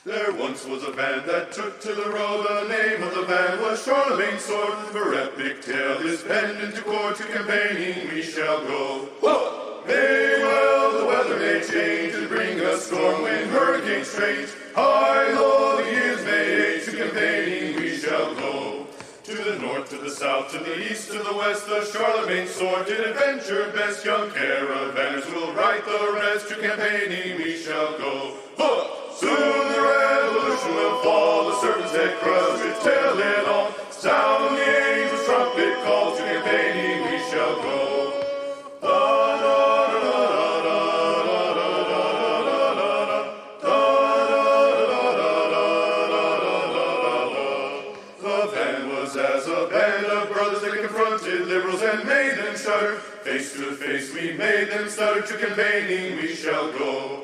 There once was a band that took to the road. The name of the band was Charlemagne's Sword. For epic tale is penned into chord. To campaigning we shall go. Whoa! May well the weather may change and bring a storm, wind, hurricane strange. High, low, the years may age. To campaigning we shall go. To the north, to the south, to the east, to the west, the Charlemagne's Sword did adventure best. Young caravanners will write the rest. To campaigning we shall go. Whoa! Soon the revolution will fall, the serpent's head crust will tell it all. Sound the angel's trumpet call, to campaigning we shall go. The band was as a band of brothers that confronted liberals and made them shudder. Face to face we made them stutter, to campaigning we shall go.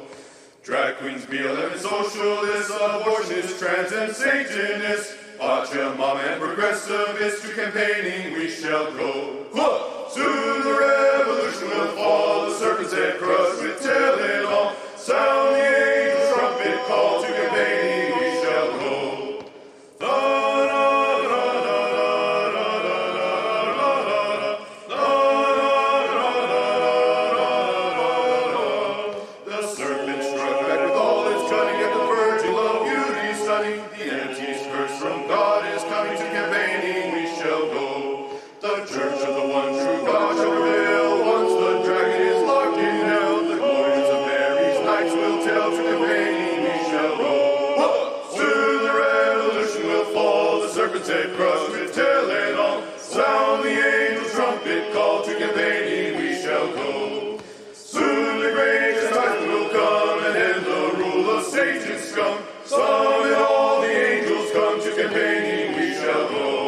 Drag queens, BLM, socialists, abortionists, trans and Satanists, Pacha, mom and progressivists, to campaigning we shall go. Whoa! Soon the revolution will fall, the serpent's head crust will tell it all. Sound the angel's trumpet call, to campaigning we shall go. Head crust will tell it all. Sound the angel's trumpet call, to campaigning we shall go. Soon the great time will come and end the rule of Satan's scum. Some and all the angels come, to campaigning we shall go.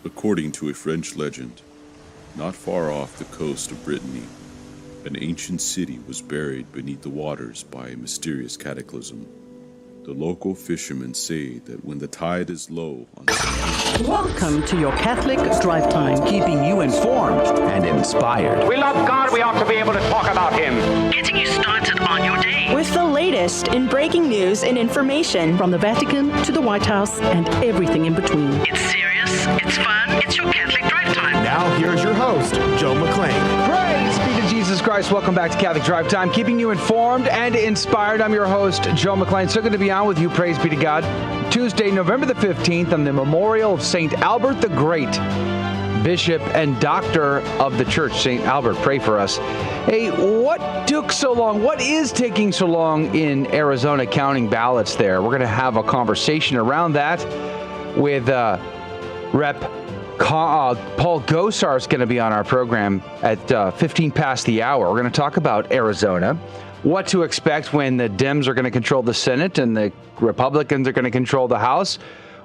According to a French legend, not far off the coast of Brittany, an ancient city was buried beneath the waters by a mysterious cataclysm. The local fishermen say that when the tide is low on Welcome to your Catholic Drive Time, keeping you informed and inspired. We love God, we ought to be able to talk about Him. Getting you started on your day. With the latest in breaking news and information. From the Vatican to the White House and everything in between. It's serious, it's fun, it's your Catholic Drive Time. Now here's your host, Joe McClain. Praise be to Jesus Christ. Welcome back to Catholic Drive Time, keeping you informed and inspired. I'm your host, Joe McClain. So good to be on with you. Praise be to God. Tuesday, November the 15th, on the memorial of St. Albert the Great, Bishop and Doctor of the Church. St. Albert, pray for us. Hey, what took so long? What is taking so long in Arizona counting ballots there? We're going to have a conversation around that with Rep. Paul Gosar is going to be on our program at 15 past the hour. We're going to talk about Arizona, what to expect when the Dems are going to control the Senate and the Republicans are going to control the House.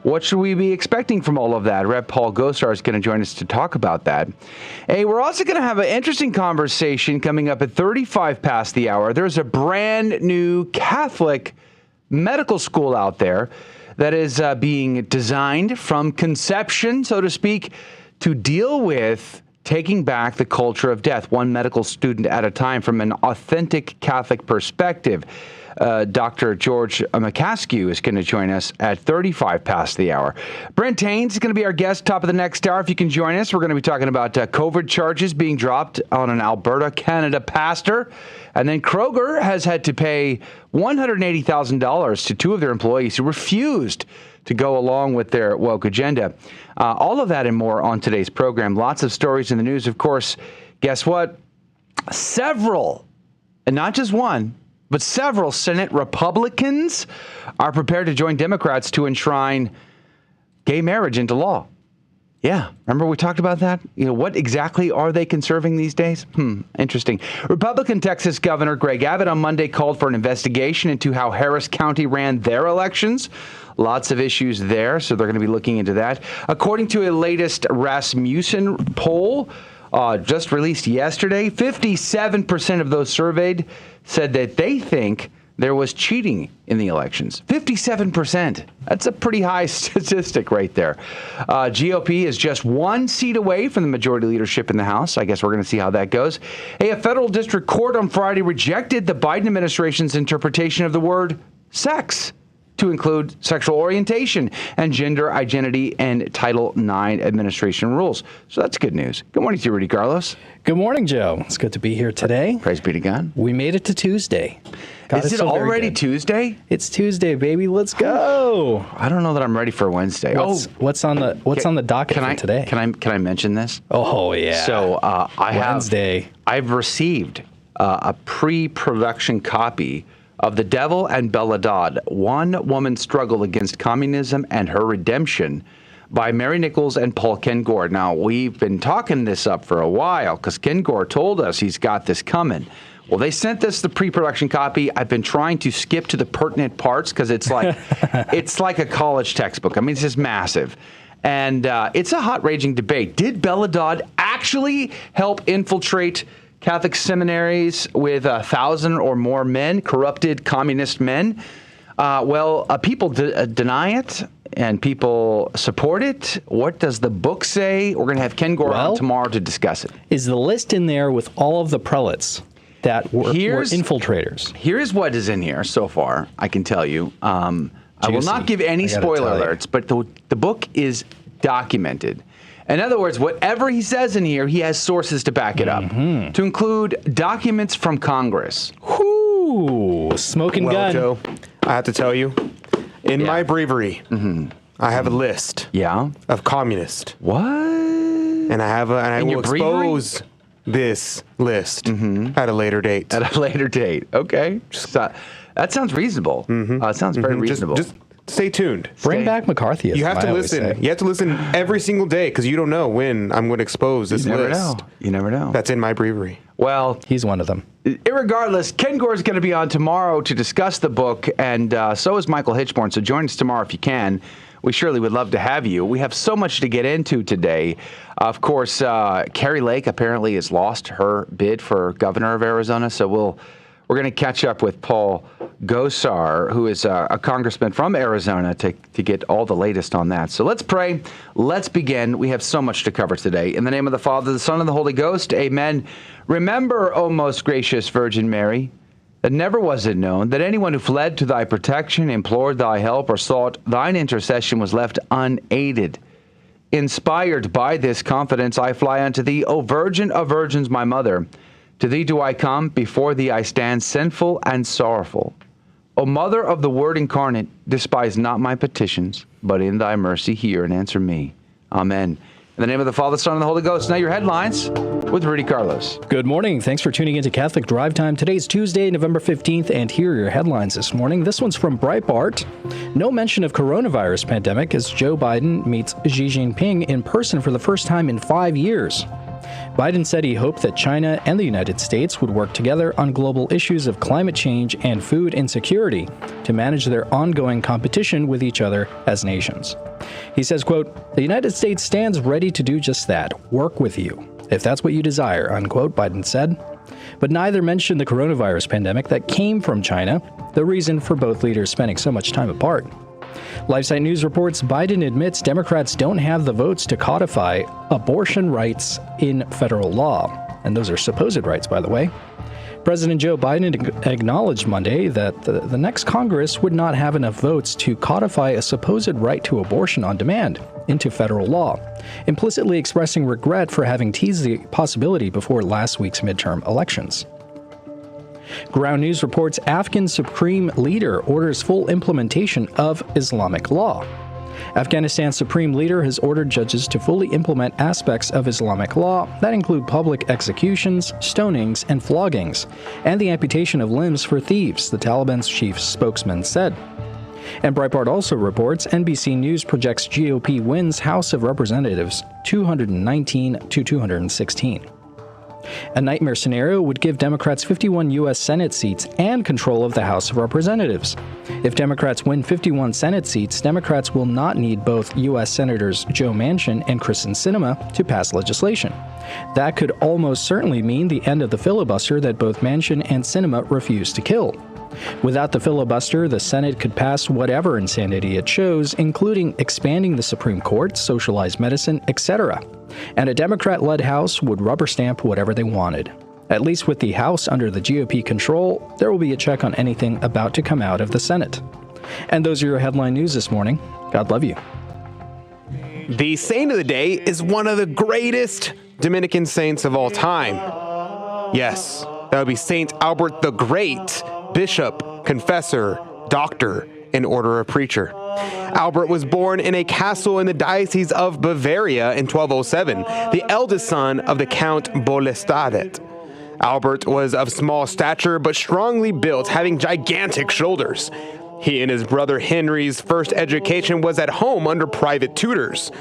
What should we be expecting from all of that? Rep. Paul Gosar is going to join us to talk about that. Hey, we're also going to have an interesting conversation coming up at 35 past the hour. There's a brand new Catholic medical school out there that is being designed from conception, so to speak, to deal with taking back the culture of death, one medical student at a time, from an authentic Catholic perspective. Dr. George Mychaskiw is going to join us at 35 past the hour. Brent Haynes is going to be our guest, top of the next hour. If you can join us, we're going to be talking about COVID charges being dropped on an Alberta, Canada pastor. And then Kroger has had to pay $180,000 to two of their employees who refused to go along with their woke agenda. All of that and more on today's program. Lots of stories in the news, of course. Guess what? Several, and not just one, but several Senate Republicans are prepared to join Democrats to enshrine gay marriage into law. Yeah. Remember we talked about that? What exactly are they conserving these days? Interesting. Republican Texas Governor Greg Abbott on Monday called for an investigation into how Harris County ran their elections. Lots of issues there, so they're going to be looking into that. According to a latest Rasmussen poll just released yesterday, 57% of those surveyed said that they think there was cheating in the elections. 57%. That's a pretty high statistic right there. GOP is just one seat away from the majority leadership in the House. I guess we're going to see how that goes. Hey, a federal district court on Friday rejected the Biden administration's interpretation of the word sex to include sexual orientation and gender identity and Title IX administration rules. So that's good news. Good morning to you, Rudy Carlos. Good morning, Joe. It's good to be here today. Praise be to God. We made it to Tuesday. God, Is it so already Tuesday? It's Tuesday, baby. Let's go. I don't know that I'm ready for Wednesday. What's on the docket for today? Can I mention this? Oh yeah. So Wednesday. I've received a pre-production copy of The Devil and Belladonna, One Woman's Struggle Against Communism and Her Redemption by Mary Nichols and Paul Ken Gore. Now, we've been talking this up for a while because Ken Gore told us he's got this coming. Well, they sent us the pre-production copy. I've been trying to skip to the pertinent parts because it's like it's like a college textbook. I mean, it's just massive. And it's a hot raging debate. Did Belladonna actually help infiltrate Catholic seminaries with 1,000 or more men, corrupted communist men? People deny it and people support it. What does the book say? We're going to have Ken Gore on tomorrow to discuss it. Is the list in there with all of the prelates that were infiltrators? Here's what is in here so far, I can tell you. I will not give any spoiler alerts, but the book is documented. In other words, whatever he says in here, he has sources to back it up, to include documents from Congress. Ooh, smoking gun. Joe, I have to tell you, in my breviary, I have a list of communists. What? And I will expose this list at a later date. At a later date. Okay. That sounds reasonable. It sounds very reasonable. Just stay tuned. Bring back McCarthyism. You have to listen. You have to listen every single day because you don't know when I'm going to expose this list. You never know. That's in my breviary. Well, he's one of them. Irregardless, Ken Gore is going to be on tomorrow to discuss the book, and so is Michael Hitchborn. So join us tomorrow if you can. We surely would love to have you. We have so much to get into today. Of course, Kari Lake apparently has lost her bid for governor of Arizona, so we're going to catch up with Paul Gosar, who is a congressman from Arizona, to get all the latest on that. So let's pray. Let's begin. We have so much to cover today. In the name of the Father, the Son, and the Holy Ghost, amen. Remember, O most gracious Virgin Mary, that never was it known that anyone who fled to thy protection, implored thy help, or sought thine intercession was left unaided. Inspired by this confidence, I fly unto thee, O Virgin of Virgins, my mother. To thee do I come, before thee I stand, sinful and sorrowful. O Mother of the Word incarnate, despise not my petitions, but in thy mercy hear and answer me. Amen. In the name of the Father, Son, and the Holy Ghost. Now your headlines with Rudy Carlos. Good morning. Thanks for tuning into Catholic Drive Time. Today's Tuesday, November 15th, and here are your headlines this morning. This one's from Breitbart. No mention of coronavirus pandemic as Joe Biden meets Xi Jinping in person for the first time in 5 years. Biden said he hoped that China and the United States would work together on global issues of climate change and food insecurity to manage their ongoing competition with each other as nations. He says, quote, "The United States stands ready to do just that, work with you, if that's what you desire," unquote, Biden said. But neither mentioned the coronavirus pandemic that came from China, the reason for both leaders spending so much time apart. LifeSite News reports Biden admits Democrats don't have the votes to codify abortion rights in federal law. And those are supposed rights, by the way. President Joe Biden acknowledged Monday that the next Congress would not have enough votes to codify a supposed right to abortion on demand into federal law, implicitly expressing regret for having teased the possibility before last week's midterm elections. Ground News reports Afghan Supreme Leader orders full implementation of Islamic law. Afghanistan's Supreme Leader has ordered judges to fully implement aspects of Islamic law that include public executions, stonings, and floggings, and the amputation of limbs for thieves, the Taliban's chief spokesman said. And Breitbart also reports NBC News projects GOP wins House of Representatives 219 to 216. A nightmare scenario would give Democrats 51 U.S. Senate seats and control of the House of Representatives. If Democrats win 51 Senate seats, Democrats will not need both U.S. Senators Joe Manchin and Kyrsten Sinema to pass legislation. That could almost certainly mean the end of the filibuster that both Manchin and Sinema refuse to kill. Without the filibuster, the Senate could pass whatever insanity it chose, including expanding the Supreme Court, socialized medicine, etc. And a Democrat-led House would rubber stamp whatever they wanted. At least with the House under the GOP control, there will be a check on anything about to come out of the Senate. And those are your headline news this morning. God love you. The saint of the day is one of the greatest Dominican saints of all time. Yes, that would be Saint Albert the Great, bishop, confessor, doctor, and order of preacher. Albert was born in a castle in the Diocese of Bavaria in 1207, the eldest son of the Count Bolestadet. Albert was of small stature but strongly built, having gigantic shoulders. He and his brother Henry's first education was at home under private tutors.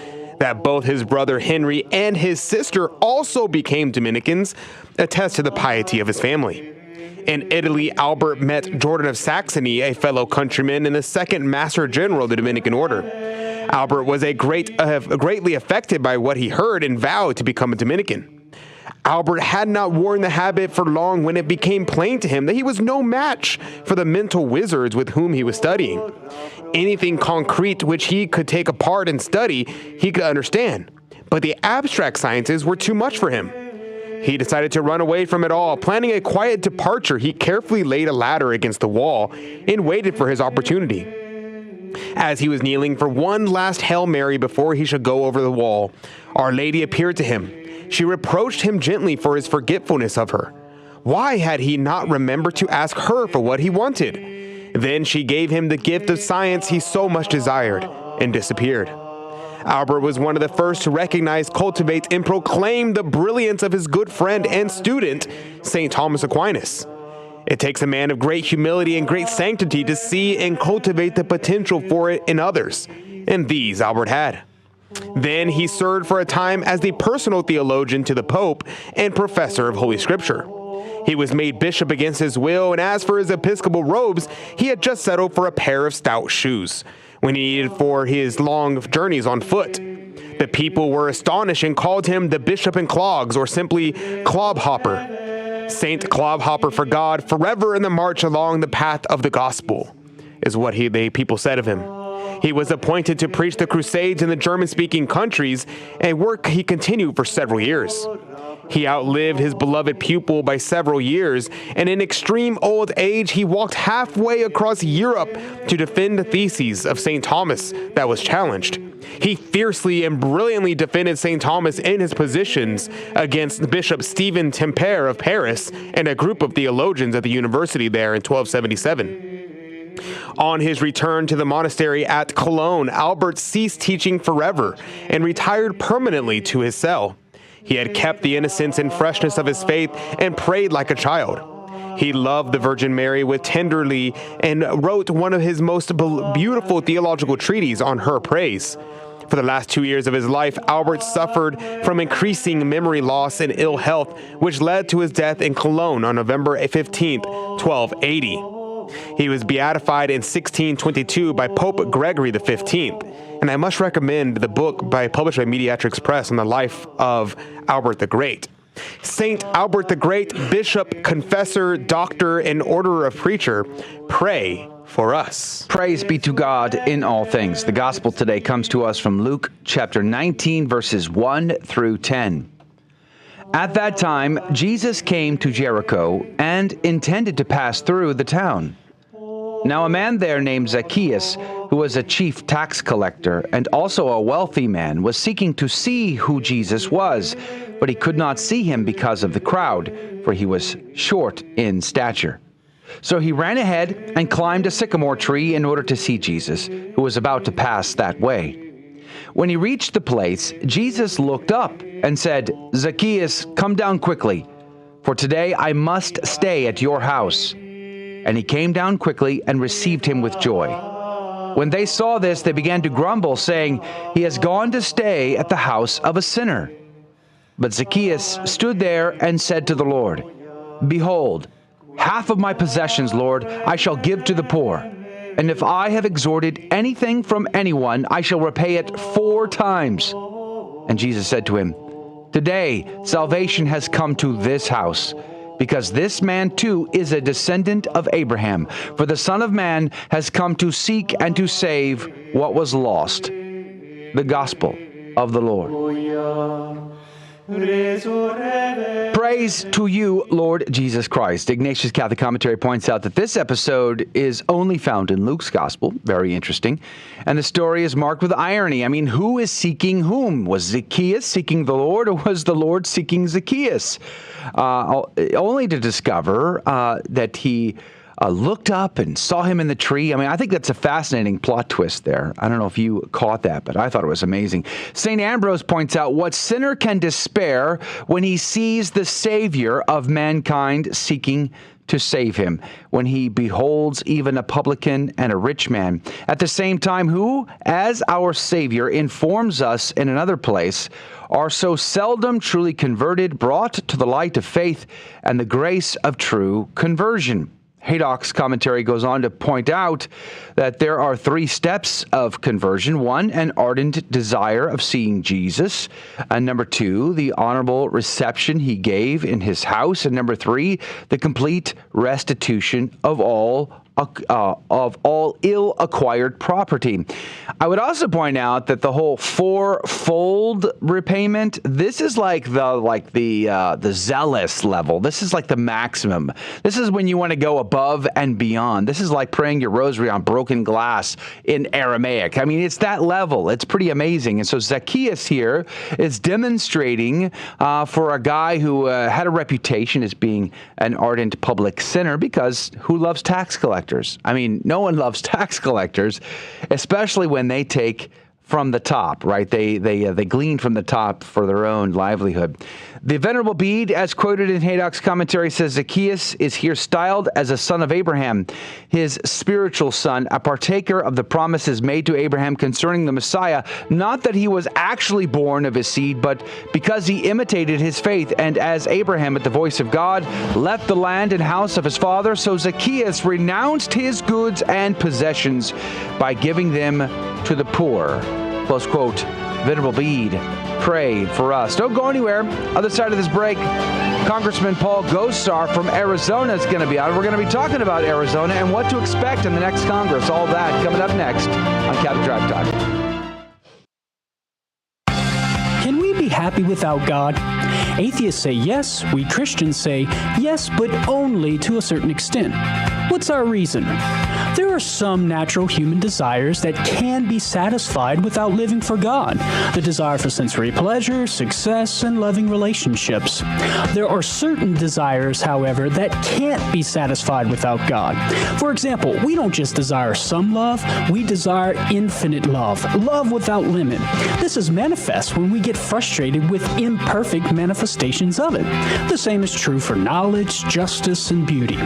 That both his brother Henry and his sister also became Dominicans attests to the piety of his family. In Italy, Albert met Jordan of Saxony, a fellow countryman and the second Master General of the Dominican Order. Albert was greatly affected by what he heard and vowed to become a Dominican. Albert had not worn the habit for long when it became plain to him that he was no match for the mental wizards with whom he was studying. Anything concrete which he could take apart and study, he could understand, but the abstract sciences were too much for him. He decided to run away from it all. Planning a quiet departure, he carefully laid a ladder against the wall and waited for his opportunity. As he was kneeling for one last Hail Mary before he should go over the wall, Our Lady appeared to him. She reproached him gently for his forgetfulness of her. Why had he not remembered to ask her for what he wanted? Then she gave him the gift of science he so much desired and disappeared. Albert was one of the first to recognize, cultivate, and proclaim the brilliance of his good friend and student, St. Thomas Aquinas. It takes a man of great humility and great sanctity to see and cultivate the potential for it in others, and these Albert had. Then he served for a time as the personal theologian to the Pope and professor of Holy Scripture. He was made bishop against his will, and as for his episcopal robes, he had just settled for a pair of stout shoes when he needed for his long journeys on foot. The people were astonished and called him the Bishop in Clogs, or simply Clobhopper. Saint Clobhopper for God, forever in the march along the path of the gospel, is what the people said of him. He was appointed to preach the Crusades in the German-speaking countries, a work he continued for several years. He outlived his beloved pupil by several years, and in extreme old age, he walked halfway across Europe to defend the theses of St. Thomas that was challenged. He fiercely and brilliantly defended St. Thomas in his positions against Bishop Stephen Tempère of Paris and a group of theologians at the university there in 1277. On his return to the monastery at Cologne, Albert ceased teaching forever and retired permanently to his cell. He had kept the innocence and freshness of his faith and prayed like a child. He loved the Virgin Mary with tenderly and wrote one of his most beautiful theological treatises on her praise. For the last 2 years of his life, Albert suffered from increasing memory loss and ill health, which led to his death in Cologne on November 15, 1280. He was beatified in 1622 by Pope Gregory XV, and I must recommend the book published by Mediatrix Press on the life of Albert the Great. Saint Albert the Great, bishop, confessor, doctor, and order of preacher, pray for us. Praise be to God in all things. The gospel today comes to us from Luke chapter 19, verses 1 through 10. At that time, Jesus came to Jericho and intended to pass through the town. Now a man there named Zacchaeus, who was a chief tax collector and also a wealthy man, was seeking to see who Jesus was, but he could not see him because of the crowd, for he was short in stature. So he ran ahead and climbed a sycamore tree in order to see Jesus, who was about to pass that way. When he reached the place, Jesus looked up and said, "Zacchaeus, come down quickly, for today I must stay at your house." And he came down quickly and received him with joy. When they saw this, they began to grumble, saying, "He has gone to stay at the house of a sinner." But Zacchaeus stood there and said to the Lord, "Behold, half of my possessions, Lord, I shall give to the poor. And if I have extorted anything from anyone, I shall repay it 4 times. And Jesus said to him, "Today salvation has come to this house, because this man too is a descendant of Abraham. For the Son of Man has come to seek and to save what was lost." The Gospel of the Lord. Praise to you, Lord Jesus Christ. Ignatius Catholic Commentary points out that this episode is only found in Luke's Gospel. Very interesting. And the story is marked with irony. I mean, who is seeking whom? Was Zacchaeus seeking the Lord, or was the Lord seeking Zacchaeus? Only to discover that he looked up and saw him in the tree. I mean, I think that's a fascinating plot twist there. I don't know if you caught that, but I thought it was amazing. St. Ambrose points out, what sinner can despair when he sees the Savior of mankind seeking to save him, when he beholds even a publican and a rich man, at the same time who, as our Savior informs us in another place, are so seldom truly converted, brought to the light of faith and the grace of true conversion. Haydock's commentary goes on to point out that there are 3 steps of conversion. 1, an ardent desire of seeing Jesus. And number 2, the honorable reception he gave in his house. And number 3, the complete restitution of all ill-acquired property. I would also point out that the whole 4-fold repayment, this is like the zealous level. This is like the maximum. This is when you want to go above and beyond. This is like praying your rosary on broken glass in Aramaic. I mean, it's that level. It's pretty amazing. And so Zacchaeus here is demonstrating for a guy who had a reputation as being an ardent public sinner, because who loves tax collectors? I mean, no one loves tax collectors, especially when they take from the top, right? They glean from the top for their own livelihood. The Venerable Bede, as quoted in Haydock's commentary, says Zacchaeus is here styled as a son of Abraham, his spiritual son, a partaker of the promises made to Abraham concerning the Messiah, not that he was actually born of his seed, but because he imitated his faith, and as Abraham, at the voice of God, left the land and house of his father, so Zacchaeus renounced his goods and possessions by giving them to the poor. Close quote. Venerable Bede, pray for us. Don't go anywhere. Other side of this break, Congressman Paul Gosar from Arizona is going to be on. We're going to be talking about Arizona and what to expect in the next Congress. All that coming up next on Catholic Drive Time. Can we be happy without God? Atheists say yes. We Christians say yes, but only to a certain extent. What's our reason? There are some natural human desires that can be satisfied without living for God. The desire for sensory pleasure, success, and loving relationships. There are certain desires, however, that can't be satisfied without God. For example, we don't just desire some love, we desire infinite love, love without limit. This is manifest when we get frustrated with imperfect manifestations of it. The same is true for knowledge, justice, and beauty.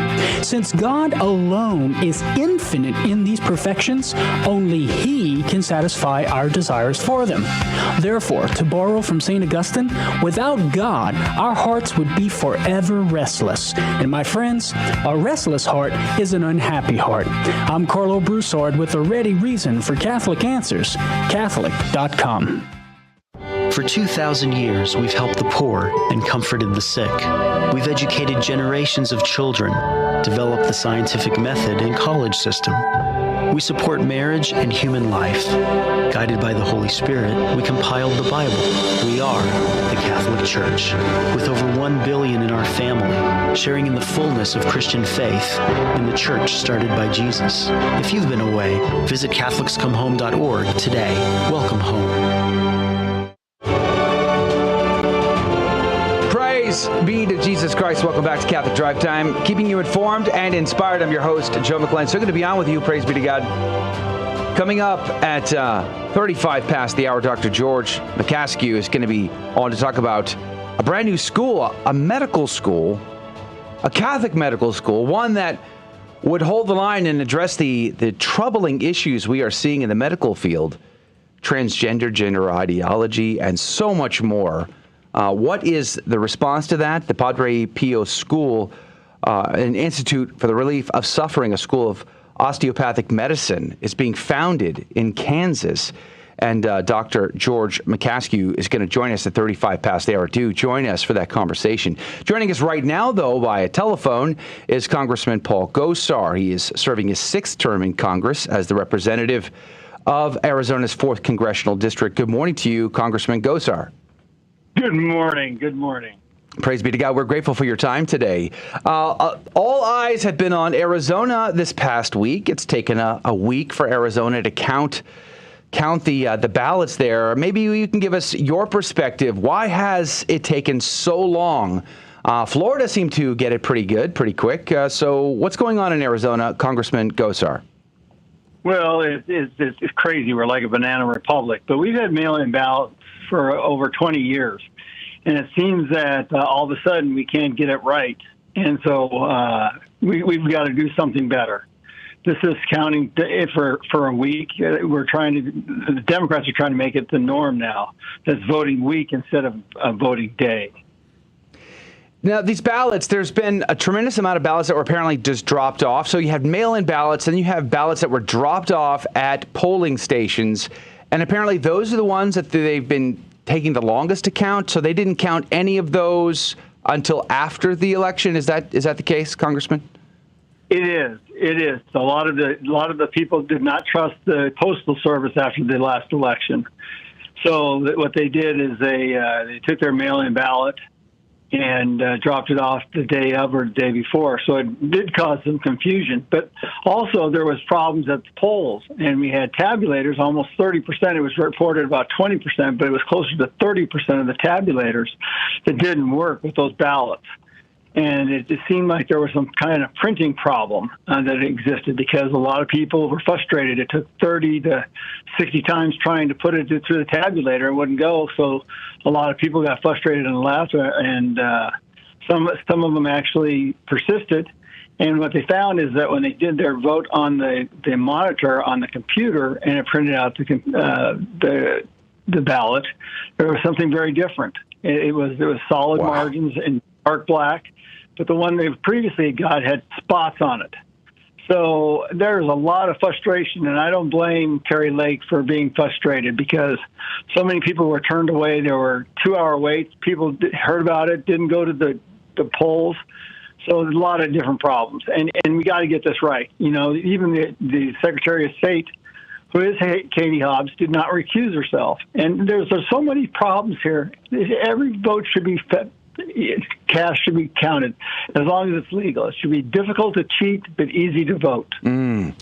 Since God alone is infinite in these perfections, only He can satisfy our desires for them. Therefore, to borrow from St. Augustine, without God, our hearts would be forever restless. And my friends, a restless heart is an unhappy heart. I'm Carlo Broussard with a ready reason for Catholic Answers, Catholic.com. For 2,000 years, we've helped the poor and comforted the sick. We've educated generations of children, developed the scientific method and college system. We support marriage and human life. Guided by the Holy Spirit, we compiled the Bible. We are the Catholic Church, with over 1 billion in our family, sharing in the fullness of Christian faith in the church started by Jesus. If you've been away, visit CatholicsComeHome.org today. Welcome home. Praise be to Jesus Christ. Welcome back to Catholic Drive Time, keeping you informed and inspired. I'm your host, Joe McClain. So good to be on with you. Praise be to God. Coming up at 35 past the hour, Dr. George Mychaskiw is going to be on to talk about a brand new school, a medical school, a Catholic medical school, one that would hold the line and address the troubling issues we are seeing in the medical field, transgender, gender ideology, and so much more. What is the response to that? The Padre Pio School, an Institute for the Relief of Suffering, a school of osteopathic medicine, is being founded in Kansas. And Dr. George Mychaskiw is going to join us at 35 past the hour. Do join us for that conversation. Joining us right now, though, via telephone is Congressman Paul Gosar. He is serving his 6th term in Congress as the representative of Arizona's 4th Congressional District. Good morning to you, Congressman Gosar. Good morning. Good morning. Praise be to God. We're grateful for your time today. All eyes have been on Arizona this past week. It's taken a week for Arizona to count the ballots there. Maybe you can give us your perspective. Why has it taken so long? Florida seemed to get it pretty quick. So what's going on in Arizona, Congressman Gosar? Well, it's crazy. We're like a banana republic, but we've had mail-in ballots for over 20 years. And it seems that all of a sudden we can't get it right. And so we've got to do something better. This is counting for a week. The Democrats are trying to make it the norm now. That's voting week instead of voting day. Now, these ballots, there's been a tremendous amount of ballots that were apparently just dropped off. So you have mail-in ballots, and you have ballots that were dropped off at polling stations. And apparently those are the ones that they've been taking the longest to count. So they didn't count any of those until after the election. Is that the case, Congressman? It is. A lot of the people did not trust the Postal Service after the last election. So what they did is they took their mail-in ballot and dropped it off the day of or the day before. So it did cause some confusion. But also there was problems at the polls, and we had tabulators, almost 30%. It was reported about 20%, but it was closer to 30% of the tabulators that didn't work with those ballots. And it seemed like there was some kind of printing problem that existed because a lot of people were frustrated. It took 30 to 60 times trying to put it through the tabulator. It wouldn't go. So a lot of people got frustrated and left, and some of them actually persisted. And what they found is that when they did their vote on the monitor on the computer and it printed out the ballot, there was something very different. It was solid margins in dark black. But the one they previously got had spots on it. So there's a lot of frustration, and I don't blame Terry Lake for being frustrated because so many people were turned away. There were 2-hour waits. People heard about it, didn't go to the polls. So there's a lot of different problems, and we got to get this right. You know, even the Secretary of State, who is Katie Hobbs, did not recuse herself. And there's so many problems here. Every vote should be cast should be counted as long as it's legal. It should be difficult to cheat, but easy to vote. You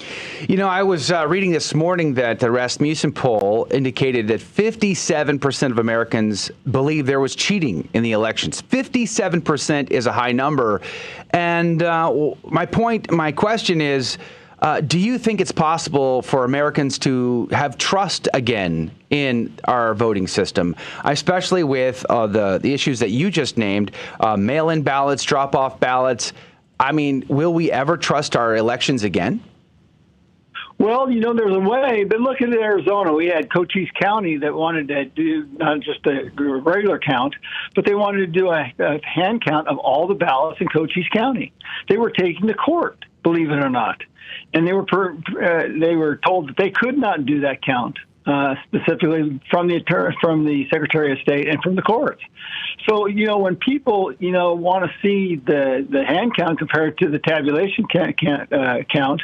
know, I was reading this morning that the Rasmussen poll indicated that 57% of Americans believe there was cheating in the elections. 57% is a high number. And my question is, do you think it's possible for Americans to have trust again in our voting system, especially with the issues that you just named, mail-in ballots, drop-off ballots? I mean, will we ever trust our elections again? Well, you know, there's a way, but look at Arizona. We had Cochise County that wanted to do not just a regular count, but they wanted to do a hand count of all the ballots in Cochise County. They were taken to court, believe it or not. And they were told that they could not do that count, specifically from the Secretary of State and from the courts. So, you know, when people, you know, want to see the hand count compared to the tabulation count,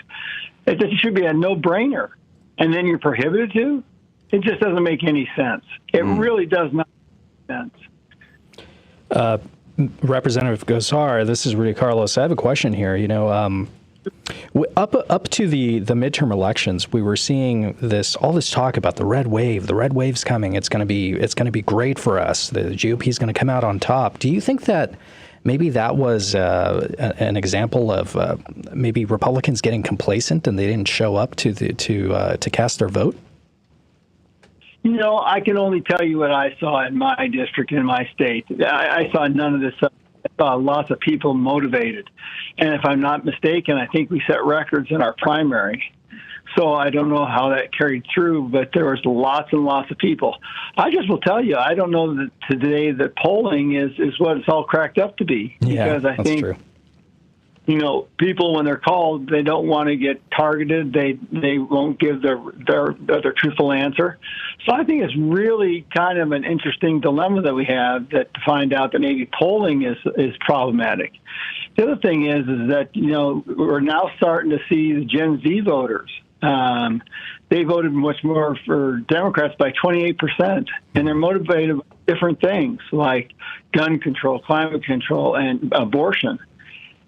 it should be a no-brainer. And then you're prohibited to? It just doesn't make any sense. It really does not make sense. Representative Gosar, this is Rudy Carlos. I have a question here. You know, up to the midterm elections, we were seeing all this talk about the red wave. The red wave's coming. It's going to be great for us. The GOP is going to come out on top. Do you think that maybe that was an example of maybe Republicans getting complacent and they didn't show up to cast their vote? You know, I can only tell you what I saw in my district, in my state. I saw none of this stuff. I saw lots of people motivated. And if I'm not mistaken, I think we set records in our primary. So I don't know how that carried through, but there was lots and lots of people. I just will tell you, I don't know that today that polling is what it's all cracked up to be. Yeah, because I that's think, true. you know, people, when they're called, they don't want to get targeted. They won't give their truthful answer. So I think it's really kind of an interesting dilemma that we have, that to find out that maybe polling is problematic. The other thing is that, you know, we're now starting to see the Gen Z voters. They voted much more for Democrats by 28%, and they're motivated by different things like gun control, climate control, and abortion.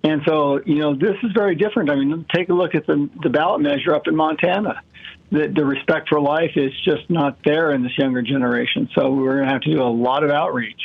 And so, you know, this is very different. I mean, take a look at the ballot measure up in Montana. The respect for life is just not there in this younger generation. So we're going to have to do a lot of outreach.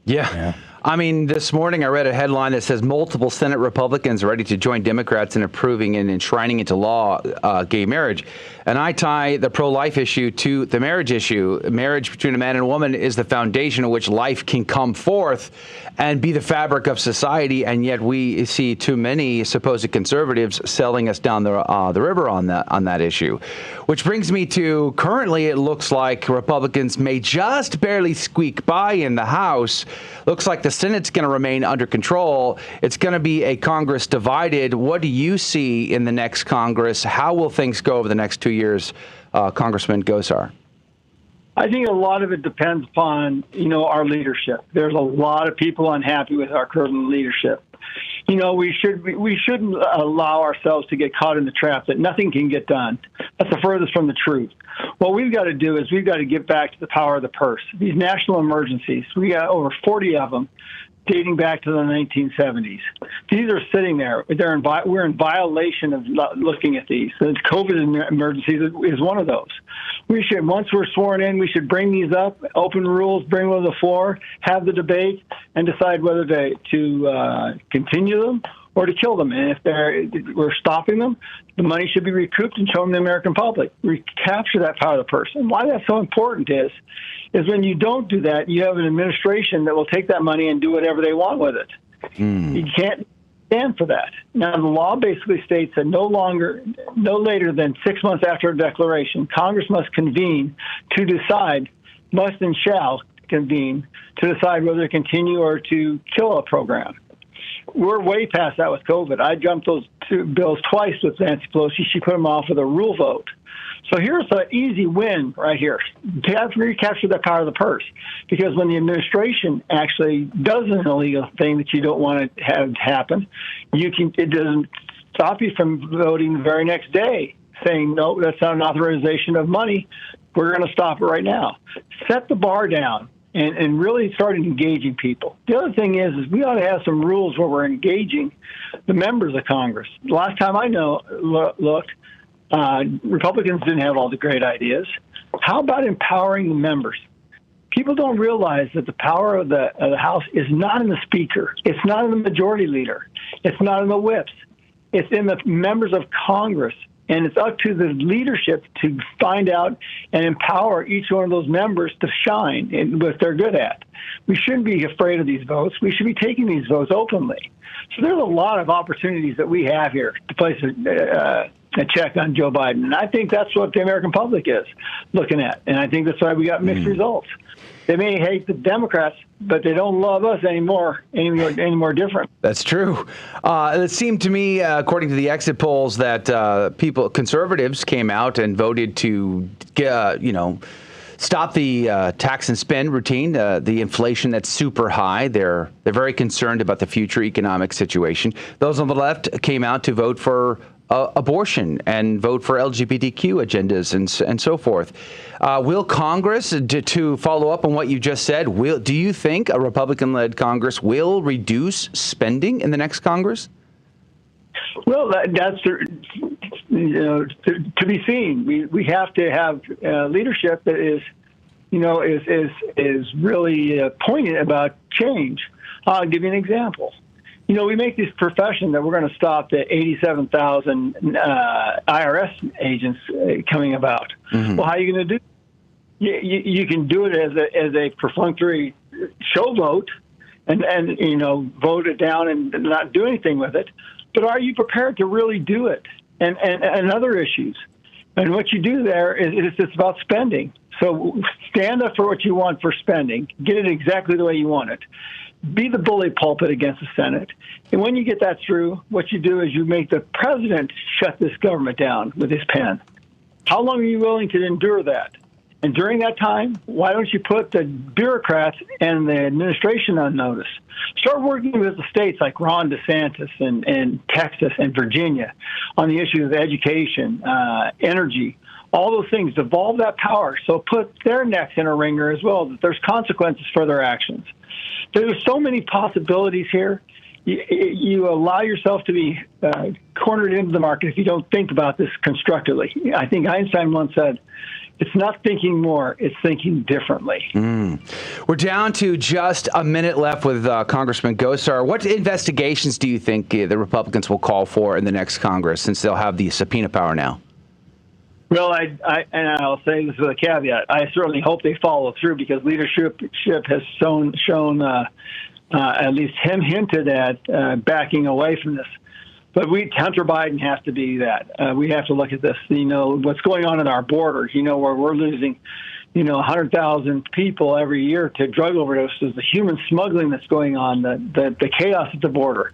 Yeah. I mean, this morning I read a headline that says multiple Senate Republicans are ready to join Democrats in approving and enshrining into law gay marriage. And I tie the pro-life issue to the marriage issue. Marriage between a man and a woman is the foundation on which life can come forth and be the fabric of society. And yet we see too many supposed conservatives selling us down the river on that issue. Which brings me to currently it looks like Republicans may just barely squeak by in the House. Looks like the Senate's going to remain under control. It's going to be a Congress divided. What do you see in the next Congress? How will things go over the next 2 years, Congressman Gosar? I think a lot of it depends upon, you know, our leadership. There's a lot of people unhappy with our current leadership. You know, we shouldn't allow ourselves to get caught in the trap that nothing can get done. That's the furthest from the truth. What we've got to do is we've got to get back to the power of the purse. These national emergencies, we got over 40 of them dating back to the 1970s. These are sitting there. We're in violation of looking at these. The COVID emergencies is one of those. We should, once we're sworn in, we should bring these up, open rules, bring them to the floor, have the debate, and decide whether to continue them or to kill them. And if we're stopping them, the money should be recouped and shown to the American public. Recapture that power of the purse. And why that's so important is when you don't do that, you have an administration that will take that money and do whatever they want with it. You can't stand for that. Now, the law basically states that no later than 6 months after a declaration, Congress must convene to decide, must and shall convene to decide whether to continue or to kill a program. We're way past that with COVID. I jumped those two bills twice with Nancy Pelosi. She put them off with a rule vote. So here's an easy win right here. To have to recapture that power of the purse. Because when the administration actually does an illegal thing that you don't want to have happen, it doesn't stop you from voting the very next day, saying, no, that's not an authorization of money. We're going to stop it right now. Set the bar down. And really started engaging people. The other thing is we ought to have some rules where we're engaging the members of Congress. The last time I looked, Republicans didn't have all the great ideas. How about empowering the members? People don't realize that the power of the House is not in the Speaker. It's not in the Majority Leader. It's not in the whips. It's in the members of Congress. And it's up to the leadership to find out and empower each one of those members to shine in what they're good at. We shouldn't be afraid of these votes. We should be taking these votes openly. So there's a lot of opportunities that we have here to place a check on Joe Biden. And I think that's what the American public is looking at. And I think that's why we got mixed results. They may hate the Democrats, but they don't love us any more different. That's true. It seemed to me, according to the exit polls, that conservatives came out and voted to, stop the tax and spend routine, the inflation that's super high. They're very concerned about the future economic situation. Those on the left came out to vote for abortion and vote for LGBTQ agendas and so forth. Will Congress, to follow up on what you just said, do you think a Republican-led Congress will reduce spending in the next Congress? Well, that's to be seen. We have to have leadership that is really poignant about change. I'll give you an example. We make this profession that we're going to stop the 87,000 IRS agents coming about. Mm-hmm. Well, how are you going to do it? You can do it as a perfunctory show vote, and vote it down and not do anything with it. But are you prepared to really do it? And other issues. And what you do there is it's about spending. So stand up for what you want for spending. Get it exactly the way you want it. Be the bully pulpit against the Senate. And when you get that through, what you do is you make the president shut this government down with his pen. How long are you willing to endure that? And during that time, why don't you put the bureaucrats and the administration on notice? Start working with the states like Ron DeSantis and Texas and Virginia on the issues of education, energy, all those things. Devolve that power. So put their necks in a ringer as well, that there's consequences for their actions. There's so many possibilities here. You allow yourself to be cornered into the market if you don't think about this constructively. I think Einstein once said, it's not thinking more, it's thinking differently. We're down to just a minute left with Congressman Gosar. What investigations do you think the Republicans will call for in the next Congress, since they'll have the subpoena power now? Well, I'll say this with a caveat. I certainly hope they follow through, because leadership has shown at least hinted at backing away from this. But Hunter Biden has to be that. We have to look at this. What's going on at our borders, where we're losing, 100,000 people every year to drug overdoses, the human smuggling that's going on, the chaos at the border.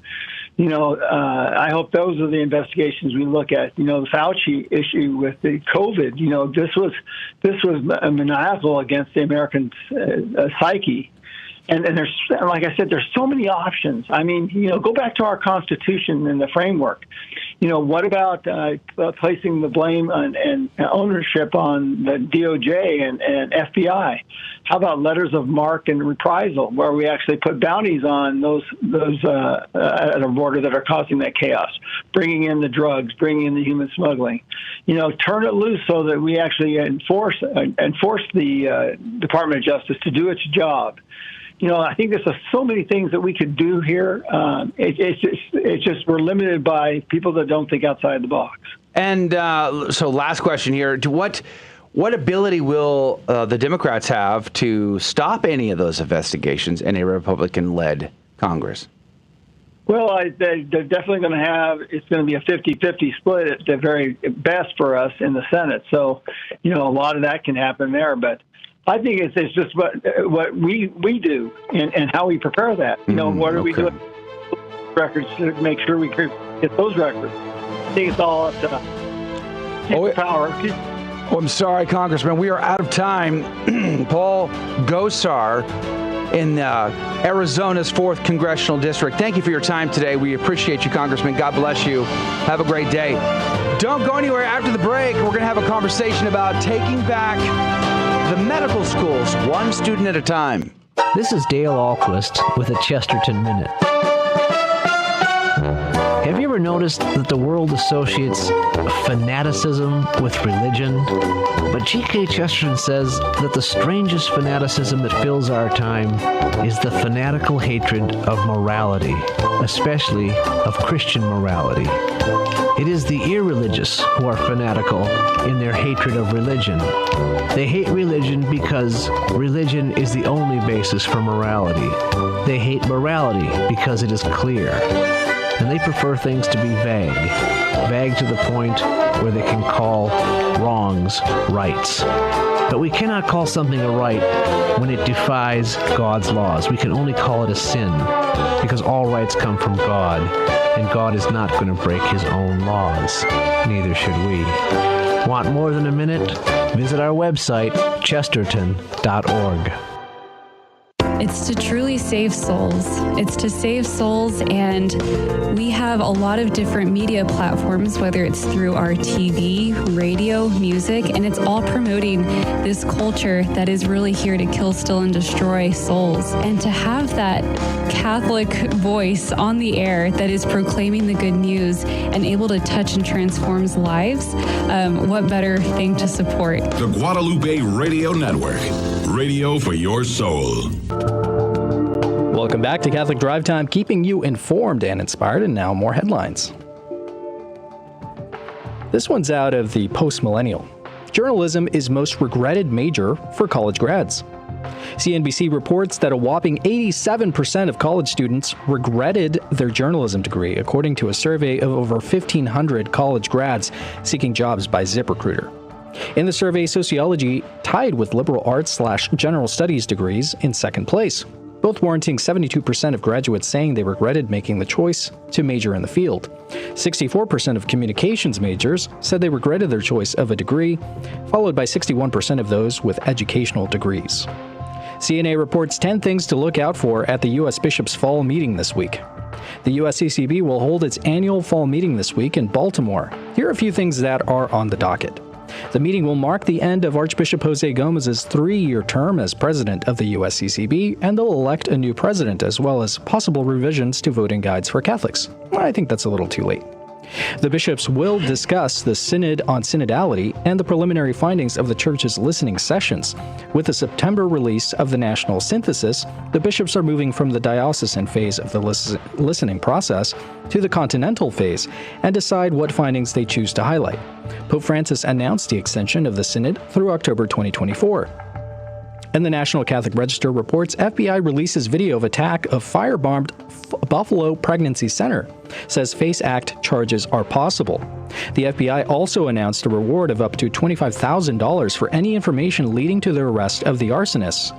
I hope those are the investigations we look at. The Fauci issue with the COVID, this was maniacal against the American psyche. And there's, like I said, there's so many options. I mean, go back to our Constitution and the framework. What about placing the blame and ownership on the DOJ and FBI? How about letters of marque and reprisal, where we actually put bounties on those at our border that are causing that chaos, bringing in the drugs, bringing in the human smuggling? Turn it loose so that we actually enforce the Department of Justice to do its job. I think there's so many things that we could do here. It's just we're limited by people that don't think outside the box. And so last question here. What ability will the Democrats have to stop any of those investigations in a Republican-led Congress? Well, they're definitely going to have, it's going to be a 50-50 split at the very best for us in the Senate. So, a lot of that can happen there. But I think it's just what we do and how we prepare that. What are we doing? Records to make sure we get those records. I think it's all up to power. Oh, I'm sorry, Congressman. We are out of time. Paul Gosar in Arizona's 4th Congressional District. Thank you for your time today. We appreciate you, Congressman. God bless you. Have a great day. Don't go anywhere. After the break, we're going to have a conversation about taking back the medical schools, one student at a time. This is Dale Ahlquist with a Chesterton Minute. Have you ever noticed that the world associates fanaticism with religion? But G.K. Chesterton says that the strangest fanaticism that fills our time is the fanatical hatred of morality, especially of Christian morality. It is the irreligious who are fanatical in their hatred of religion. They hate religion because religion is the only basis for morality. They hate morality because it is clear. And they prefer things to be vague to the point where they can call wrongs rights. But we cannot call something a right when it defies God's laws. We can only call it a sin, because all rights come from God, and God is not going to break his own laws. Neither should we. Want more than a minute? Visit our website, chesterton.org. It's to truly save souls. It's to save souls, and we have a lot of different media platforms, whether it's through our TV, radio, music, and it's all promoting this culture that is really here to kill, steal, and destroy souls. And to have that Catholic voice on the air that is proclaiming the good news and able to touch and transform lives, what better thing to support? The Guadalupe Radio Network. Radio for your soul. Welcome back to Catholic Drive Time, keeping you informed and inspired. And now more headlines. This one's out of the Post-Millennial. Journalism is most regretted major for college grads. CNBC reports that a whopping 87% of college students regretted their journalism degree, according to a survey of over 1,500 college grads seeking jobs by ZipRecruiter. In the survey, sociology tied with liberal arts/general studies degrees in second place, both warranting 72% of graduates saying they regretted making the choice to major in the field. 64% of communications majors said they regretted their choice of a degree, followed by 61% of those with educational degrees. CNA reports 10 things to look out for at the U.S. Bishops' fall meeting this week. The USCCB will hold its annual fall meeting this week in Baltimore. Here are a few things that are on the docket. The meeting will mark the end of Archbishop Jose Gomez's 3-year term as president of the USCCB, and they'll elect a new president, as well as possible revisions to voting guides for Catholics. I think that's a little too late. The bishops will discuss the Synod on Synodality and the preliminary findings of the Church's listening sessions. With the September release of the National Synthesis, the bishops are moving from the diocesan phase of the listening process to the continental phase and decide what findings they choose to highlight. Pope Francis announced the extension of the Synod through October 2024. And the National Catholic Register reports FBI releases video of attack of firebombed Buffalo Pregnancy Center, says FACE Act charges are possible. The FBI also announced a reward of up to $25,000 for any information leading to the arrest of the arsonists.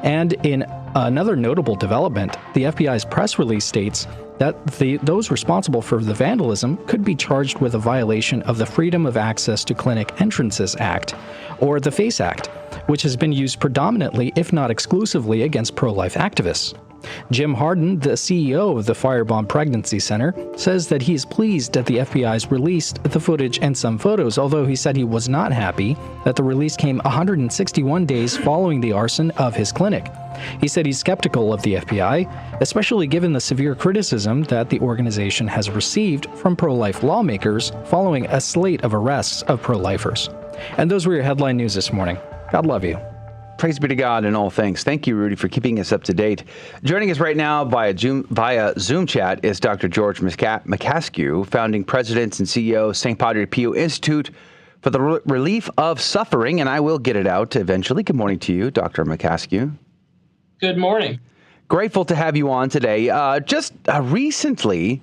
And in another notable development, the FBI's press release states that those responsible for the vandalism could be charged with a violation of the Freedom of Access to Clinic Entrances Act, or the FACE Act, which has been used predominantly, if not exclusively, against pro-life activists. Jim Harden, the CEO of the Firebomb Pregnancy Center, says that he is pleased that the FBI's released the footage and some photos, although he said he was not happy that the release came 161 days following the arson of his clinic. He said he's skeptical of the FBI, especially given the severe criticism that the organization has received from pro-life lawmakers following a slate of arrests of pro-lifers. And those were your headline news this morning. God love you. Praise be to God in all things. Thank you, Rudy, for keeping us up to date. Joining us right now via Zoom chat is Dr. George Mychaskiw, founding president and CEO, St. Padre Pio Institute for the Relief of Suffering, and I will get it out eventually. Good morning to you, Dr. Mychaskiw. Good morning. Grateful to have you on today. Just recently,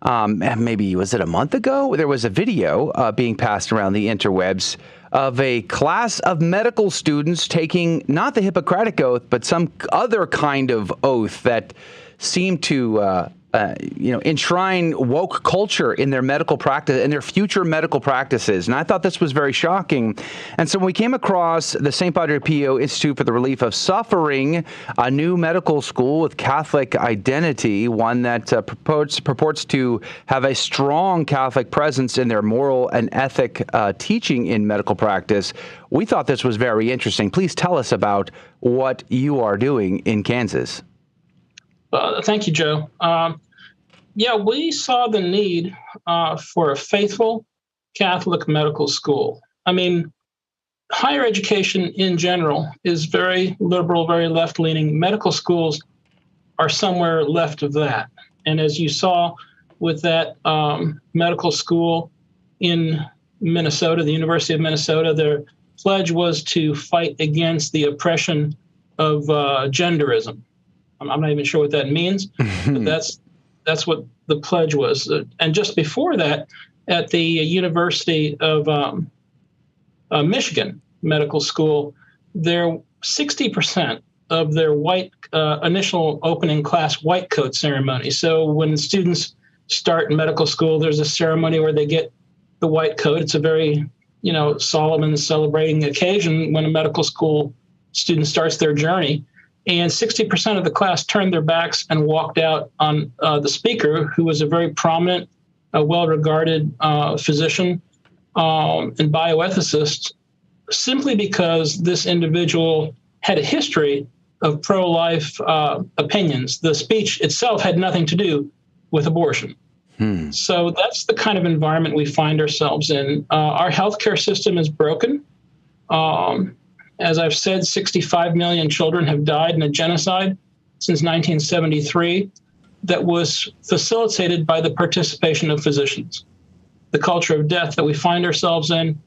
maybe was it a month ago, there was a video being passed around the interwebs of a class of medical students taking not the Hippocratic Oath, but some other kind of oath that seemed to enshrine woke culture in their medical practice, in their future medical practices. And I thought this was very shocking. And so when we came across the St. Padre Pio Institute for the Relief of Suffering, a new medical school with Catholic identity, one that purports to have a strong Catholic presence in their moral and ethic teaching in medical practice, we thought this was very interesting. Please tell us about what you are doing in Kansas. Thank you, Joe. We saw the need for a faithful Catholic medical school. I mean, higher education in general is very liberal, very left-leaning. Medical schools are somewhere left of that. And as you saw with that medical school in Minnesota, the University of Minnesota, their pledge was to fight against the oppression of genderism. I'm not even sure what that means, but that's what the pledge was. And just before that, at the University of Michigan Medical School, 60% of their white initial opening class white coat ceremony. So when students start in medical school, there's a ceremony where they get the white coat. It's a very, solemn and celebrating occasion when a medical school student starts their journey. And 60% of the class turned their backs and walked out on the speaker, who was a very prominent, well-regarded physician and bioethicist, simply because this individual had a history of pro-life opinions. The speech itself had nothing to do with abortion. So that's the kind of environment we find ourselves in. Our healthcare system is broken. As I've said, 65 million children have died in a genocide since 1973 that was facilitated by the participation of physicians. The culture of death that we find ourselves in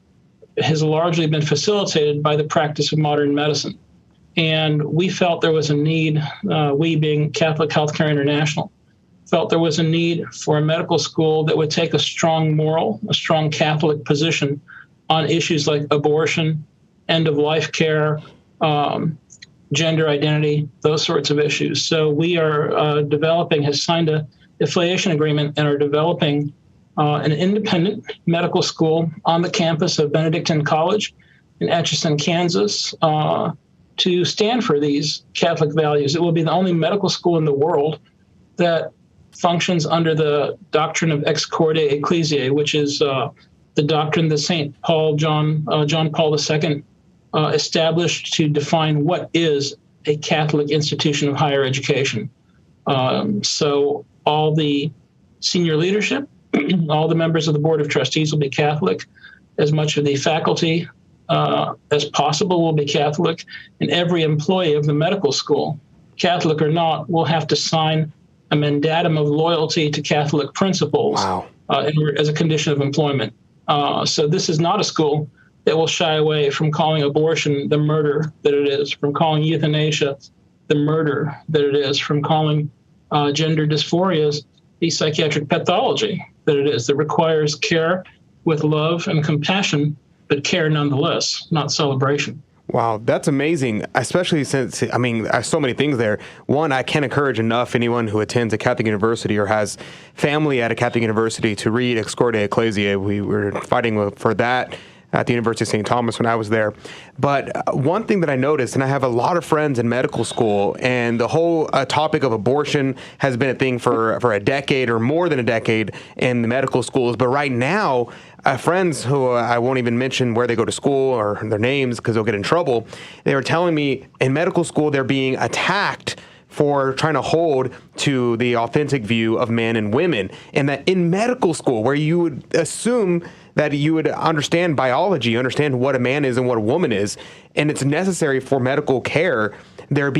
has largely been facilitated by the practice of modern medicine. And we felt there was a need, we being Catholic Healthcare International, felt there was a need for a medical school that would take a strong moral, a strong Catholic position on issues like abortion, end-of-life care, gender identity, those sorts of issues. So we are has signed an affiliation agreement and are developing an independent medical school on the campus of Benedictine College in Atchison, Kansas, to stand for these Catholic values. It will be the only medical school in the world that functions under the doctrine of ex corde ecclesiae, which is the doctrine that St. John Paul II established to define what is a Catholic institution of higher education. So all the senior leadership, all the members of the Board of Trustees will be Catholic. As much of the faculty as possible will be Catholic. And every employee of the medical school, Catholic or not, will have to sign a mandatum of loyalty to Catholic principles as a condition of employment. So this is not a school that will shy away from calling abortion the murder that it is, from calling euthanasia the murder that it is, from calling gender dysphorias the psychiatric pathology that it is, that requires care with love and compassion, but care nonetheless, not celebration. Wow, that's amazing, especially since, there's so many things there. One, I can't encourage enough anyone who attends a Catholic university or has family at a Catholic university to read Ex Corde Ecclesiae. We were fighting for that at the University of St. Thomas when I was there. But one thing that I noticed, and I have a lot of friends in medical school, and the whole topic of abortion has been a thing for a decade or more than a decade in the medical schools. But right now, friends who I won't even mention where they go to school or their names because they'll get in trouble, they were telling me in medical school they're being attacked for trying to hold to the authentic view of men and women. And that in medical school, where you would assume that you would understand biology, understand what a man is and what a woman is, and it's necessary for medical care, they're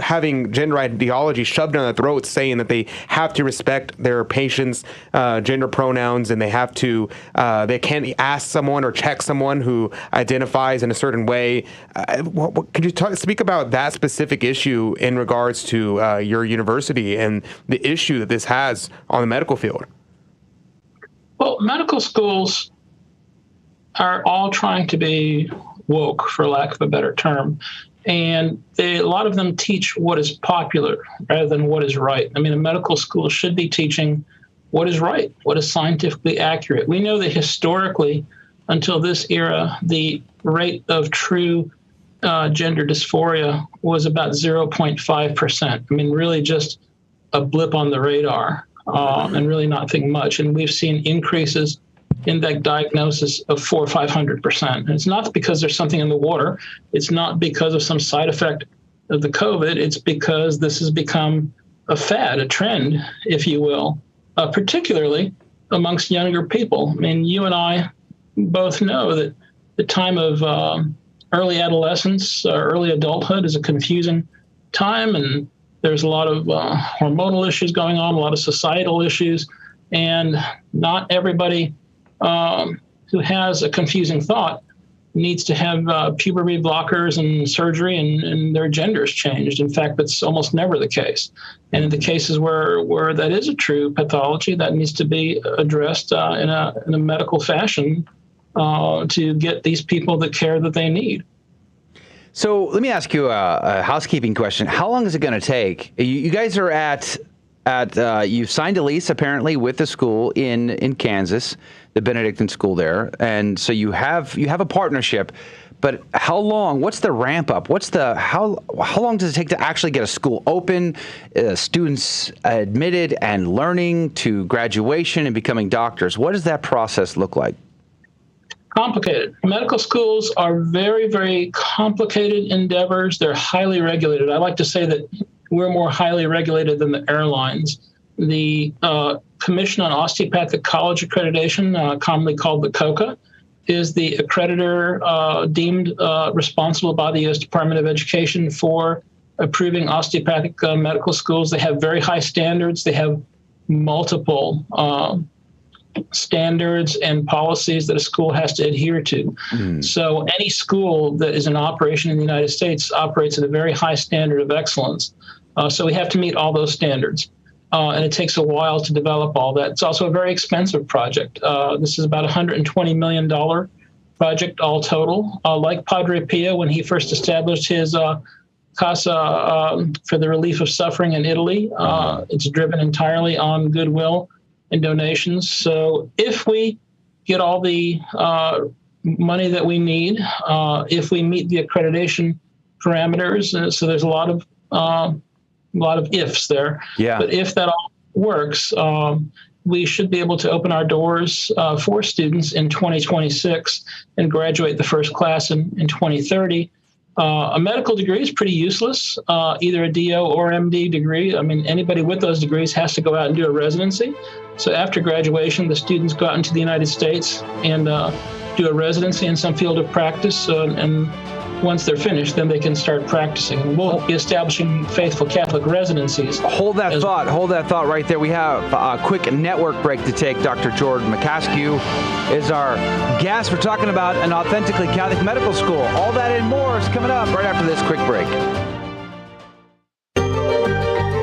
having gender ideology shoved down their throats, saying that they have to respect their patients' gender pronouns, and they have to, they can't ask someone or check someone who identifies in a certain way. Could you speak about that specific issue in regards to your university and the issue that this has on the medical field? Well, medical schools are all trying to be woke, for lack of a better term. And a lot of them teach what is popular rather than what is right. A medical school should be teaching what is right, what is scientifically accurate. We know that historically, until this era, the rate of true gender dysphoria was about 0.5%. Really just a blip on the radar. And really nothing much. And we've seen increases in that diagnosis of 400% or 500%. And it's not because there's something in the water. It's not because of some side effect of the COVID. It's because this has become a fad, a trend, if you will, particularly amongst younger people. You and I both know that the time of early adolescence, early adulthood is a confusing time, and there's a lot of hormonal issues going on, a lot of societal issues, and not everybody who has a confusing thought needs to have puberty blockers and surgery and their genders changed. In fact, that's almost never the case. And in the cases where that is a true pathology, that needs to be addressed in a medical fashion to get these people the care that they need. So let me ask you a housekeeping question. How long is it going to take? You guys are at you've signed a lease apparently with the school in Kansas, the Benedictine school there, and so you have a partnership. But how long? What's the ramp up? How long does it take to actually get a school open, students admitted and learning to graduation and becoming doctors? What does that process look like? Complicated. Medical schools are very, very complicated endeavors. They're highly regulated. I like to say that we're more highly regulated than the airlines. The Commission on Osteopathic College Accreditation, commonly called the COCA, is the accreditor deemed responsible by the U.S. Department of Education for approving osteopathic medical schools. They have very high standards. They have multiple standards and policies that a school has to adhere to. So any school that is in operation in the United States operates at a very high standard of excellence. So we have to meet all those standards. And it takes a while to develop all that. It's also a very expensive project. This is about $120 million project all total. Like Padre Pio, when he first established his Casa for the relief of suffering in Italy, it's driven entirely on goodwill and donations. So if we get all the money that we need, if we meet the accreditation parameters, so there's a lot of ifs there. Yeah. But if that all works, we should be able to open our doors for students in 2026 and graduate the first class in 2030. A medical degree is pretty useless, either a DO or MD degree. I mean, anybody with those degrees has to go out and do a residency. So after graduation, the students go out into the United States and do a residency in some field of practice. And once they're finished, then they can start practicing. And we'll be establishing faithful Catholic residencies. Hold that thought right there. We have a quick network break to take. Dr. George Mychaskiw is our guest. We're talking about an authentically Catholic medical school. All that and more is coming up right after this quick break.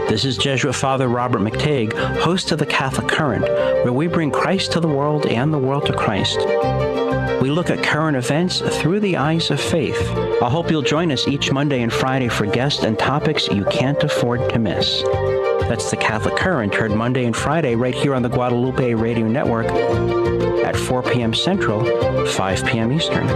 This is Jesuit Father Robert McTague, host of the Catholic Current, where we bring Christ to the world and the world to Christ. We look at current events through the eyes of faith. I hope you'll join us each Monday and Friday for guests and topics you can't afford to miss. That's the Catholic Current, heard Monday and Friday right here on the Guadalupe Radio Network at 4 p.m. Central, 5 p.m. Eastern.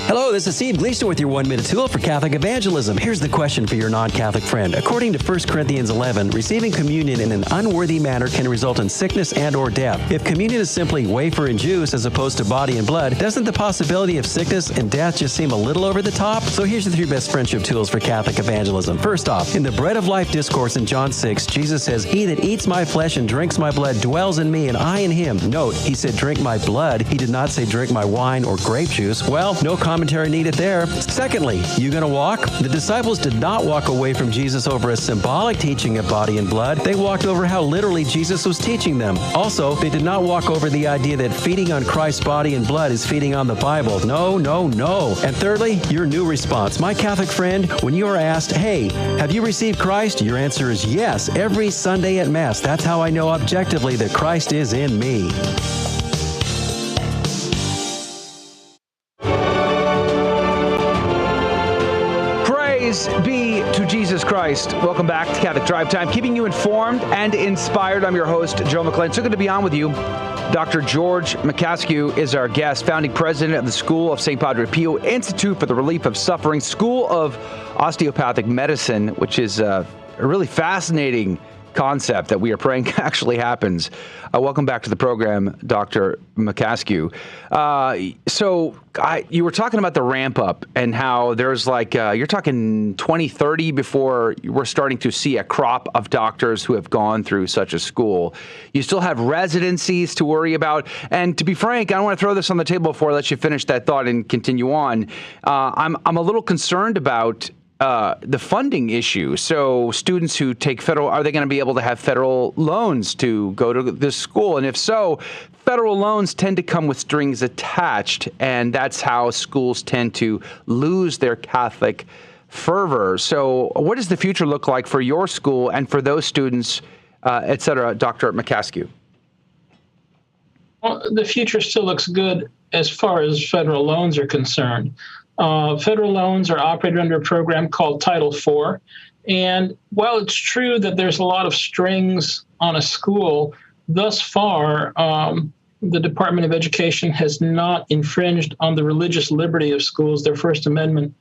Hello, this is Steve Gleason with your 1-minute tool for Catholic evangelism. Here's the question for your non-Catholic friend. According to 1 Corinthians 11, receiving communion in an unworthy manner can result in sickness and or death. If communion is simply wafer and juice as opposed to body and blood, doesn't the possibility of sickness and death just seem a little over the top? So here's the 3 best friendship tools for Catholic evangelism. First off, in the Bread of Life discourse in John 6, Jesus says, "He that eats my flesh and drinks my blood dwells in me and I in him." Note, he said drink my blood. He did not say drink my wine or grape juice. Well, no commentary needed there. Secondly, you gonna walk? The disciples did not walk away from Jesus over a symbolic teaching of body and blood. They walked over how literally Jesus was teaching them. Also, they did not walk over the idea that feeding on Christ's body and blood is feeding on the Bible. No, no, no. And thirdly, your new response. My Catholic friend, when you are asked, hey, have you received Christ? Your answer is yes, every Sunday at Mass. That's how I know objectively that Christ is in me. Be to Jesus Christ. Welcome back to Catholic Drive Time, keeping you informed and inspired. I'm your host, Joe McClain. So good to be on with you. Dr. George Mychaskiw is our guest, founding president of the School of St. Padre Pio Institute for the Relief of Suffering, School of Osteopathic Medicine, which is a really fascinating concept that we are praying actually happens. Welcome back to the program, Dr. Mychaskiw. You were talking about the ramp up and how there's you're talking 2030 before we're starting to see a crop of doctors who have gone through such a school. You still have residencies to worry about. And to be frank, I don't want to throw this on the table before I let you finish that thought and continue on. I'm a little concerned about the funding issue. So students who take federal, are they going to be able to have federal loans to go to this school? And if so, federal loans tend to come with strings attached, and that's how schools tend to lose their Catholic fervor. So what does the future look like for your school and for those students, et cetera, Dr. Mychaskiw? Well, the future still looks good as far as federal loans are concerned. Federal loans are operated under a program called Title IV. And while it's true that there's a lot of strings on a school, thus far, the Department of Education has not infringed on the religious liberty of schools, their First Amendment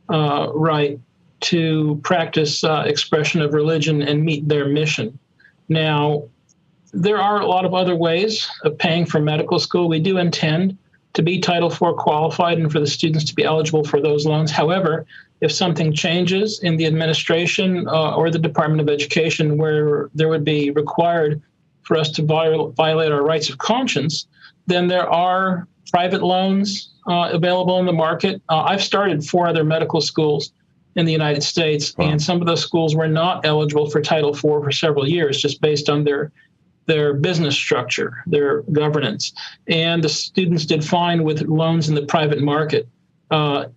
right to practice expression of religion and meet their mission. Now, there are a lot of other ways of paying for medical school. We do intend to be Title IV qualified and for the students to be eligible for those loans. However, if something changes in the administration or the Department of Education where there would be required for us to violate our rights of conscience, then there are private loans available in the market. I've started 4 other medical schools in the United States. Wow. And some of those schools were not eligible for Title IV for several years, just based on their business structure, their governance. And the students did fine with loans in the private market.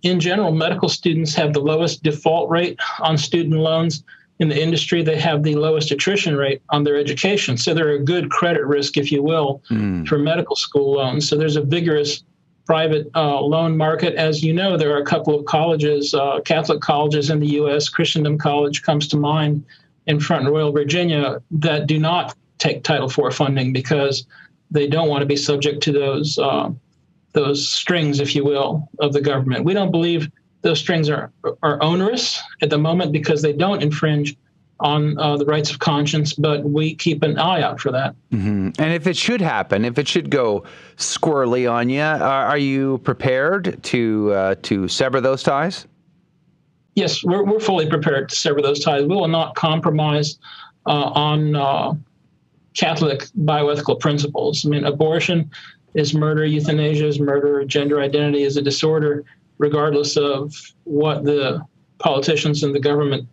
In general, medical students have the lowest default rate on student loans in the industry. They have the lowest attrition rate on their education. So they're a good credit risk, if you will, for medical school loans. So there's a vigorous private loan market. As you know, there are a couple of colleges, Catholic colleges in the U.S., Christendom College comes to mind in Front Royal, Virginia, that do not take Title IV funding because they don't want to be subject to those strings, if you will, of the government. We don't believe those strings are onerous at the moment because they don't infringe on the rights of conscience, but we keep an eye out for that. Mm-hmm. And if it should happen, if it should go squirrely on you, are you prepared to sever those ties? Yes, we're fully prepared to sever those ties. We will not compromise on Catholic bioethical principles. I mean, abortion is murder, euthanasia is murder, gender identity is a disorder, regardless of what the politicians and the government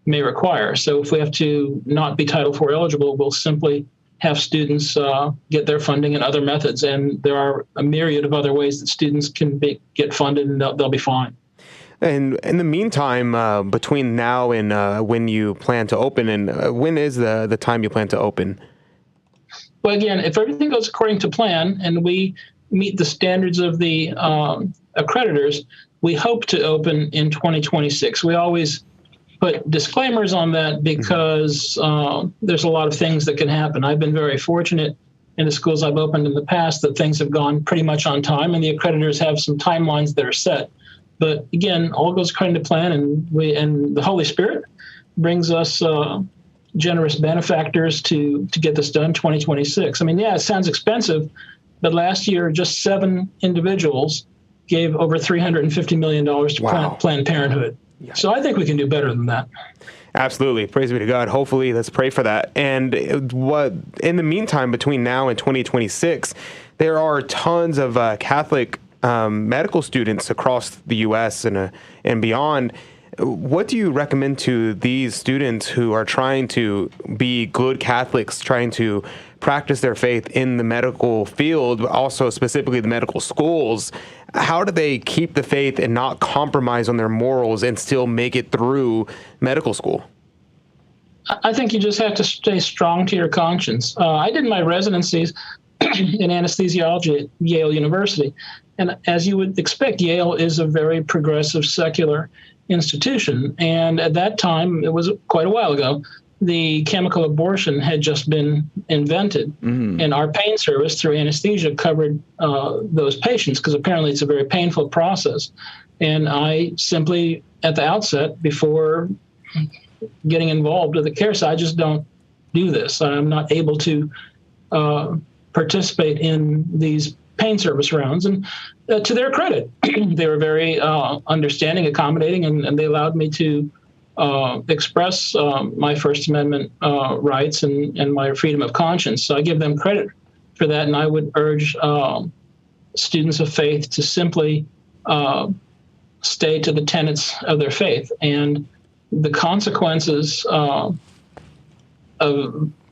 may require. So if we have to not be Title IV eligible, we'll simply have students get their funding in other methods. And there are a myriad of other ways that students can get funded, and they'll be fine. And in the meantime, between now and when you plan to open, and when is the time you plan to open? Well, again, if everything goes according to plan and we meet the standards of the accreditors, we hope to open in 2026. We always put disclaimers on that because there's a lot of things that can happen. I've been very fortunate in the schools I've opened in the past that things have gone pretty much on time, and the accreditors have some timelines that are set. But again, all goes according to plan, and the Holy Spirit brings us generous benefactors to get this done 2026. I mean, yeah, it sounds expensive, but last year just 7 individuals gave over $350 million to Planned Parenthood. Yeah. So I think we can do better than that. Absolutely. Praise be to God. Hopefully, let's pray for that. And what in the meantime, between now and 2026, there are tons of Catholic medical students across the U.S. and beyond. What do you recommend to these students who are trying to be good Catholics, trying to practice their faith in the medical field, but also specifically the medical schools? How do they keep the faith and not compromise on their morals and still make it through medical school? I think you just have to stay strong to your conscience. I did my residencies in anesthesiology at Yale University. And as you would expect, Yale is a very progressive secular institution. And at that time, it was quite a while ago, the chemical abortion had just been invented. And our pain service through anesthesia covered those patients because apparently it's a very painful process. And I simply, at the outset, before getting involved with the care side, I just don't do this. I'm not able to participate in these pain service rounds. And to their credit, they were very understanding, accommodating, and they allowed me to express my First Amendment rights and my freedom of conscience. So I give them credit for that, and I would urge students of faith to simply stay to the tenets of their faith. And the consequences of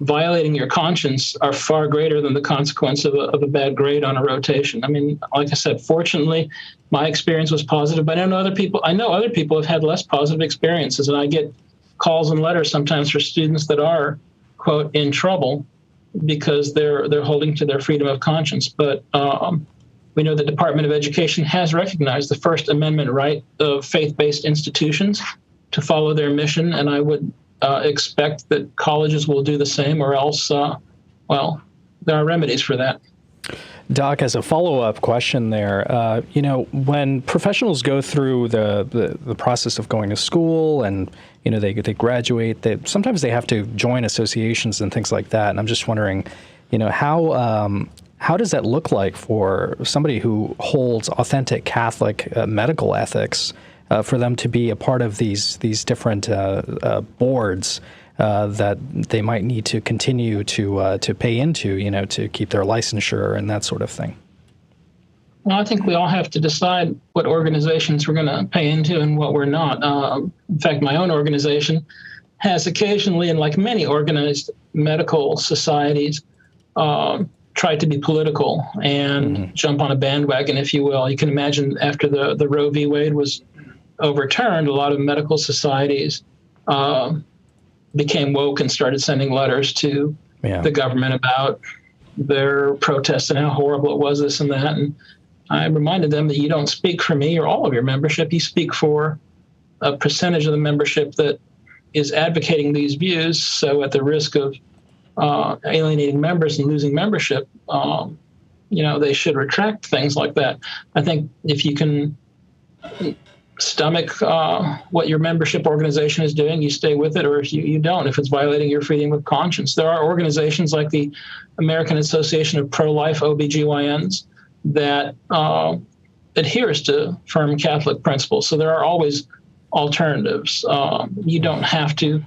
violating your conscience are far greater than the consequence of a bad grade on a rotation. I mean, like I said, fortunately, my experience was positive, but I know other people have had less positive experiences, and I get calls and letters sometimes for students that are, quote, in trouble because they're holding to their freedom of conscience. But we know the Department of Education has recognized the First Amendment right of faith-based institutions to follow their mission, and I would expect that colleges will do the same, or else, there are remedies for that. Doc, as a follow-up question there, when professionals go through the process of going to school and, they graduate, sometimes they have to join associations and things like that. And I'm just wondering, how does that look like for somebody who holds authentic Catholic medical ethics, for them to be a part of these different boards that they might need to continue to pay into, to keep their licensure and that sort of thing? Well, I think we all have to decide what organizations we're going to pay into and what we're not. In fact, my own organization has occasionally, and like many organized medical societies, tried to be political and jump on a bandwagon, if you will. You can imagine after the Roe v. Wade was overturned, a lot of medical societies became woke and started sending letters to the government about their protests and how horrible it was, this and that. And I reminded them that you don't speak for me or all of your membership. You speak for a percentage of the membership that is advocating these views. So at the risk of alienating members and losing membership, they should retract things like that. I think if you can stomach what your membership organization is doing, you stay with it, or if you don't, if it's violating your freedom of conscience. There are organizations like the American Association of Pro-Life OBGYNs that adheres to firm Catholic principles. So there are always alternatives. You don't have to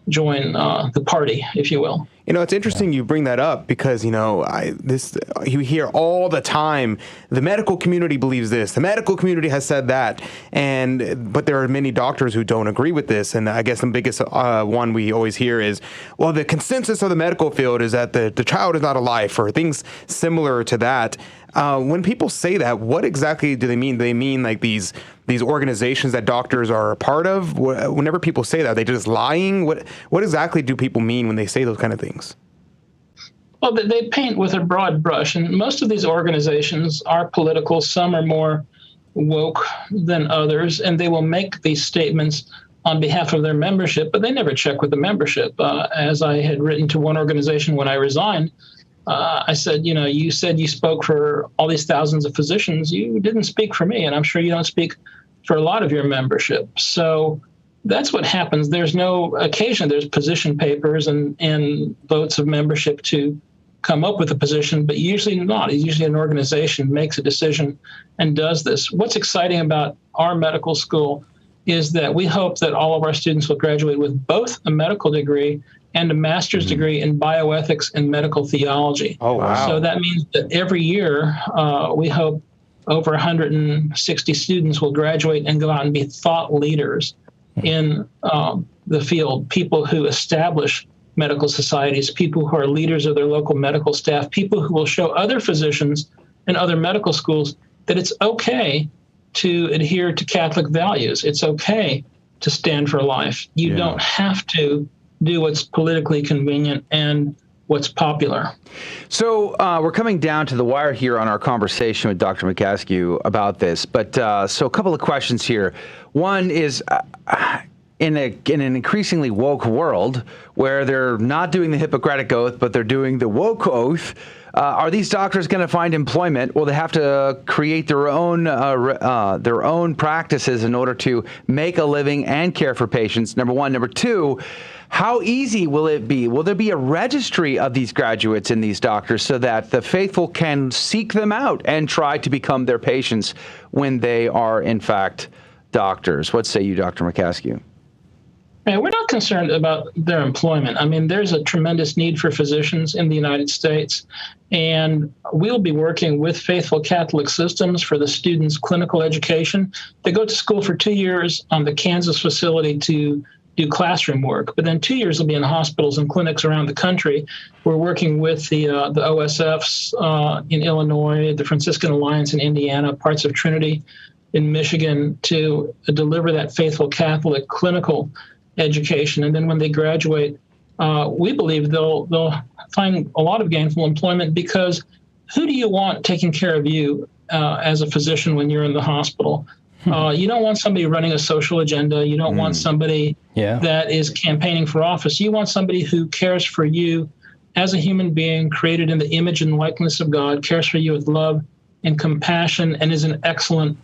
join the party, if you will. It's interesting you bring that up because, you hear all the time, the medical community believes this, the medical community has said that, but there are many doctors who don't agree with this. And I guess the biggest one we always hear is, well, the consensus of the medical field is that the child is not alive, or things similar to that. When people say that, what exactly do they mean? Do they mean like these organizations that doctors are a part of? Whenever people say that, are they just lying? What exactly do people mean when they say those kind of things? Well, they paint with a broad brush, and most of these organizations are political. Some are more woke than others, and they will make these statements on behalf of their membership, but they never check with the membership. As I had written to one organization when I resigned, I said, you said you spoke for all these thousands of physicians. You didn't speak for me, and I'm sure you don't speak for a lot of your membership. So that's what happens. There's no occasion. There's position papers and votes of membership to come up with a position, but usually not. It's usually an organization makes a decision and does this. What's exciting about our medical school is that we hope that all of our students will graduate with both a medical degree and a master's degree in bioethics and medical theology. Oh, wow. So that means that every year we hope over 160 students will graduate and go out and be thought leaders in the field, people who establish medical societies, people who are leaders of their local medical staff, people who will show other physicians and other medical schools that it's okay to adhere to Catholic values. It's okay to stand for life. You don't have to do what's politically convenient and what's popular. So we're coming down to the wire here on our conversation with Dr. Mychaskiw about this. But so a couple of questions here. One is, in an increasingly woke world where they're not doing the Hippocratic Oath, but they're doing the woke oath, are these doctors going to find employment? Will they have to create their own practices in order to make a living and care for patients? Number one. Number two, how easy will it be? Will there be a registry of these graduates and these doctors so that the faithful can seek them out and try to become their patients when they are, in fact, doctors? What say you, Dr. Mychaskiw? We're not concerned about their employment. I mean, there's a tremendous need for physicians in the United States, and we'll be working with Faithful Catholic Systems for the students' clinical education. They go to school for 2 years on the Kansas facility to do classroom work, but then 2 years will be in hospitals and clinics around the country. We're working with the OSFs in Illinois, the Franciscan Alliance in Indiana, parts of Trinity in Michigan to deliver that Faithful Catholic clinical education. And then when they graduate, we believe they'll find a lot of gainful employment, because who do you want taking care of you as a physician when you're in the hospital? You don't want somebody running a social agenda. You don't want somebody that is campaigning for office. You want somebody who cares for you as a human being created in the image and likeness of God, cares for you with love and compassion, and is an excellent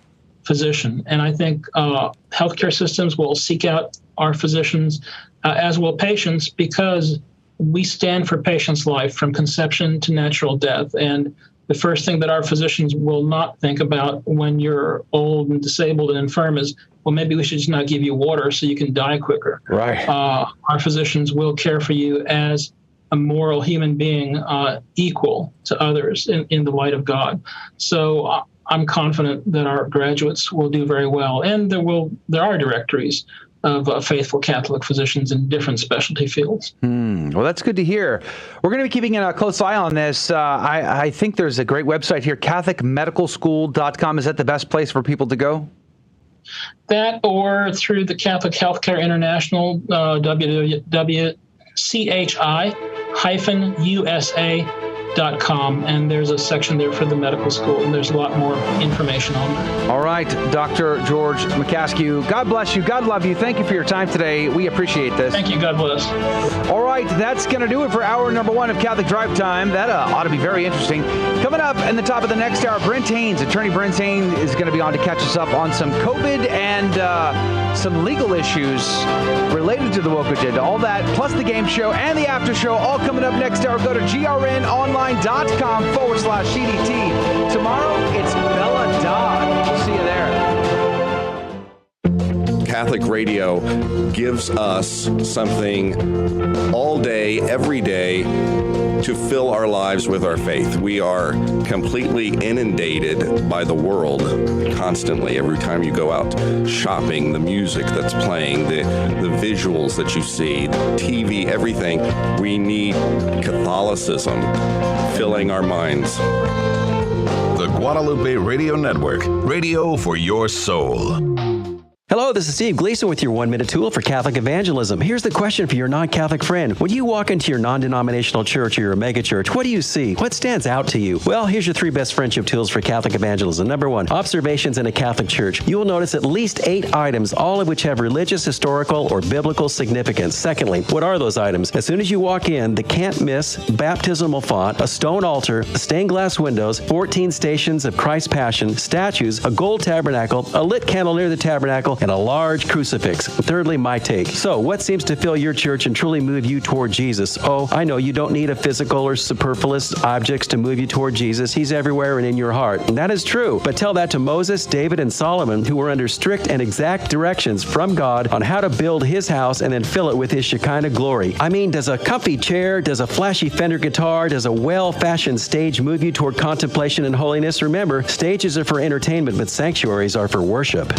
physician. And I think healthcare systems will seek out our physicians, as will patients, because we stand for patients' life from conception to natural death. And the first thing that our physicians will not think about when you're old and disabled and infirm is, well, maybe we should just not give you water so you can die quicker. Right. Our physicians will care for you as a moral human being, equal to others in the light of God. So I'm confident that our graduates will do very well. And there are directories of faithful Catholic physicians in different specialty fields. Well, that's good to hear. We're going to be keeping a close eye on this. I think there's a great website here, CatholicMedicalSchool.com. Is that the best place for people to go? That or through the Catholic Healthcare International, www.chi-usa.com, and there's a section there for the medical school, and there's a lot more information on that. All right, Dr. George Mychaskiw, God bless you. God love you. Thank you for your time today. We appreciate this. Thank you. God bless. All right, that's going to do it for hour number 1 of Catholic Drive Time. That ought to be very interesting. Coming up in the top of the next hour, Brent Haynes, Attorney Brent Haynes, is going to be on to catch us up on some COVID and some legal issues related to the woke agenda. All that, plus the game show and the after show, all coming up next hour. Go to grnonline.com/CDT. Tomorrow, it's Bella Dodd. We'll see you there. Catholic radio gives us something all day, every day, to fill our lives with our faith. We are completely inundated by the world constantly. Every time you go out shopping, the music that's playing, the visuals that you see, TV, everything. We need Catholicism filling our minds. The Guadalupe Radio Network, radio for your soul. Hello, this is Steve Gleason with your 1-minute tool for Catholic evangelism. Here's the question for your non-Catholic friend. When you walk into your non-denominational church or your megachurch, what do you see? What stands out to you? Well, here's your 3 best friendship tools for Catholic evangelism. Number 1, observations in a Catholic church. You will notice at least 8 items, all of which have religious, historical, or biblical significance. Secondly, what are those items? As soon as you walk in, the can't-miss baptismal font, a stone altar, stained glass windows, 14 stations of Christ's Passion, statues, a gold tabernacle, a lit candle near the tabernacle, and a large crucifix. Thirdly, my take. So, what seems to fill your church and truly move you toward Jesus? Oh, I know you don't need a physical or superfluous objects to move you toward Jesus. He's everywhere and in your heart. And that is true. But tell that to Moses, David, and Solomon, who were under strict and exact directions from God on how to build his house and then fill it with his Shekinah glory. I mean, does a comfy chair, does a flashy Fender guitar, does a well-fashioned stage move you toward contemplation and holiness? Remember, stages are for entertainment, but sanctuaries are for worship.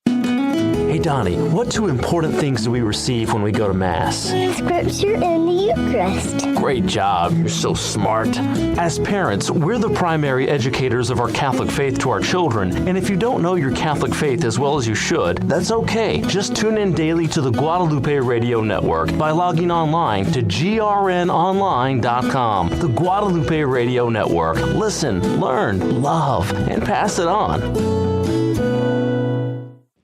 Hey, Donnie, what 2 important things do we receive when we go to Mass? Scripture and the Eucharist. Great job. You're so smart. As parents, we're the primary educators of our Catholic faith to our children. And if you don't know your Catholic faith as well as you should, that's okay. Just tune in daily to the Guadalupe Radio Network by logging online to grnonline.com. The Guadalupe Radio Network. Listen, learn, love, and pass it on.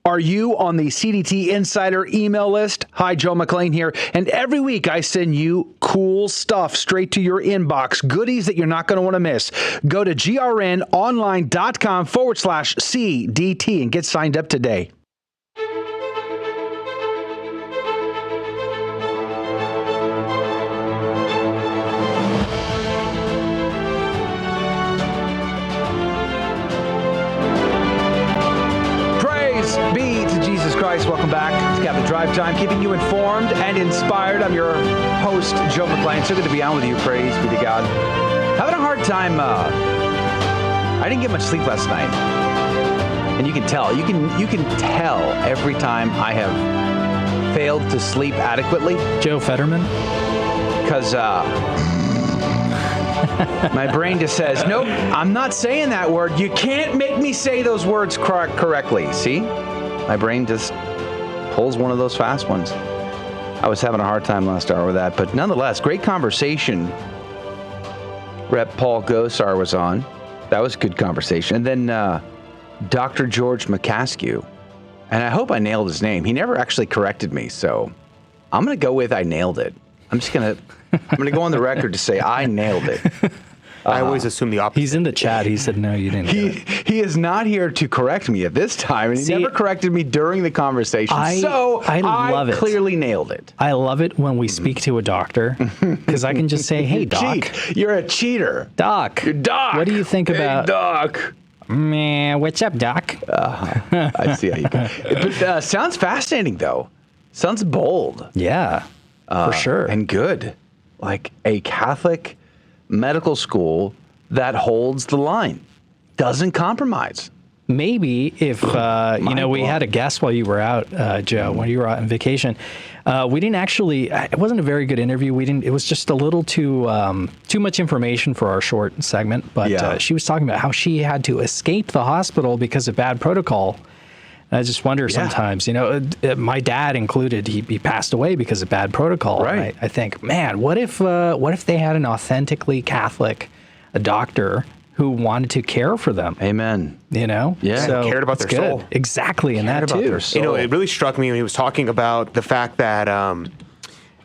Are you on the CDT Insider email list? Hi, Joe McLean here. And every week I send you cool stuff straight to your inbox, goodies that you're not going to want to miss. Go to grnonline.com/CDT and get signed up today. Be to Jesus Christ. Welcome back to Catholic Drive Time, keeping you informed and inspired. I'm your host, Joe McLean. So good to be on with you. Praise be to God. Having a hard time. I didn't get much sleep last night, and you can tell. You can tell every time I have failed to sleep adequately. Joe Fetterman. Because my brain just says, nope, I'm not saying that word. You can't make me say those words correctly. See? My brain just pulls one of those fast ones. I was having a hard time last hour with that, but nonetheless, great conversation. Rep. Paul Gosar was on. That was a good conversation. And then Dr. George Mychaskiw. And I hope I nailed his name. He never actually corrected me, so I'm going to go with I nailed it. I'm going to go on the record to say I nailed it. I always assume the opposite. He's in the chat. He said, no, you didn't. He is not here to correct me at this time, and he never corrected me during the conversation. I love it. Clearly nailed it. I love it when we speak to a doctor, because I can just say, hey, doc. You're a cheater. Doc. You're doc. What do you think about... Hey, doc. Man, what's up, doc? I see how you go. But sounds fascinating, though. Sounds bold. Yeah, for sure. And good. Like a Catholic medical school that holds the line. doesn't compromise. Maybe if, we had a guest while you were out, Joe, when you were out on vacation. We didn't actually, it wasn't a very good interview. It was just a little too much information for our short segment. But she was talking about how she had to escape the hospital because of bad protocol. And I just wonder sometimes, my dad included, he passed away because of bad protocol. Right. I think, man, what if they had an authentically Catholic doctor who wanted to care for them? Amen. Yeah. So cared about their soul. Exactly, and that too. It really struck me when he was talking about the fact that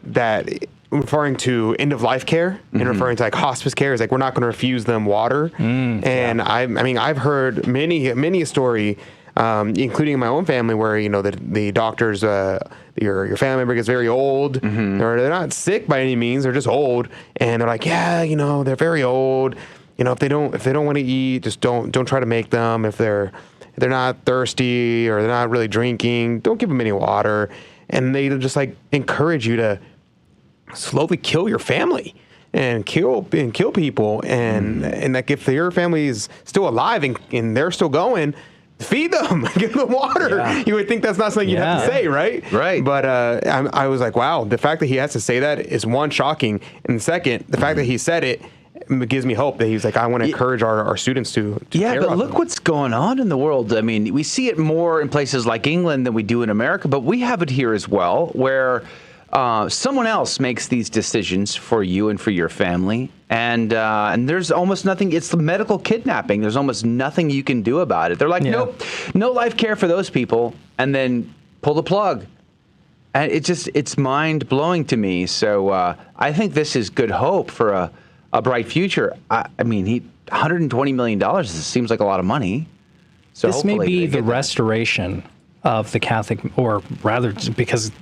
that referring to end of life care and referring to like hospice care is like we're not going to refuse them water. And I've heard many a story, including in my own family, where the doctors, your family member gets very old, or they're not sick by any means, they're just old, and they're like, they're very old. If they don't want to eat, just don't try to make them. If they're not thirsty or they're not really drinking, don't give them any water. And they just like encourage you to slowly kill your family and kill people. And like if your family is still alive and they're still going, feed them, give them water. Yeah. You would think that's not something you'd have to say, right? Right. But I was like, wow, the fact that he has to say that is one, shocking, and second, the fact that he said it gives me hope that he's like, I want to encourage our students to care but about look them. what's going on in the world. I mean, we see it more in places like England than we do in America, but we have it here as well, where someone else makes these decisions for you and for your family, and there's almost nothing. It's the medical kidnapping. There's almost nothing you can do about it. They're like, nope, no life care for those people, and then pull the plug. And it's mind blowing to me. So I think this is good hope for a bright future. $120 million seems like a lot of money. So this may be the restoration of the Catholic, or rather, because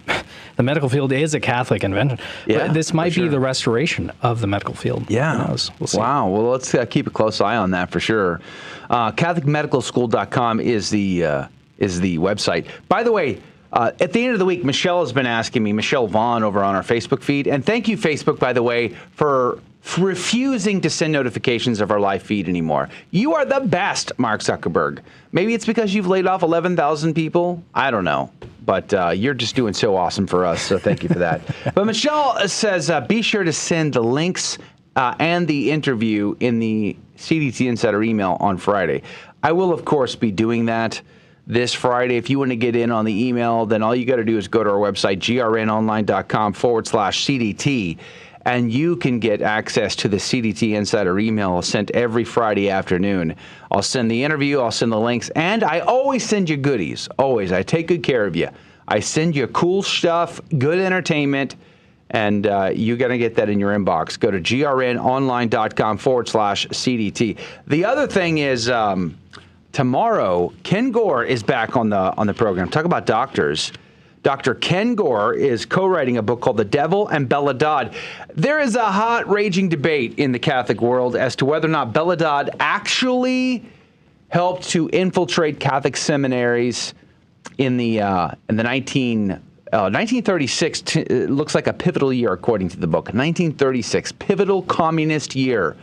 the medical field is a Catholic invention. Yeah, but this might be the restoration of the medical field. Yeah. Who knows? We'll see. Wow. Well, let's keep a close eye on that for sure. CatholicMedicalSchool.com is the website. By the way, at the end of the week, Michelle has been asking me, Michelle Vaughn over on our Facebook feed, and thank you, Facebook, by the way, for refusing to send notifications of our live feed anymore. You are the best, Mark Zuckerberg. Maybe it's because you've laid off 11,000 people. I don't know. But you're just doing so awesome for us, so thank you for that. But Michelle says, be sure to send the links and the interview in the CDT Insider email on Friday. I will, of course, be doing that this Friday. If you want to get in on the email, then all you got to do is go to our website, grnonline.com/CDT. And you can get access to the CDT Insider email sent every Friday afternoon. I'll send the interview, I'll send the links, and I always send you goodies. Always. I take good care of you. I send you cool stuff, good entertainment, and you're going to get that in your inbox. Go to grnonline.com/CDT. The other thing is tomorrow, Ken Gore is back on the program. Talk about doctors. Dr. Ken Gore is co-writing a book called The Devil and Bella Dodd. There is a hot, raging debate in the Catholic world as to whether or not Bella Dodd actually helped to infiltrate Catholic seminaries in the 1936. Looks like a pivotal year, according to the book. 1936, pivotal communist year.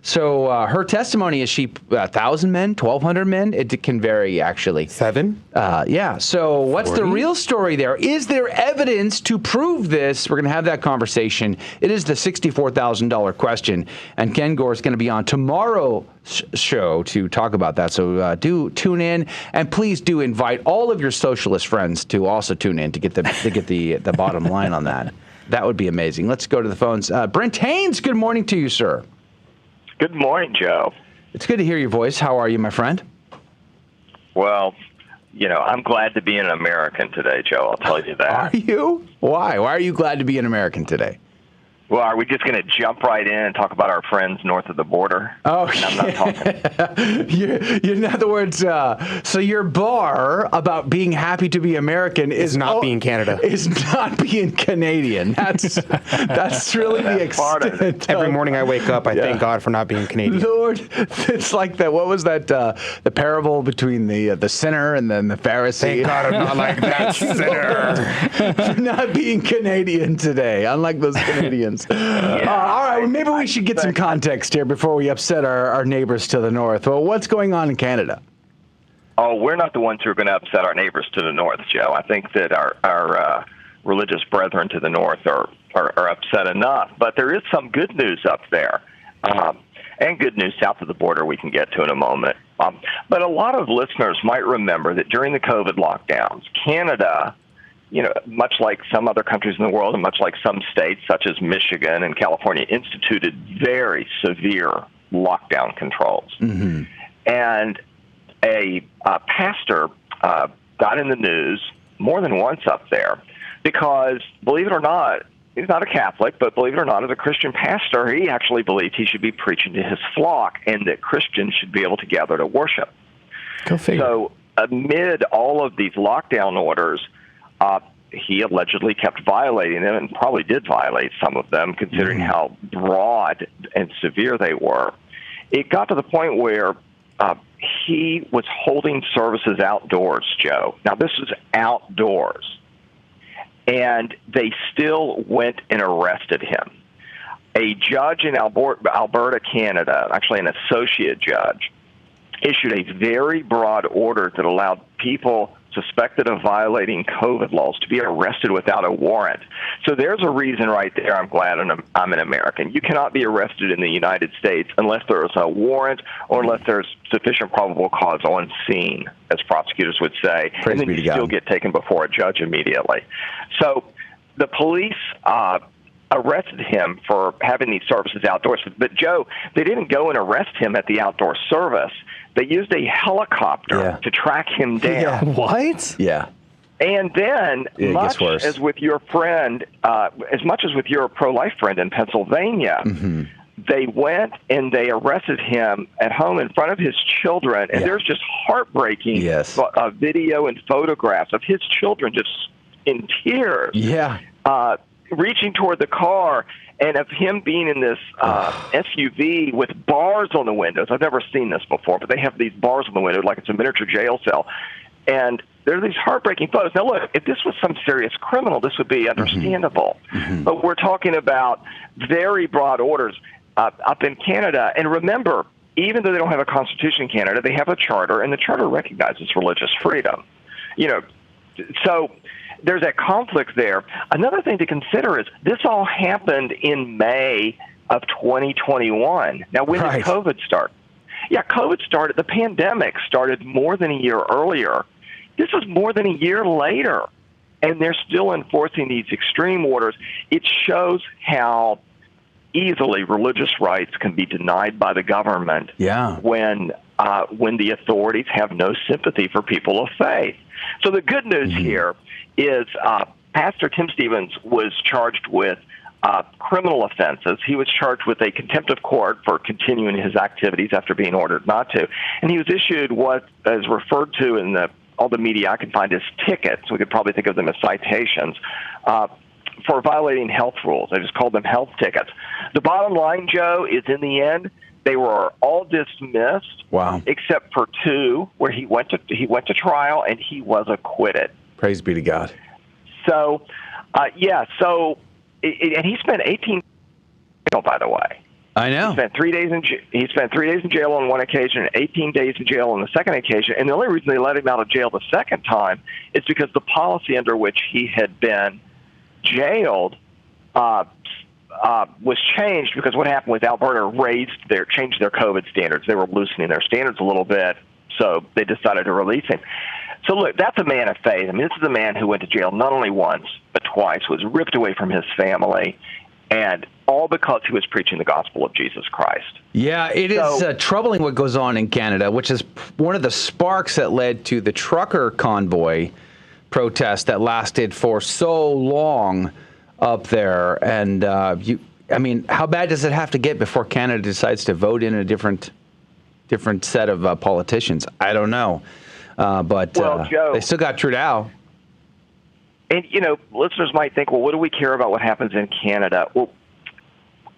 So her testimony is 1,000 men, 1,200 men. It can vary, actually. 7? Yeah. So what's 40? The real story there? Is there evidence to prove this? We're going to have that conversation. It is the $64,000 question. And Ken Gore is going to be on tomorrow's show to talk about that. So do tune in. And please do invite all of your socialist friends to also tune in to get the bottom line on that. That would be amazing. Let's go to the phones. Brent Haynes, good morning to you, sir. Good morning, Joe. It's good to hear your voice. How are you, my friend? Well, I'm glad to be an American today, Joe. I'll tell you that. Are you? Why? Why are you glad to be an American today? Well, are we just going to jump right in and talk about our friends north of the border? Oh, I'm not talking. In other words, so your bar about being happy to be American is not being Canada. Is not being Canadian. That's really the extent. Every morning I wake up, I thank God for not being Canadian. Lord, it's like that. What was that? The parable between the sinner and then the Pharisee. Thank God I'm not like that sinner. For not being Canadian today, unlike those Canadians. All right, well, maybe we should get some context here before we upset our neighbors to the north. Well, what's going on in Canada? Oh, we're not the ones who are going to upset our neighbors to the north, Joe. I think that our religious brethren to the north are upset enough. But there is some good news up there, and good news south of the border we can get to in a moment. But a lot of listeners might remember that during the COVID lockdowns, Canada, much like some other countries in the world and much like some states such as Michigan and California, instituted very severe lockdown controls. Mm-hmm. And a pastor got in the news more than once up there because, believe it or not, he's not a Catholic, but believe it or not, as a Christian pastor, he actually believed he should be preaching to his flock and that Christians should be able to gather to worship. Go figure. So amid all of these lockdown orders, he allegedly kept violating them and probably did violate some of them, considering how broad and severe they were. It got to the point where he was holding services outdoors, Joe. Now, this is outdoors. And they still went and arrested him. A judge in Alberta, Canada, actually an associate judge, issued a very broad order that allowed people suspected of violating COVID laws to be arrested without a warrant. So there's a reason right there I'm glad I'm an American. You cannot be arrested in the United States unless there is a warrant or unless there's sufficient probable cause on scene, as prosecutors would say. Praise and then be you to God. still get taken before a judge immediately. So the police arrested him for having these services outdoors. But, Joe, they didn't go and arrest him at the outdoor service. They used a helicopter to track him down. Yeah. What? Yeah. And then, It much gets worse. as with your friend, as much as with your pro-life friend in Pennsylvania, they went and they arrested him at home in front of his children. And there's just heartbreaking video and photographs of his children just in tears. Yeah. Reaching toward the car, and of him being in this SUV with bars on the windows. I've never seen this before, but they have these bars on the window like it's a miniature jail cell. And there are these heartbreaking photos. Now, look, if this was some serious criminal, this would be understandable. But we're talking about very broad orders up in Canada. And remember, even though they don't have a constitution in Canada, they have a charter, and the charter recognizes religious freedom. So there's that conflict there. Another thing to consider is this all happened in May of 2021. Now, when did COVID start? Yeah, COVID started, the pandemic started more than a year earlier. This was more than a year later, and they're still enforcing these extreme orders. It shows how easily religious rights can be denied by the government when the authorities have no sympathy for people of faith. So the good news here is Pastor Tim Stevens was charged with criminal offenses. He was charged with a contempt of court for continuing his activities after being ordered not to. And he was issued what is referred to in all the media I can find as tickets. We could probably think of them as citations for violating health rules. I just called them health tickets. The bottom line, Joe, is in the end, they were all dismissed, except for two, where he went to trial and he was acquitted. Praise be to God. So, and he spent 18 jail, by the way. I know. He spent 3 days in jail on one occasion and 18 days in jail on the second occasion. And the only reason they let him out of jail the second time is because the policy under which he had been jailed was changed, because what happened was Alberta changed their COVID standards. They were loosening their standards a little bit, so they decided to release him. So look, that's a man of faith. I mean, this is a man who went to jail not only once, but twice, was ripped away from his family, and all because he was preaching the gospel of Jesus Christ. Yeah, it is troubling what goes on in Canada, which is one of the sparks that led to the trucker convoy protest that lasted for so long up there. And, how bad does it have to get before Canada decides to vote in a different set of politicians? I don't know. But Joe, they still got Trudeau. And, listeners might think, well, what do we care about what happens in Canada? Well,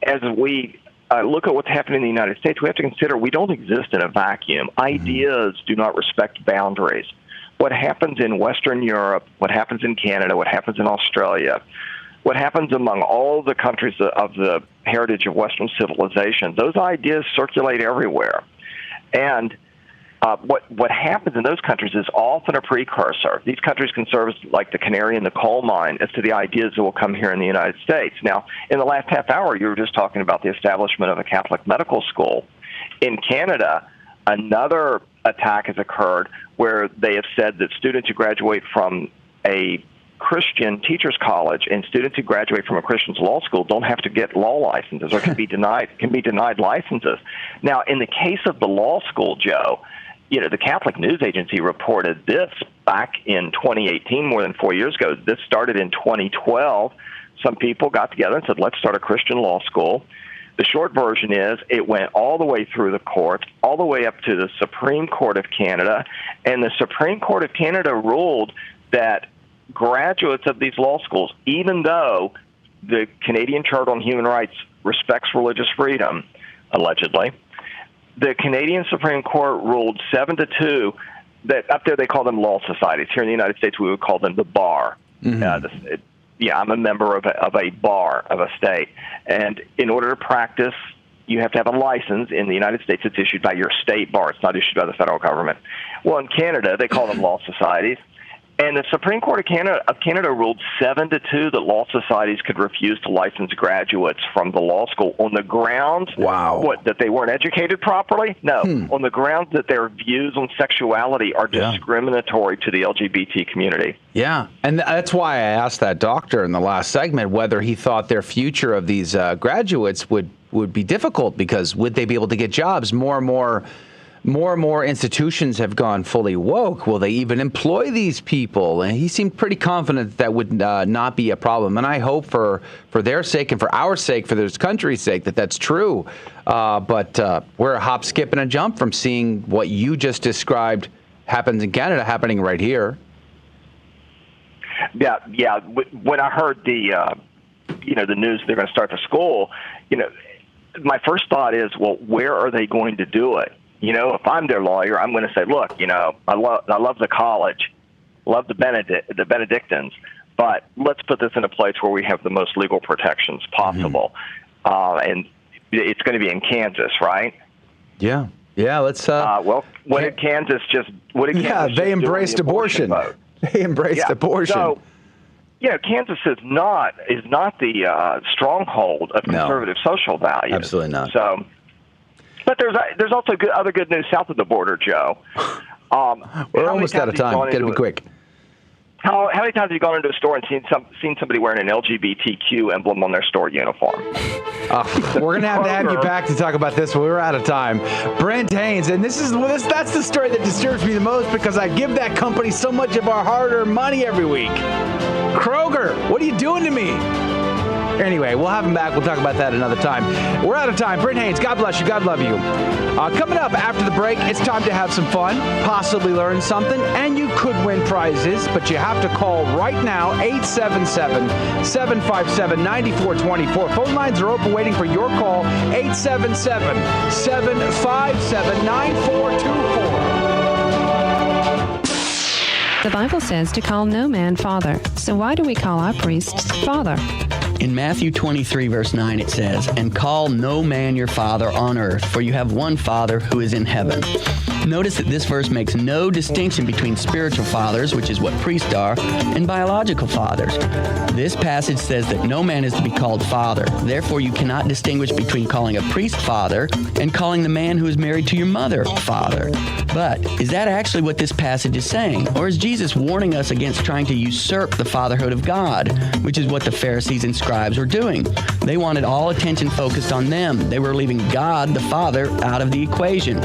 as we look at what's happening in the United States, we have to consider we don't exist in a vacuum. Ideas do not respect boundaries. What happens in Western Europe, what happens in Canada, what happens in Australia, what happens among all the countries of the heritage of Western civilization, those ideas circulate everywhere. And what happens in those countries is often a precursor. These countries can serve as like the canary in the coal mine as to the ideas that will come here in the United States. Now, in the last half hour, you were just talking about the establishment of a Catholic medical school. In Canada, another attack has occurred where they have said that students who graduate from a Christian teachers college and students who graduate from a Christian law school don't have to get law licenses or can be denied licenses. Now, in the case of the law school, Joe, the Catholic News Agency reported this back in 2018, more than 4 years ago. This started in 2012. Some people got together and said, let's start a Christian law school. The short version is it went all the way through the courts, all the way up to the Supreme Court of Canada, and the Supreme Court of Canada ruled that graduates of these law schools, even though the Canadian Charter on Human Rights respects religious freedom, allegedly, the Canadian Supreme Court ruled 7-2 that up there they call them law societies. Here in the United States, we would call them the bar. I'm a member of a bar of a state. And in order to practice, you have to have a license. In the United States, it's issued by your state bar. It's not issued by the federal government. Well, in Canada, they call them law societies. And the Supreme Court of Canada ruled 7-2 that law societies could refuse to license graduates from the law school on the grounds that they weren't educated properly? No, on the grounds that their views on sexuality are discriminatory to the LGBT community. Yeah, and that's why I asked that doctor in the last segment whether he thought their future of these graduates would be difficult, because would they be able to get jobs? More and more institutions have gone fully woke. Will they even employ these people? And he seemed pretty confident that would not be a problem. And I hope for their sake and for our sake, for this country's sake, that that's true. But we're a hop, skip, and a jump from seeing what you just described happens in Canada happening right here. Yeah. When I heard the news they're going to start the school, my first thought is, well, where are they going to do it? If I'm their lawyer, I'm going to say, look, I love the college, love the Benedictines, but let's put this in a place where we have the most legal protections possible. And it's going to be in Kansas, right? Yeah. Let's. What did Kansas just? They embraced abortion. They embraced abortion. So, Kansas is not the stronghold of conservative social values. Absolutely not. So. But there's also other good news south of the border, Joe. We're almost out of time. Got to be quick. How many times have you gone into a store and seen somebody wearing an LGBTQ emblem on their store uniform? We're going to have you back to talk about this, but we're out of time. Brent Haynes, and that's the story that disturbs me the most, because I give that company so much of our hard-earned money every week. Kroger, what are you doing to me? Anyway, we'll have him back. We'll talk about that another time. We're out of time. Brent Haynes, God bless you. God love you. Coming up after the break, it's time to have some fun, possibly learn something, and you could win prizes, but you have to call right now, 877-757-9424. Phone lines are open waiting for your call, 877-757-9424. The Bible says to call no man father. So why do we call our priests father? In Matthew 23, verse 9, it says, "And call no man your father on earth, for you have one Father who is in heaven." Notice that this verse makes no distinction between spiritual fathers, which is what priests are, and biological fathers. This passage says that no man is to be called father. Therefore, you cannot distinguish between calling a priest father and calling the man who is married to your mother father. But is that actually what this passage is saying? Or is Jesus warning us against trying to usurp the fatherhood of God, which is what the Pharisees and scribes were doing? They wanted all attention focused on them. They were leaving God, the Father, out of the equation.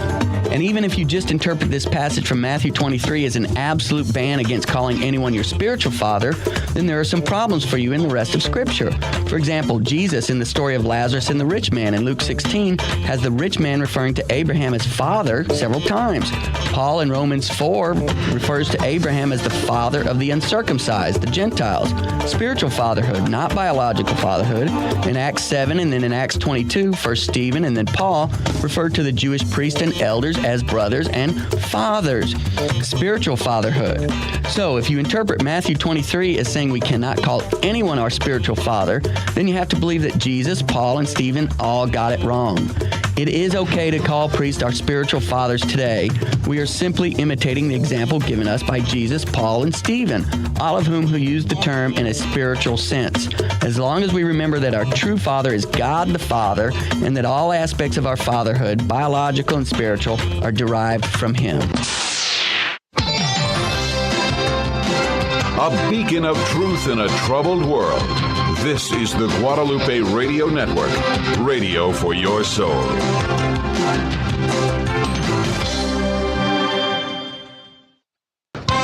And even if you just interpret this passage from Matthew 23 as an absolute ban against calling anyone your spiritual father, then there are some problems for you in the rest of Scripture. For example, Jesus in the story of Lazarus and the rich man in Luke 16 has the rich man referring to Abraham as father several times. Paul in Romans 4 refers to Abraham as the father of the uncircumcised, the Gentiles. Spiritual fatherhood, not biological fatherhood. In Acts 7 and then in Acts 22, first Stephen and then Paul referred to the Jewish priests and elders as brothers and fathers, spiritual fatherhood. So if you interpret Matthew 23 as saying we cannot call anyone our spiritual father, then you have to believe that Jesus, Paul, and Stephen all got it wrong. It is okay to call priests our spiritual fathers today. We are simply imitating the example given us by Jesus, Paul, and Stephen, all of whom who used the term in a spiritual sense. As long as we remember that our true Father is God the Father, and that all aspects of our fatherhood, biological and spiritual, are derived from Him. A beacon of truth in a troubled world. This is the Guadalupe Radio Network, radio for your soul.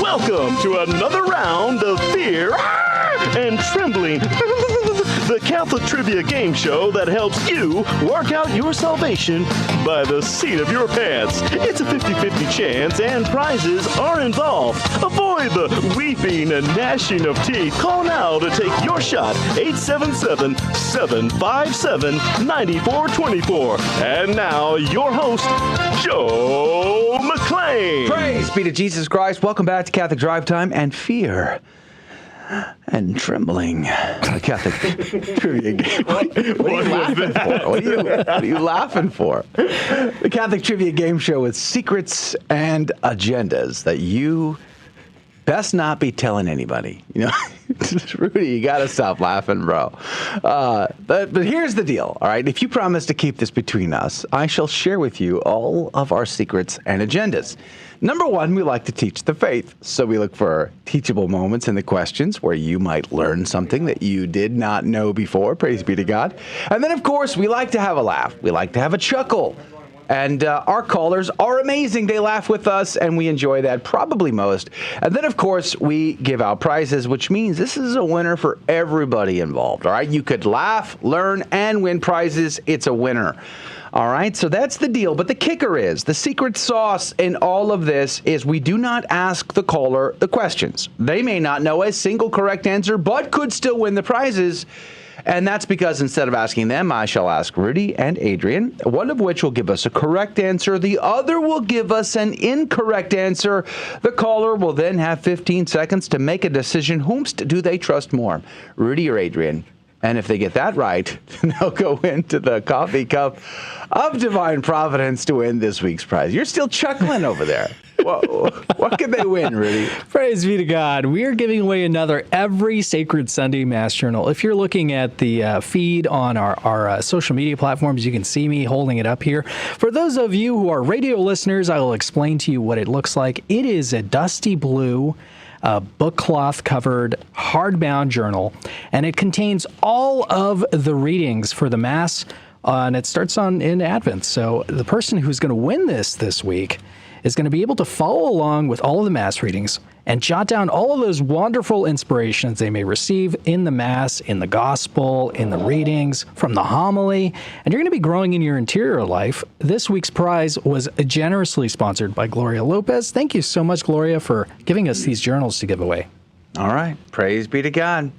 Welcome to another round of Fear and Trembling, the Catholic trivia game show that helps you work out your salvation by the seat of your pants. It's a 50-50 chance and prizes are involved. Avoid the weeping and gnashing of teeth. Call now to take your shot, 877-757-9424. And now, your host, Joe McClain. Praise be to Jesus Christ. Welcome back to Catholic Drive Time and Fear and Trembling. Catholic trivia game. What are you laughing for? What are you laughing for? The Catholic trivia game show with secrets and agendas that you best not be telling anybody. You know, Rudy, you got to stop laughing, bro. But here's the deal, all right? If you promise to keep this between us, I shall share with you all of our secrets and agendas. Number one, we like to teach the faith. So we look for teachable moments in the questions where you might learn something that you did not know before. Praise be to God. And then, of course, we like to have a laugh. We like to have a chuckle. And our callers are amazing. They laugh with us, and we enjoy that probably most. And then, of course, we give out prizes, which means this is a winner for everybody involved. All right? You could laugh, learn, and win prizes. It's a winner. All right, so that's the deal. But the kicker is, the secret sauce in all of this is we do not ask the caller the questions. They may not know a single correct answer, but could still win the prizes. And that's because instead of asking them, I shall ask Rudy and Adrian, one of which will give us a correct answer. The other will give us an incorrect answer. The caller will then have 15 seconds to make a decision. Whomst do they trust more, Rudy or Adrian? And if they get that right, they'll go into the coffee cup of divine providence to win this week's prize. You're still chuckling over there. Whoa. What could they win, Rudy? Praise be to God. We are giving away another Every Sacred Sunday Mass Journal. If you're looking at the feed on our social media platforms, you can see me holding it up here. For those of you who are radio listeners, I will explain to you what it looks like. It is a dusty blue book cloth covered hardbound journal, and it contains all of the readings for the Mass, and it starts in Advent. So the person who's going to win this week is going to be able to follow along with all of the Mass readings and jot down all of those wonderful inspirations they may receive in the Mass, in the Gospel, in the readings, from the homily, and you're going to be growing in your interior life. This week's prize was generously sponsored by Gloria Lopez. Thank you so much, Gloria, for giving us these journals to give away. All right. Praise be to God.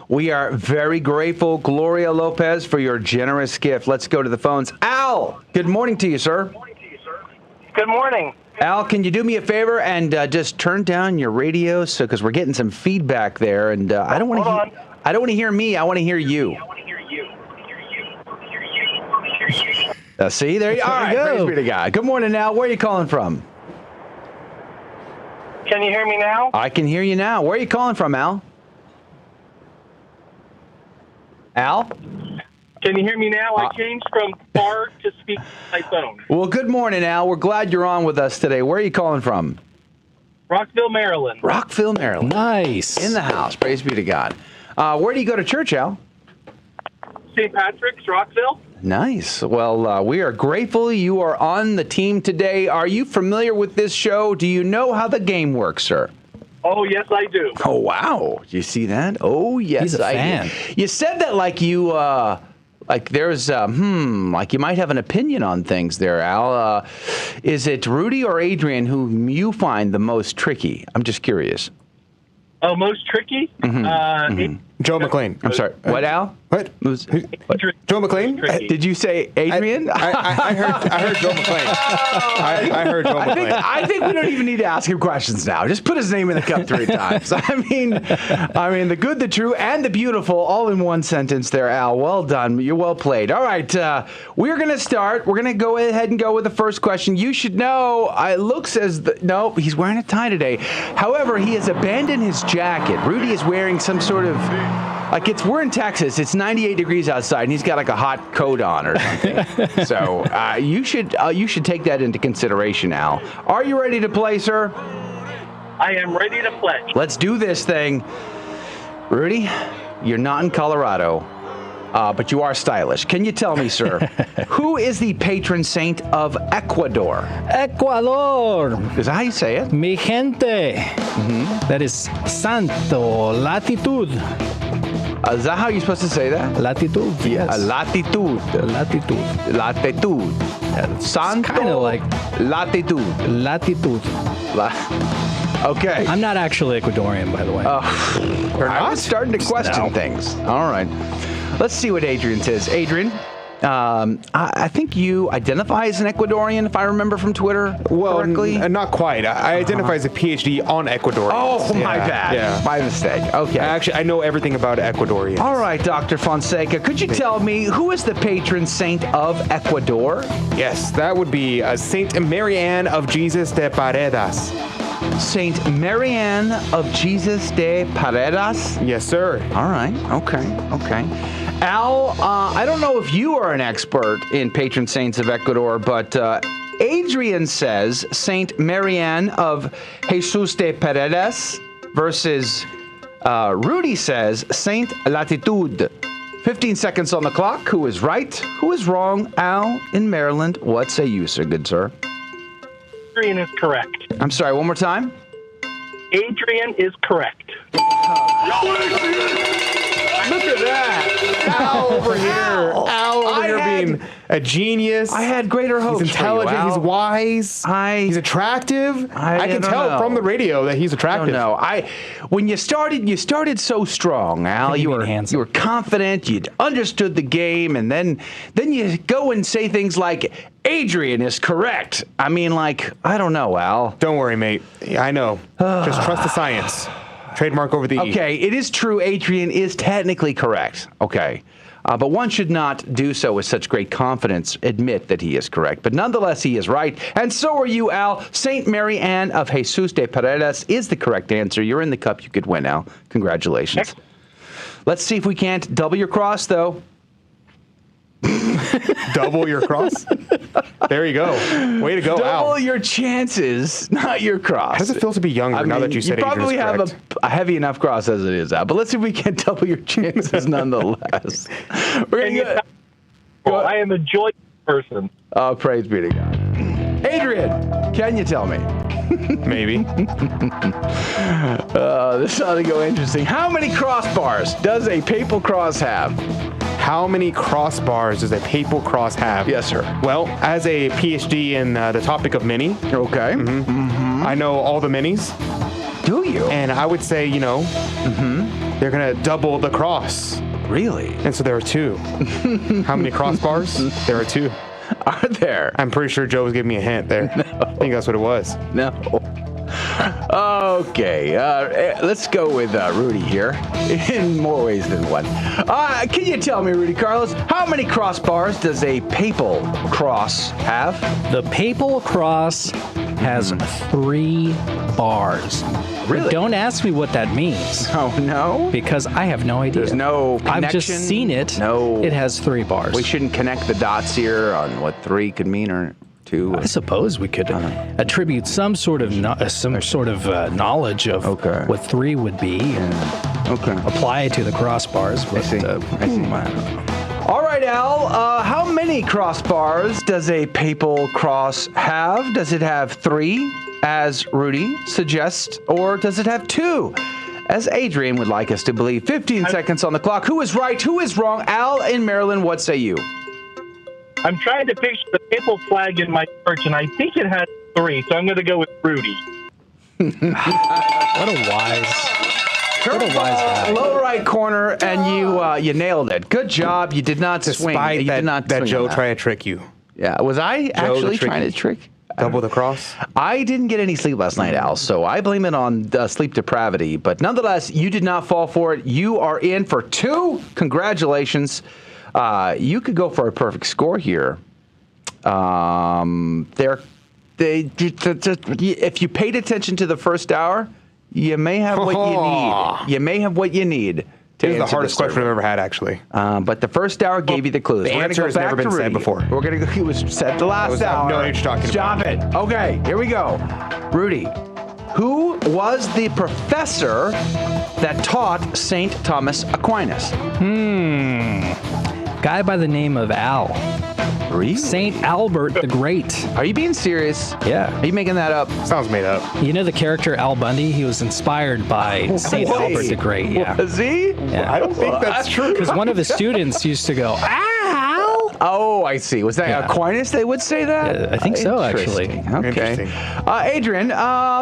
We are very grateful, Gloria Lopez, for your generous gift. Let's go to the phones. Al, good morning to you, sir. Good morning. Al, can you do me a favor and just turn down your radio, because we're getting some feedback there, and I don't want to hear me. I want to hear you. See, there you are. All right, praise be to God. Good morning, Al. Where are you calling from? Can you hear me now? I can hear you now. Where are you calling from, Al? Al? Can you hear me now? I changed from bar to speak my phone. Well, good morning, Al. We're glad you're on with us today. Where are you calling from? Rockville, Maryland. Rockville, Maryland. Nice. In the house. Praise be to God. Where do you go to church, Al? St. Patrick's, Rockville. Nice. Well, we are grateful you are on the team today. Are you familiar with this show? Do you know how the game works, sir? Oh, yes, I do. Oh, wow. You see that? Oh, yes, He's a fan. do. You said that like you... like there's, like you might have an opinion on things there, Al. Is it Rudy or Adrian who you find the most tricky? I'm just curious. Oh, most tricky? Joe McLean. I'm sorry. What, Al? What? Joe McLean? Did you say Adrian? I heard Joe McLean. I heard Joe McLean. I think we don't even need to ask him questions now. Just put his name in the cup 3 times. I mean, the good, the true, and the beautiful, all in one sentence there, Al. Well done. You're well played. All right, we're going to start. We're going to go ahead and go with the first question. You should know, it looks as no, he's wearing a tie today. However, he has abandoned his jacket. Rudy is wearing some sort of, we're in Texas. It's 98 degrees outside, and he's got like a hot coat on or something. So you should take that into consideration, Al. Are you ready to play, sir? I am ready to play. Let's do this thing. Rudy, you're not in Colorado, but you are stylish. Can you tell me, sir, who is the patron saint of Ecuador? Ecuador. Is that how you say it? Mi gente. That is Santo Latitud. Is that how you're supposed to say that? Latitud. Yes. Latitude. Latitude. Latitude. Santo. Kind of like Latitude. Latitude. Okay. I'm not actually Ecuadorian, by the way. I was starting to question things. All right. Let's see what Adrian says. Adrian, I think you identify as an Ecuadorian, if I remember from Twitter correctly. Not quite. I identify as a PhD on Ecuadorians. Oh, my bad. Yeah. My mistake. Okay. Actually, I know everything about Ecuadorians. All right, Dr. Fonseca, could you tell me who is the patron saint of Ecuador? Yes, that would be Saint Marianne of Jesus de Paredes. Saint Marianne of Jesus de Paredes? Yes, sir. All right. Okay. Al, I don't know if you are an expert in patron saints of Ecuador, but Adrian says Saint Marianne of Jesus de Paredes versus Rudy says Saint Latitude. 15 seconds on the clock. Who is right? Who is wrong? Al in Maryland. What say you, sir? Good sir. Adrian is correct. I'm sorry, one more time? Adrian is correct. Look at that. Al over here being a genius. I had greater hopes. He's intelligent. For you, he's wise. He's attractive. I can tell from the radio that he's attractive. No. When you started so strong, Al. You were confident. You'd understood the game, and then you go and say things like, Adrian is correct. I mean, I don't know, Al. Don't worry, mate. I know. Just trust the science. Trademark over the E. Okay, it is true. Adrian is technically correct. Okay. But one should not do so with such great confidence, admit that he is correct. But nonetheless, he is right. And so are you, Al. Saint Mary Ann of Jesus de Paredes is the correct answer. You're in the cup. You could win, Al. Congratulations. Let's see if we can't double your cross, though. Double your cross? There you go. Way to go, Al. Double your chances, not your cross. How does it feel to be younger now that you said Adrian's probably have a heavy enough cross as it is, Al. But let's see if we can double your chances nonetheless. I am a joyous person. Oh, praise be to God. Adrian, can you tell me? Maybe. This ought to go interesting. How many crossbars does a papal cross have? How many crossbars does a papal cross have? Yes, sir. Well, as a PhD in the topic of many, okay, I know all the minis. Do you? And I would say, they're going to double the cross. Really? And so there are 2. How many crossbars? There are 2. Are there? I'm pretty sure Joe was giving me a hint there. No. I think that's what it was. No. Okay, let's go with Rudy here in more ways than one. Can you tell me, Rudy Carlos, how many crossbars does a papal cross have? The papal cross has 3 bars. Really? Don't ask me what that means. Oh, no? Because I have no idea. There's no connection? I've just seen it. No. It has 3 bars. We shouldn't connect the dots here on what 3 could mean or 2. I suppose we could attribute some sort of knowledge of what 3 would be and apply it to the crossbars. But, I see. All right, Al, how many crossbars does a papal cross have? Does it have 3, as Rudy suggests, or does it have 2, as Adrian would like us to believe? 15 seconds on the clock. Who is right? Who is wrong? Al in Maryland, what say you? I'm trying to picture the papal flag in my church, and I think it has 3, so I'm going to go with Rudy. What a wise Curveball, low right corner, and you nailed it. Good job. You did not swing. Despite You did not that swing Joe on that. tried to trick you. Yeah, was I actually trying to trick? Double the cross? I didn't get any sleep last night, Al, so I blame it on sleep depravity. But nonetheless, you did not fall for it. You are in for 2. Congratulations. You could go for a perfect score here. If you paid attention to the first hour, you may have what you need. You may have what you need. This is the hardest question I've ever had, actually. But the first hour gave you the clues. The answer has never been said before. We're going to go. It was said the last hour. No, you're talking Stop it. Okay, here we go. Rudy, who was the professor that taught St. Thomas Aquinas? Guy by the name of Al. Really? St. Albert the Great. Are you being serious? Yeah. Are you making that up? Sounds made up. You know the character Al Bundy? He was inspired by St. Albert the Great. Yeah. Was he? Yeah. I don't think that's true. Because one of his students used to go, Al! Oh, I see. Was that Aquinas they would say that? I think so, actually. Okay. Adrian,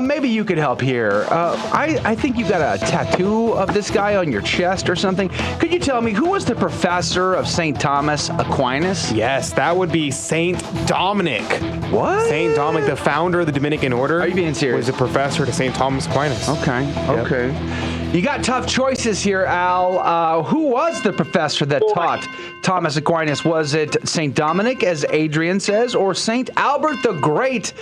maybe you could help here. I think you got a tattoo of this guy on your chest or something. Could you tell me who was the professor of St. Thomas Aquinas? Yes, that would be Saint Dominic. What? Saint Dominic, the founder of the Dominican Order. Are you being serious? Was a professor to Saint Thomas Aquinas. Okay. Yep. Okay. You got tough choices here, Al. Who was the professor that taught Thomas Aquinas? Was it St. Dominic, as Adrian says, or St. Albert the Great,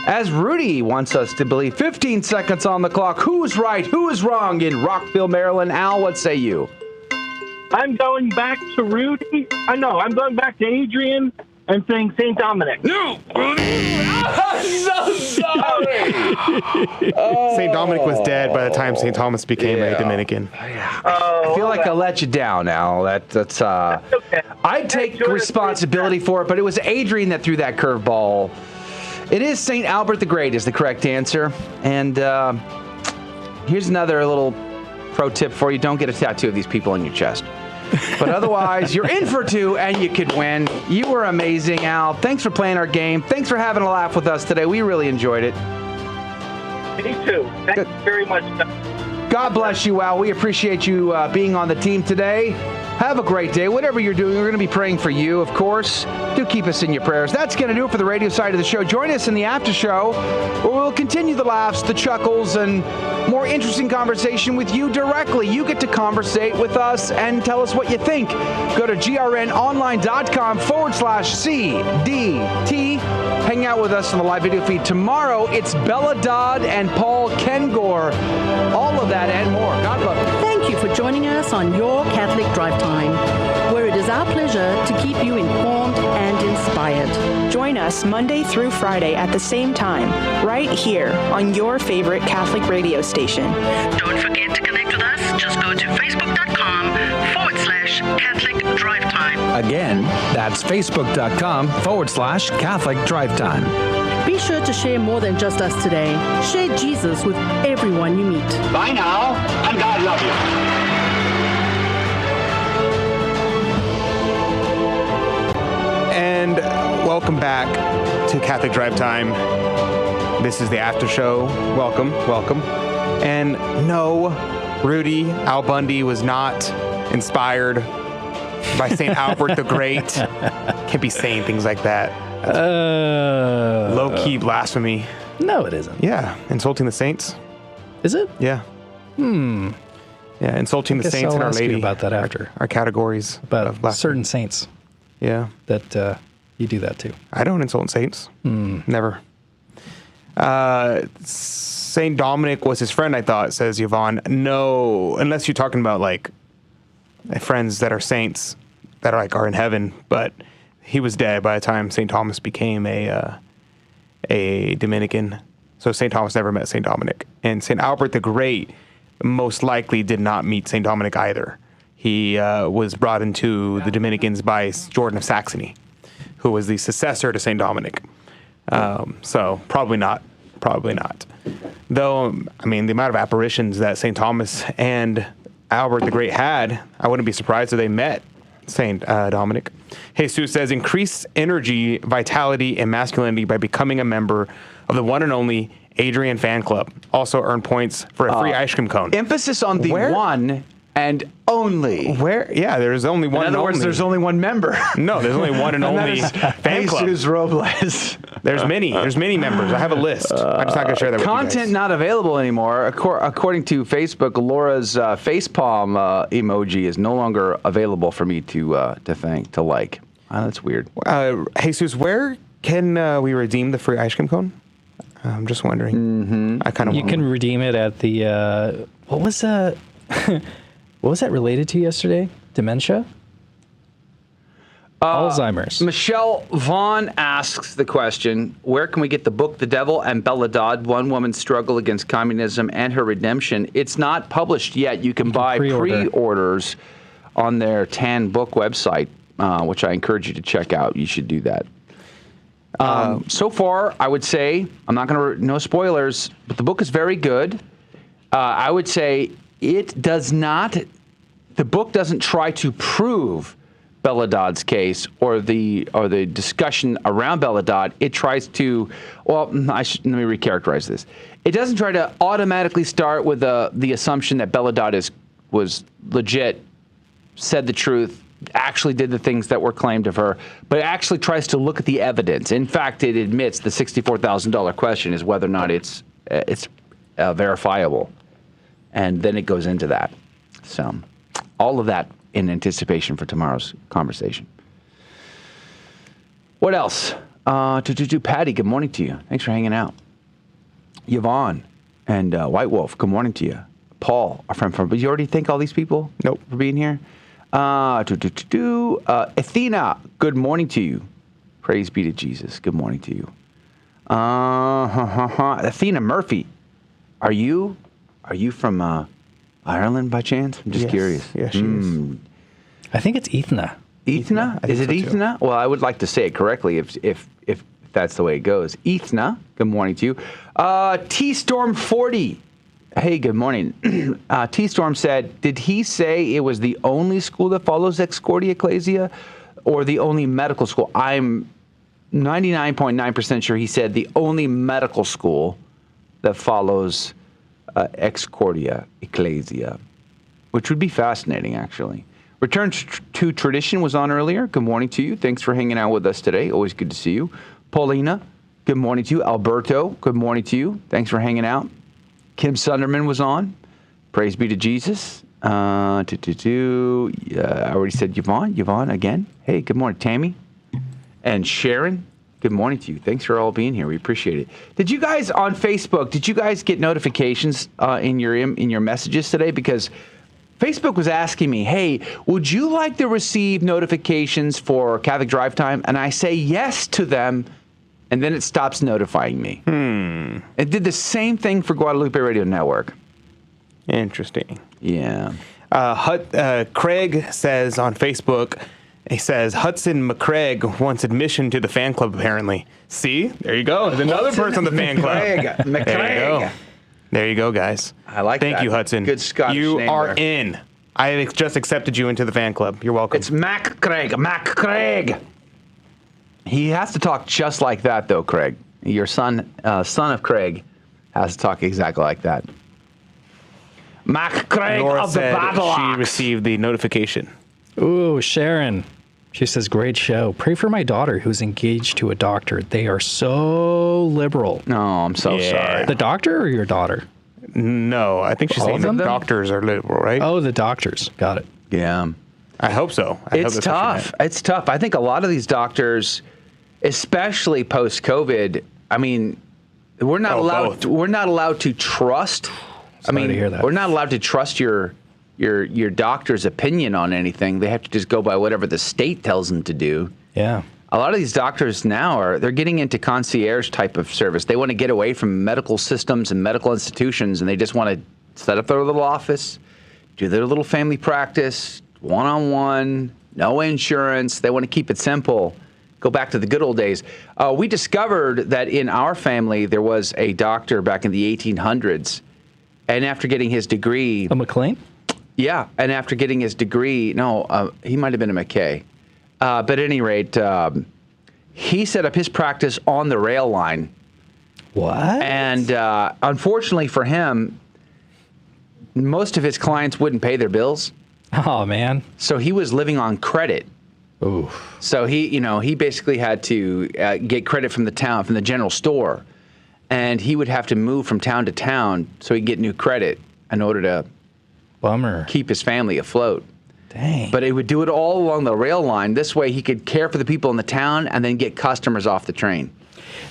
as Rudy wants us to believe? 15 seconds on the clock. Who's right? Who is wrong in Rockville, Maryland? Al, what say you? I'm going back to Rudy. I'm going back to Adrian and saying St. Dominic. No! I'm so sorry. St. Dominic was dead by the time St. Thomas became a Dominican. I feel like I let you down, Al. That's okay. I take responsibility for it, but it was Adrian that threw that curveball. It is St. Albert the Great is the correct answer. And here's another little pro tip for you. Don't get a tattoo of these people on your chest. But otherwise, you're in for 2, and you could win. You were amazing, Al. Thanks for playing our game. Thanks for having a laugh with us today. We really enjoyed it. Me too. Thank you very much. God bless you, Al. We appreciate you being on the team today. Have a great day. Whatever you're doing, we're going to be praying for you, of course. Do keep us in your prayers. That's going to do it for the radio side of the show. Join us in the after show, where we'll continue the laughs, the chuckles, and more interesting conversation with you directly. You get to conversate with us and tell us what you think. Go to grnonline.com/CDT. Hang out with us on the live video feed. Tomorrow, it's Bella Dodd and Paul Kengor. All of that and more. God love you. Thank you for joining us on Your Catholic Drive Time, where it is our pleasure to keep you informed and inspired. Join us Monday through Friday at the same time, right here on your favorite Catholic radio station. Don't forget to connect with us. Just go to facebook.com/Catholic Drive Time. Again, that's facebook.com/Catholic Drive Time. Be sure to share more than just us today. Share Jesus with everyone you meet. Bye now, and God love you. And welcome back to Catholic Drive Time. This is the after show. Welcome. And no, Rudy Al Bundy was not inspired by St. Albert the Great. Can't be saying things like that. Low-key blasphemy. No, it isn't. Yeah, insulting the saints. Is it? Yeah. Yeah, insulting the saints and Our Lady. About that after. Our categories about certain saints. Yeah. That you do that too. I don't insult saints. Never. Saint Dominic was his friend, I thought, says Yvonne. No, unless you're talking about like friends that are saints that are in heaven, but he was dead by the time St. Thomas became a Dominican. So St. Thomas never met St. Dominic. And St. Albert the Great most likely did not meet St. Dominic either. He was brought into the Dominicans by Jordan of Saxony, who was the successor to St. Dominic. So probably not. Though, I mean, the amount of apparitions that St. Thomas and Albert the Great had, I wouldn't be surprised if they met St. Dominic. Jesus says, increase energy, vitality, and masculinity by becoming a member of the one and only Adrian fan club. Also earn points for a free ice cream cone. Emphasis on the one and only. Where? Yeah, there's only one. In other words, there's only one member. No, there's only one and only fan club. Jesus Robles. There's many members. I have a list. I'm just not going to share that with you guys. Content not available anymore. According to Facebook, Laura's facepalm emoji is no longer available for me to like. That's weird. Jesus, where can we redeem the free ice cream cone? I'm just wondering. Mm-hmm. I kind of. You can redeem it at the what was that? What was that related to yesterday? Dementia? Alzheimer's. Michelle Vaughn asks the question, where can we get the book The Devil and Bella Dodd, One Woman's Struggle Against Communism and Her Redemption? It's not published yet. You can buy pre-orders on their Tan Book website, which I encourage you to check out. You should do that. So far, I would say, I'm not going to, no spoilers, but the book is very good. I would say the book doesn't try to prove Bella Dodd's case or the discussion around Bella Dodd. It tries to, let me recharacterize this. It doesn't try to automatically start with the assumption that Bella Dodd was legit, said the truth, actually did the things that were claimed of her, but it actually tries to look at the evidence. In fact, it admits the $64,000 question is whether or not it's verifiable. And then it goes into that. So all of that in anticipation for tomorrow's conversation. What else? Patty, good morning to you. Thanks for hanging out. Yvonne and White Wolf, good morning to you. Paul, our friend from, did you already thank all these people? Nope. For being here? Athena, good morning to you. Praise be to Jesus. Good morning to you. Athena Murphy, are you from Ireland by chance? I'm just curious. Yeah, she is. I think it's Ethna. Ethna? Is it Ethna? Well, I would like to say it correctly if that's the way it goes. Ethna, good morning to you. T-Storm 40. Hey, good morning. T-Storm said, did he say it was the only school that follows Excordia Ecclesia or the only medical school? I'm 99.9% sure he said the only medical school that follows Excordia Ecclesia, which would be fascinating, actually. Return to Tradition was on earlier. Good morning to you. Thanks for hanging out with us today. Always good to see you. Paulina, good morning to you. Alberto, good morning to you. Thanks for hanging out. Kim Sunderman was on. Praise be to Jesus. I already said Yvonne. Yvonne again. Hey, good morning, Tammy. And Sharon, good morning to you. Thanks for all being here. We appreciate it. Did you guys on Facebook, get notifications in your messages today? Because Facebook was asking me, hey, would you like to receive notifications for Catholic Drive Time? And I say yes to them, and then it stops notifying me. It did the same thing for Guadalupe Radio Network. Interesting. Yeah. Craig says on Facebook, he says, Hudson McCraig wants admission to the fan club, apparently. See? There you go. There's another person in the fan club. McCraig. There you go. There you go, guys. I like that. Thank you, Hudson. Good Scottish You name are there. in. I have just accepted you into the fan club. You're welcome. It's Mac Craig. He has to talk just like that, though, Craig. Your son of Craig, has to talk exactly like that. Mac Craig Laura of the said Battle she Axe. received the notification. Ooh, Sharon. She says, great show. Pray for my daughter who's engaged to a doctor. They are so liberal. No, I'm so sorry. The doctor or your daughter? No, I think she's saying the doctors are liberal, right? Oh, the doctors. Got it. Yeah. I hope so. It's tough. It's tough. I think a lot of these doctors, especially post-COVID, I mean, we're not allowed to trust. Sorry to hear that. We're not allowed to trust your doctor's opinion on anything. They have to just go by whatever the state tells them to do. Yeah. A lot of these doctors now they're getting into concierge type of service. They want to get away from medical systems and medical institutions, and they just want to set up their little office, do their little family practice, one-on-one, no insurance. They want to keep it simple. Go back to the good old days. We discovered that in our family there was a doctor back in the 1800s, and after getting his degree... A McLean? Yeah, and after getting his degree... No, he might have been a McKay. But at any rate, he set up his practice on the rail line, What? And unfortunately for him, most of his clients wouldn't pay their bills. Oh, man. So he was living on credit. Ooh. So he basically had to get credit from the general store. And he would have to move from town to town so he'd get new credit in order to keep his family afloat. Dang. But he would do it all along the rail line. This way he could care for the people in the town and then get customers off the train.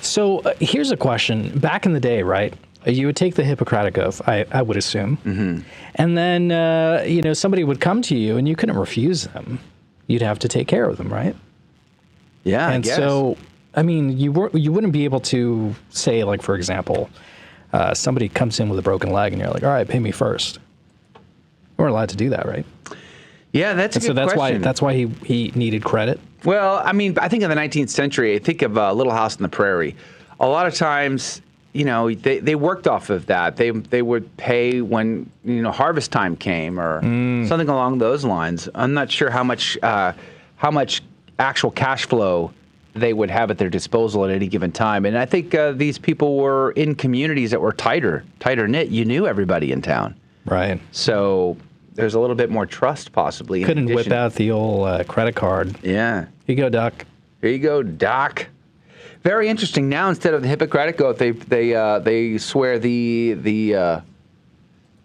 So here's a question. Back in the day, right, you would take the Hippocratic Oath, I would assume. Mm-hmm. And then, somebody would come to you and you couldn't refuse them. You'd have to take care of them, right? Yeah, and I guess. So, I mean, you wouldn't be able to say, like, for example, somebody comes in with a broken leg and you're like, all right, pay me first. You weren't allowed to do that, right? Yeah, that's a good question. That's why he needed credit. Well, I mean, I think in the 19th century, I think of Little House on the Prairie. A lot of times, they worked off of that. They would pay when harvest time came or something along those lines. I'm not sure how much actual cash flow they would have at their disposal at any given time. And I think these people were in communities that were tighter knit. You knew everybody in town, right? So there's a little bit more trust, possibly. Couldn't whip out the old credit card. Yeah. Here you go, Doc. Here you go, Doc. Very interesting. Now, instead of the Hippocratic Oath, they swear the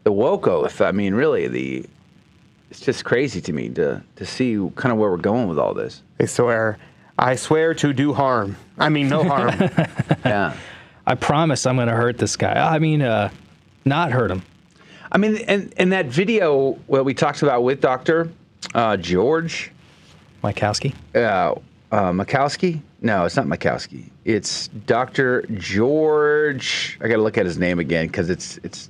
woke oath. I mean, really, it's just crazy to me to see kind of where we're going with all this. They swear, I swear to do harm. I mean, no harm. Yeah. I promise I'm going to hurt this guy. I mean, not hurt him. I mean, and that video what we talked about with Dr. George Mychaskiw. Mychaskiw? No, it's not Mychaskiw. It's Dr. George. I got to look at his name again because it's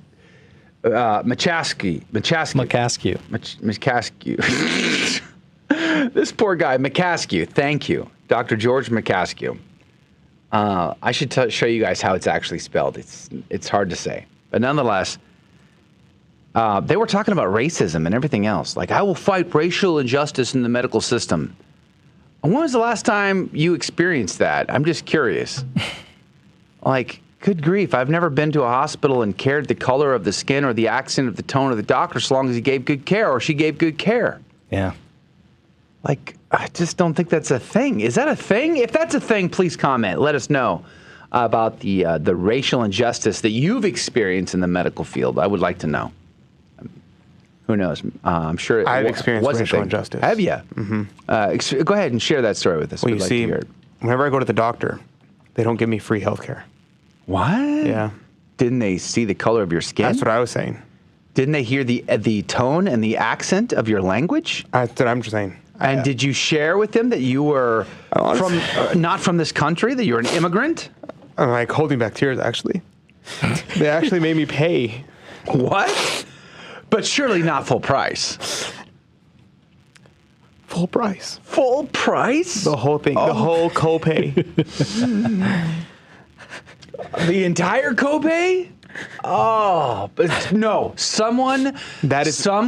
Mychaskiw. This poor guy, Mychaskiw. Thank you, Dr. George Mychaskiw. I should show you guys how it's actually spelled. It's hard to say, but nonetheless, they were talking about racism and everything else. Like, I will fight racial injustice in the medical system. When was the last time you experienced that? I'm just curious. Like, good grief, I've never been to a hospital and cared the color of the skin or the accent of the tone of the doctor so long as he gave good care or she gave good care. Yeah. Like, I just don't think that's a thing. Is that a thing? If that's a thing, please comment. Let us know about the racial injustice that you've experienced in the medical field. I would like to know. Who knows? I'm sure I've experienced racial injustice. Have you? Mm-hmm. Go ahead and share that story with us. Well, We'd you like see, to hear it. whenever I go to the doctor, they don't give me free health care. What? Yeah. Didn't they see the color of your skin? That's what I was saying. Didn't they hear the tone and the accent of your language? That's what I'm just saying. And did you share with them that you were not from this country, that you're an immigrant? I'm like holding back tears, actually. They actually made me pay. What? But surely not full price. Full price. Full price? The whole thing. The whole copay. The entire copay? Oh, but no. Some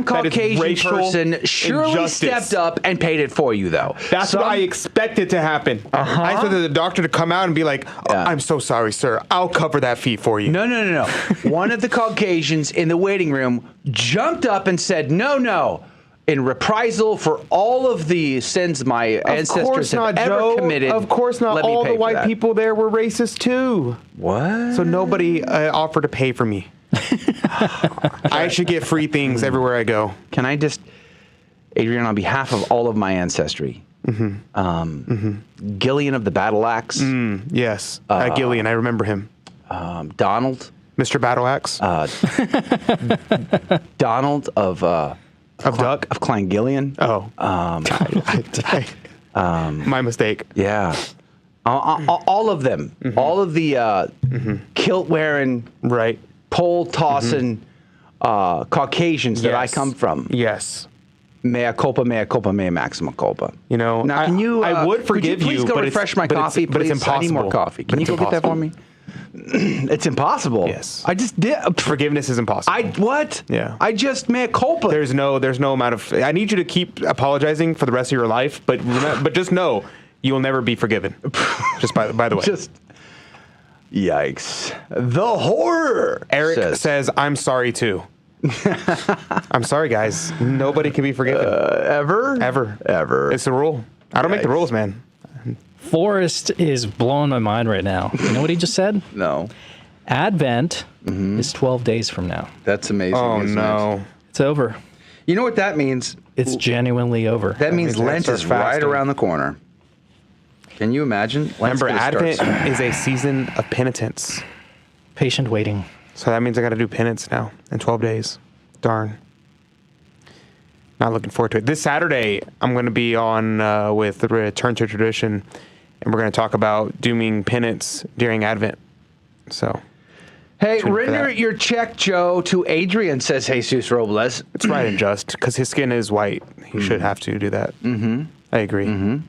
Caucasian person surely injustice. stepped up and paid it for you, though. That's what I expected to happen. I expected the doctor to come out and be like, I'm so sorry, sir. I'll cover that fee for you. No. One of the Caucasians in the waiting room jumped up and said, no. In reprisal for all of the sins my ancestors have ever committed. Of course not. All the white people there were racist too. What? So nobody offered to pay for me. I should get free things everywhere I go. Can I just, Adrian, on behalf of all of my ancestry, Gillian of the Battle Axe. Yes, Gillian, I remember him. Donald. Mr. Battle Axe. Donald of Duck? Of Klein Gillian. Oh. My mistake. Yeah. All of them. All of the kilt-wearing, pole-tossing Caucasians that I come from. Yes. Mea culpa, maxima culpa. You know, now, can you? I would forgive you. Please go refresh my coffee, but it's impossible. I need more coffee. Can you go get that for me? It's impossible. Yes. I just did. Forgiveness is impossible. What? Yeah. I just mea culpa. There's no amount of. I need you to keep apologizing for the rest of your life, but just know you will never be forgiven. Just by the way. Yikes. The horror. Eric says, I'm sorry too. I'm sorry, guys. Nobody can be forgiven. Ever. It's the rule. I don't make the rules, man. Forrest is blowing my mind right now. You know what he just said? No. Advent is 12 days from now. That's amazing. Oh, no. It's over. You know what that means? It's genuinely over. That means Lent is right around the corner. Can you imagine? Remember, Advent is a season of penitence. Patient waiting. So that means I got to do penance now in 12 days. Darn. Not looking forward to it. This Saturday, I'm going to be on with the Return to Tradition, and we're going to talk about doing penance during Advent. So, hey, render your check, Joe, to Adrian, says Jesus Robles. It's right and just, because his skin is white. He should have to do that. Mm-hmm. I agree.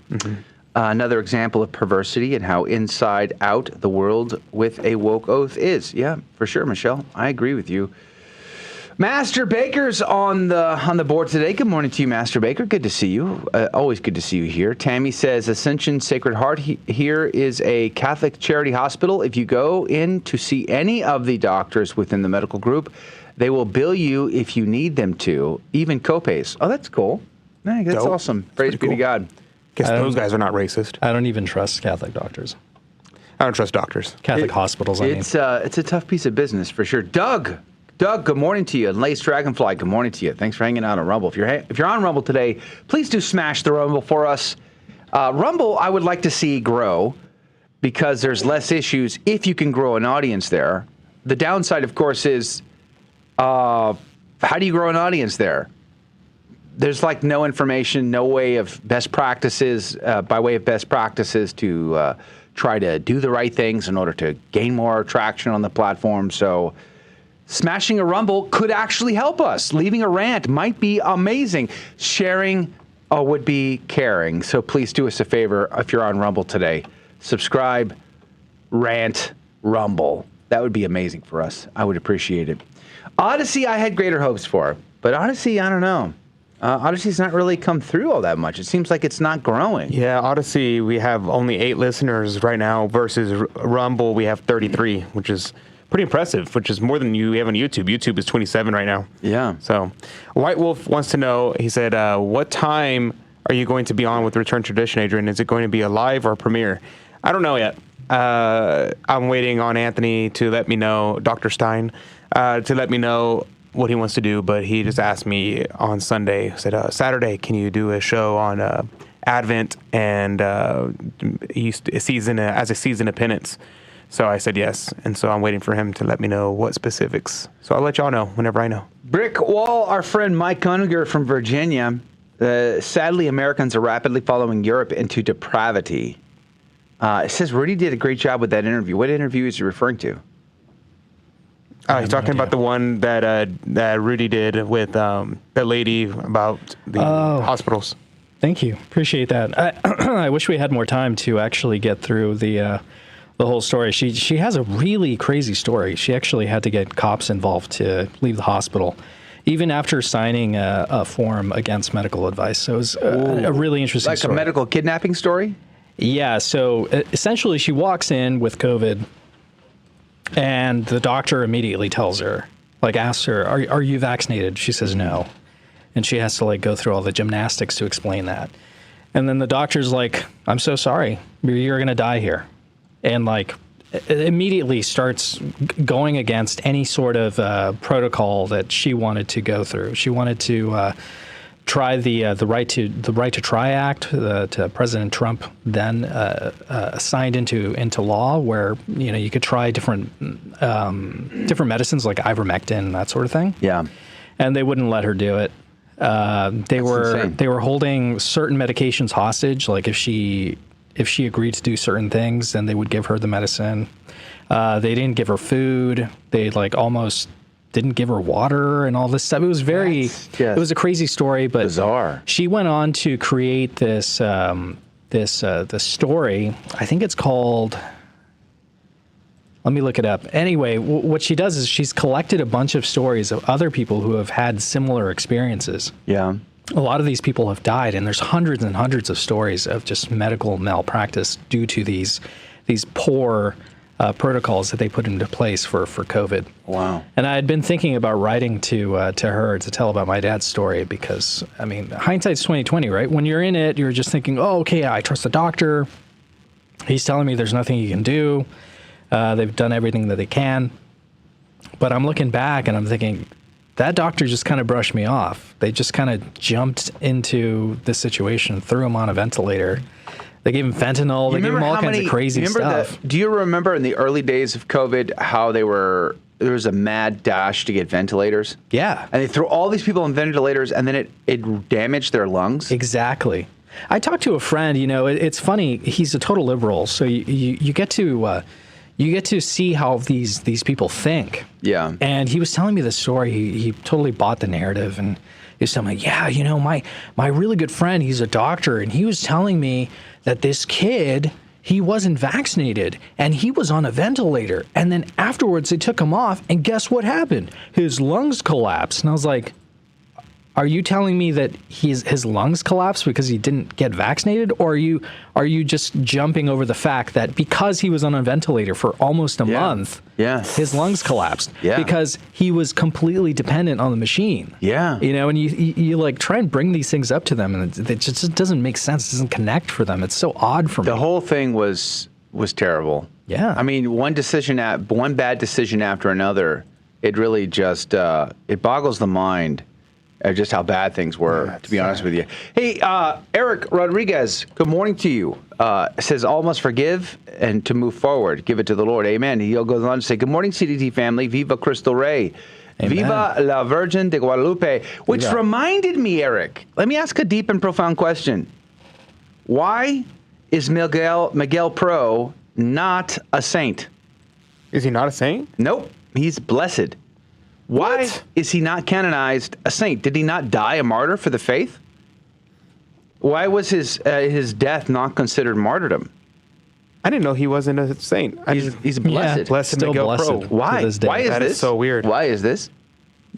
Another example of perversity and how inside out the world with a woke oath is. Yeah, for sure, Michelle. I agree with you. Master Baker's on the board today. Good morning to you, Master Baker. Good to see you. Always good to see you here. Tammy says Ascension Sacred Heart here is a Catholic charity hospital. If you go in to see any of the doctors within the medical group, they will bill you if you need them to, even copays. Oh, that's cool. Hey, that's awesome. Praise be to God. Guess those guys are not racist. I don't even trust Catholic doctors. I don't trust doctors. Catholic hospitals, I mean. It's a tough piece of business for sure. Doug, good morning to you. And Lace Dragonfly, good morning to you. Thanks for hanging out on Rumble. If you're on Rumble today, please do smash the Rumble for us. Rumble, I would like to see grow because there's less issues if you can grow an audience there. The downside, of course, is how do you grow an audience there? There's like no information, no way of best practices, by way of best practices to try to do the right things in order to gain more traction on the platform. So smashing a Rumble could actually help us. Leaving a rant might be amazing. Sharing would be caring. So please do us a favor if you're on Rumble today. Subscribe, rant, Rumble. That would be amazing for us. I would appreciate it. Odyssey, I had greater hopes for. But Odyssey, I don't know. Odyssey's not really come through all that much. It seems like it's not growing. Yeah, Odyssey, we have only 8 listeners right now versus Rumble, we have 33, which is pretty impressive, which is more than we have on YouTube. YouTube is 27 right now. Yeah. So White Wolf wants to know, he said, what time are you going to be on with Return Tradition, Adrian? Is it going to be a live or a premiere? I don't know yet. I'm waiting on Anthony to let me know, Dr. Stein, to let me know what he wants to do, but he just asked me on Sunday, said, Saturday, can you do a show on Advent and as a season of penance? So I said yes, and so I'm waiting for him to let me know what specifics. So I'll let y'all know whenever I know. Brick Wall, our friend Mike Coninger from Virginia, sadly Americans are rapidly following Europe into depravity. It says Rudy did a great job with that interview. What interview is he referring to? Oh, he's talking about the one that Rudy did with the lady about the hospitals. Thank you. Appreciate that. I wish we had more time to actually get through the whole story. She has a really crazy story. She actually had to get cops involved to leave the hospital, even after signing a form against medical advice. So it was a really interesting story. Like a medical kidnapping story? Yeah. So essentially, she walks in with COVID. And the doctor immediately tells her, asks her, are you vaccinated? She says no. And she has to, go through all the gymnastics to explain that. And then the doctor's like, I'm so sorry. You're going to die here. And, immediately starts going against any sort of protocol that she wanted to go through. She wanted to try the Right to Try Act that President Trump then signed into law, where you could try different medicines like ivermectin and that sort of thing. Yeah, and they wouldn't let her do it. They were holding certain medications hostage. Like if she agreed to do certain things, then they would give her the medicine. They didn't give her food. They almost didn't give her water and all this stuff. It was it was a crazy story, but bizarre. She went on to create this story. I think it's called, let me look it up. Anyway, what she does is she's collected a bunch of stories of other people who have had similar experiences. Yeah. A lot of these people have died, and there's hundreds and hundreds of stories of just medical malpractice due to these poor protocols that they put into place for COVID. Wow. And I had been thinking about writing to her to tell about my dad's story because, I mean, hindsight's 20/20, right? When you're in it, you're just thinking, oh, okay, I trust the doctor. He's telling me there's nothing he can do. They've done everything that they can. But I'm looking back and I'm thinking, that doctor just kind of brushed me off. They just kind of jumped into the situation, threw him on a ventilator. They gave him fentanyl. They gave him all kinds of crazy stuff. Do you remember in the early days of COVID how there was a mad dash to get ventilators? Yeah. And they threw all these people on ventilators, and then it damaged their lungs? Exactly. I talked to a friend, it's funny, he's a total liberal, so you get to see how these people think. Yeah. And he was telling me this story. He totally bought the narrative, and he was telling me, yeah, my really good friend, he's a doctor, and he was telling me that this kid, he wasn't vaccinated, and he was on a ventilator. And then afterwards, they took him off, and guess what happened? His lungs collapsed. And I was like, are you telling me that his lungs collapsed because he didn't get vaccinated? Or are you just jumping over the fact that because he was on a ventilator for almost a month, his lungs collapsed? Yeah. Because he was completely dependent on the machine. Yeah. And you like try and bring these things up to them, and it just doesn't make sense. It doesn't connect for them. It's so odd for me. The whole thing was terrible. Yeah. I mean, one bad decision after another, it really just, it boggles the mind. Just how bad things were, to be honest with you. Hey, Eric Rodriguez, good morning to you. Says, all must forgive and to move forward. Give it to the Lord. Amen. He goes on to say, good morning, CDT family. Viva Cristo Rey. Amen. Viva la Virgen de Guadalupe. Which reminded me, Eric, let me ask a deep and profound question. Why is Miguel Pro not a saint? Is he not a saint? Nope. He's blessed. Why is he not canonized a saint? Did he not die a martyr for the faith? Why was his death not considered martyrdom? I didn't know he wasn't a saint. He's blessed. Yeah, blessed Miguel Pro. Why? Why is that this? Is so weird. Why is this?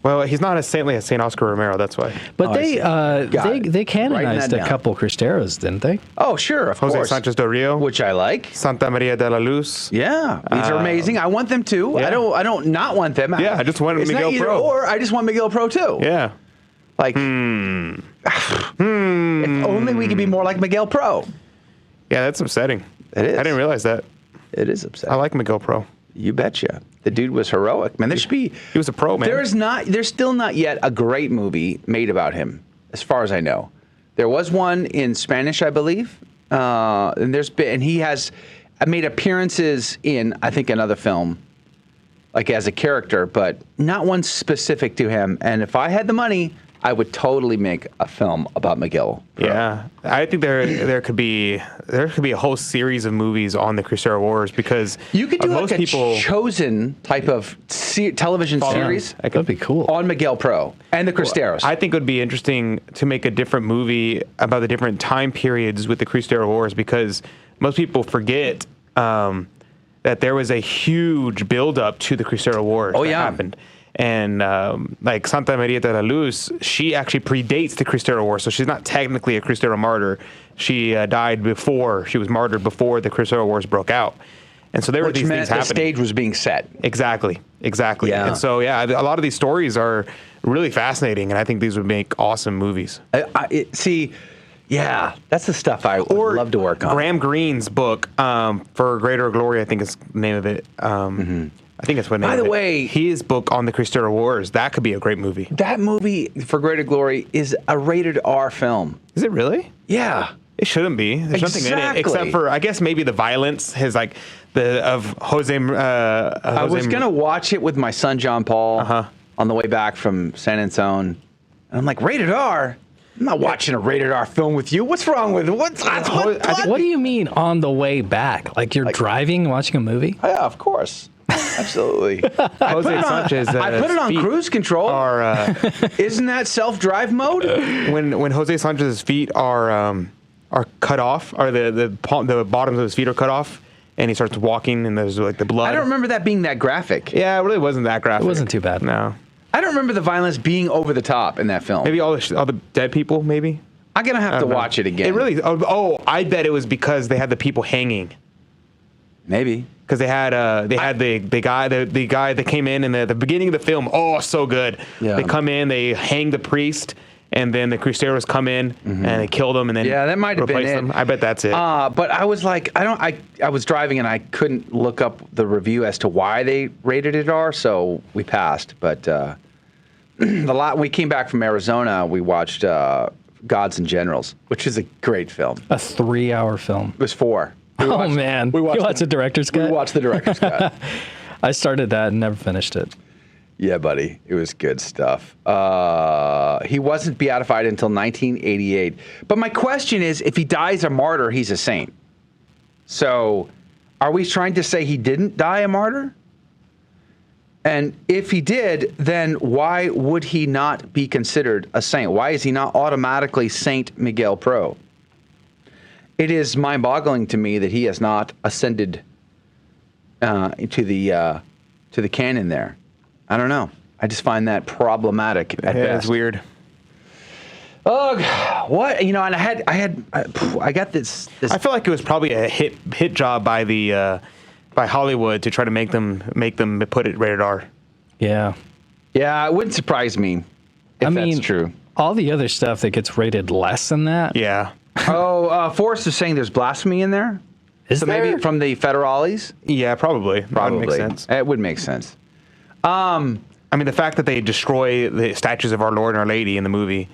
Well, he's not as saintly as St. Oscar Romero, that's why. But they canonized a couple Cristeros, didn't they? Oh, sure, of Jose course. Sanchez del Rio. Which I like. Santa Maria de la Luz. Yeah, these are amazing. I want them too. Yeah. I don't not want them. Yeah, I just want it's Miguel not either Pro. Or I just want Miguel Pro too. Yeah. Like, if only we could be more like Miguel Pro. Yeah, that's upsetting. It is. I didn't realize that. It is upsetting. I like Miguel Pro. You betcha. The dude was heroic, man. He was a pro, man. There's still not yet a great movie made about him, as far as I know. There was one in Spanish, I believe, and he has made appearances in, I think, another film, like as a character, but not one specific to him. And if I had the money, I would totally make a film about Miguel Pro. Yeah, I think there could be a whole series of movies on the Cristero Wars because you could do most like a people chosen type of television series. That'd be cool on Miguel Pro and the Cristeros. I think it would be interesting to make a different movie about the different time periods with the Cristero Wars because most people forget that there was a huge buildup to the Cristero Wars that happened. And like Santa Maria de la Luz, she actually predates the Cristero War, so she's not technically a Cristero martyr. She died before, she was martyred before the Cristero Wars broke out. And so there were these things happening. The stage was being set. Exactly. Yeah. And so, a lot of these stories are really fascinating, and I think these would make awesome movies. Yeah, that's the stuff I would love to work on. Graham Greene's book, For Greater Glory, I think is the name of it. I think that's what. By the way, his book on the Cristero Wars, that could be a great movie. That movie, For Greater Glory, is a rated R film. Is it really? Yeah. It shouldn't be. There's nothing in it except for, I guess, maybe the violence. Of Jose. I was gonna watch it with my son John Paul on the way back from San Antonio, and I'm like, rated R. I'm not watching a rated R film with you. What's wrong with it? What do you mean on the way back? Like you're driving, watching a movie? Yeah, of course. Absolutely. Jose Sanchez. I put it on cruise control. Isn't that self-drive mode? When Jose Sanchez's feet are cut off, or the bottoms of his feet are cut off, and he starts walking, and there's like the blood. I don't remember that being that graphic. Yeah, it really wasn't that graphic. It wasn't too bad. No. I don't remember the violence being over the top in that film. Maybe all the dead people. Maybe I'm gonna have to watch it again. It really. I bet it was because they had the people hanging. Maybe. because they had the guy that came in the beginning of the film. Oh, so good. Yeah. They come in, they hang the priest, and then the Crusaders come in and they kill them, and then that might have been replace it. them. I bet that's it. But I was like, I was driving and I couldn't look up the review as to why they rated it R, so we passed. But we came back from Arizona, we watched Gods and Generals, which is a great film. A 3-hour film. It was 4. We watched the director's cut? We watched the director's cut. I started that and never finished it. Yeah, buddy. It was good stuff. He wasn't beatified until 1988. But my question is, if he dies a martyr, he's a saint. So are we trying to say he didn't die a martyr? And if he did, then why would he not be considered a saint? Why is he not automatically Saint Miguel Pro? It is mind-boggling to me that he has not ascended to the canon there. I don't know. I just find that problematic at best. It's weird. Oh, what? And I got this. I feel like it was probably a hit job by Hollywood to try to make them put it rated R. Yeah. Yeah, it wouldn't surprise me if that's true. All the other stuff that gets rated less than that. Yeah. Forrest is saying there's blasphemy in there. Is there? Maybe from the federales? Yeah, probably. Probably makes sense. It would make sense. I mean, the fact that they destroy the statues of our Lord and Our Lady in the movie.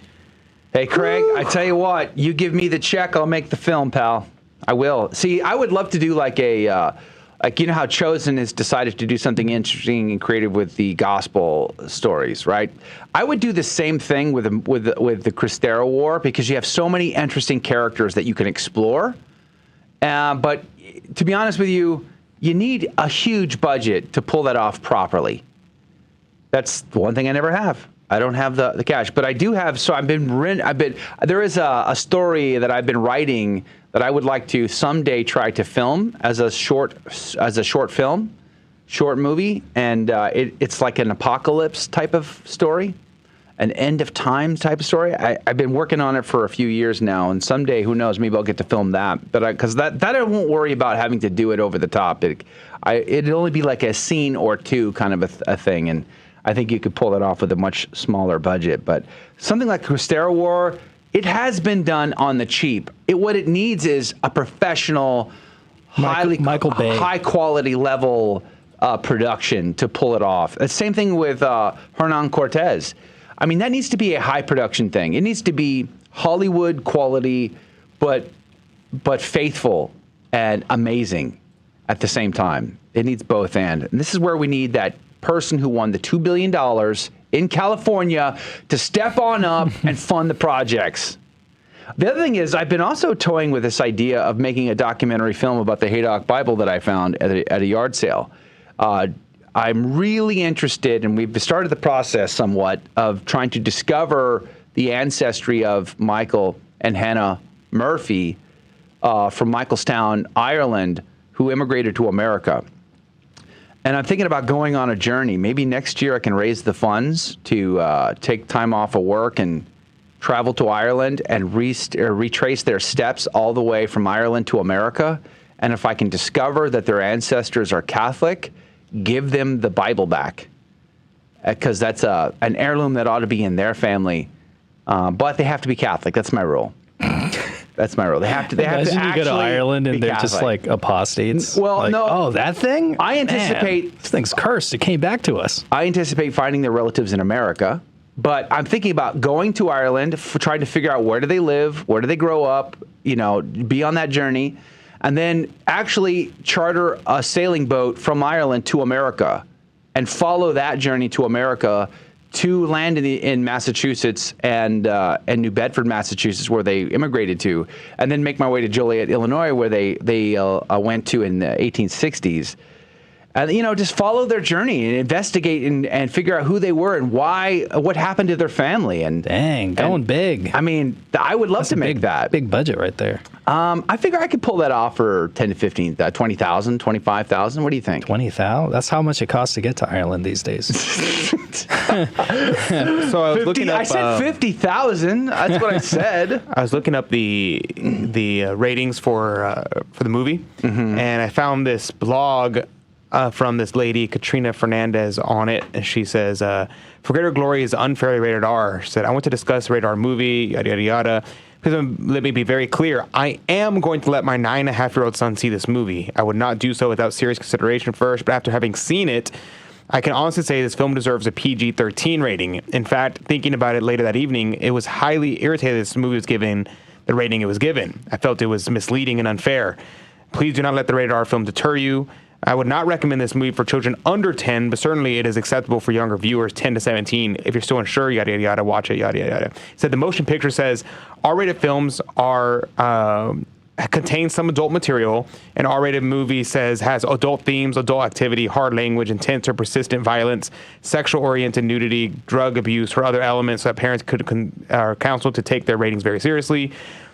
Hey, Craig, I tell you what, you give me the check, I'll make the film, pal. I will. See, I would love to do like a, you know how Chosen has decided to do something interesting and creative with the gospel stories, right? I would do the same thing with the Cristero War, because you have so many interesting characters that you can explore. But to be honest with you, you need a huge budget to pull that off properly. That's the one thing I never have. I don't have the cash, but I do have. So there is a story that I've been writing that I would like to someday try to film as a short movie, and it's like an apocalypse type of story, an end of time type of story. I've been working on it for a few years now, and someday, who knows, maybe I'll get to film that. But because that I won't worry about having to do it over the top. It'd only be like a scene or two kind of a thing, and I think you could pull it off with a much smaller budget. But something like Cristero War, it has been done on the cheap. What it needs is a professional, high quality level production to pull it off. The same thing with Hernan Cortez. I mean, that needs to be a high production thing. It needs to be Hollywood quality, but faithful and amazing at the same time. It needs both and this is where we need that person who won the $2 billion in California to step on up and fund the projects. The other thing is, I've been also toying with this idea of making a documentary film about the Haydock Bible that I found at a yard sale. I'm really interested, and we've started the process somewhat, of trying to discover the ancestry of Michael and Hannah Murphy from Michaelstown, Ireland, who immigrated to America. And I'm thinking about going on a journey. Maybe next year I can raise the funds to take time off of work and travel to Ireland and retrace their steps all the way from Ireland to America. And if I can discover that their ancestors are Catholic, give them the Bible back. Because that's an heirloom that ought to be in their family. But they have to be Catholic. That's my rule. That's my rule. They have to Imagine you go to Ireland and they're Catholic. just like apostates. Well, like, no. Oh, that thing? I anticipate... Man, this thing's cursed. It came back to us. I anticipate finding their relatives in America, but I'm thinking about going to Ireland, trying to figure out where do they live, where do they grow up, be on that journey, and then actually charter a sailing boat from Ireland to America and follow that journey to America to land in Massachusetts and New Bedford, Massachusetts, where they immigrated to, and then make my way to Joliet, Illinois, where they went to in the 1860s. and just follow their journey and investigate and figure out who they were and why, what happened to their family. And going big. I mean, I would love to make that big budget right there. I figure I could pull that off for 10 to 15, 20,000, 25,000. What do you think? 20,000? That's how much it costs to get to Ireland these days. So I was looking up. I said 50,000. That's what I said. I was looking up the ratings for the movie, and I found this blog from this lady, Katrina Fernandez, on it, and she says, "For Greater Glory is unfairly rated R." She said, "I want to discuss a rated R movie, yada yada yada." Because let me be very clear, I am going to let my 9.5-year-old son see this movie. I would not do so without serious consideration first, but after having seen it, I can honestly say this film deserves a PG-13 rating. In fact, thinking about it later that evening, it was highly irritated this movie was given the rating it was given. I felt it was misleading and unfair. Please do not let the rated R film deter you. I would not recommend this movie for children under 10, but certainly it is acceptable for younger viewers, 10 to 17. If you're still unsure, yada, yada, yada, watch it, yada, yada, yada. It said the motion picture says R-rated films are contain some adult material. An R-rated movie says has adult themes, adult activity, hard language, intense or persistent violence, sexual-oriented nudity, drug abuse, or other elements that parents are counseled to take their ratings very seriously.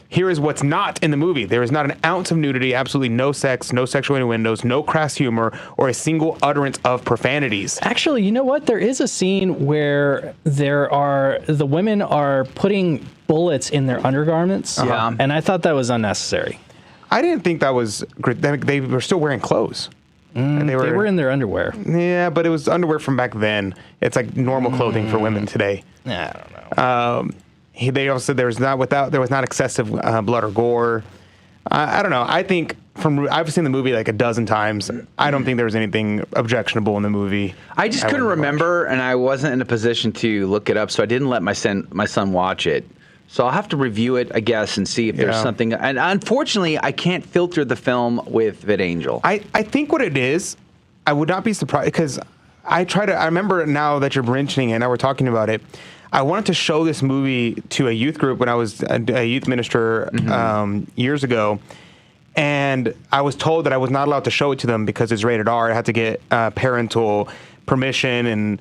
Here is what's not in the movie. There is not an ounce of nudity, absolutely no sex, no sexual innuendos, no crass humor, or a single utterance of profanities. Actually, you know what? There is a scene where the women are putting bullets in their undergarments. Yeah. And I thought that was unnecessary. I didn't think that was great. They were still wearing clothes. And they were in their underwear. Yeah, but it was underwear from back then. It's like normal clothing for women today. I don't know. They also said there was not excessive blood or gore. I don't know. I think I've seen the movie like a dozen times. I don't think there was anything objectionable in the movie. I just couldn't remember, and I wasn't in a position to look it up, so I didn't let my son watch it. So I'll have to review it, I guess, and see if there's something. And unfortunately, I can't filter the film with VidAngel. I think what it is, I would not be surprised because I remember now that you're mentioning it, now we're talking about it. I wanted to show this movie to a youth group when I was a youth minister years ago, and I was told that I was not allowed to show it to them because it's rated R. I had to get parental permission and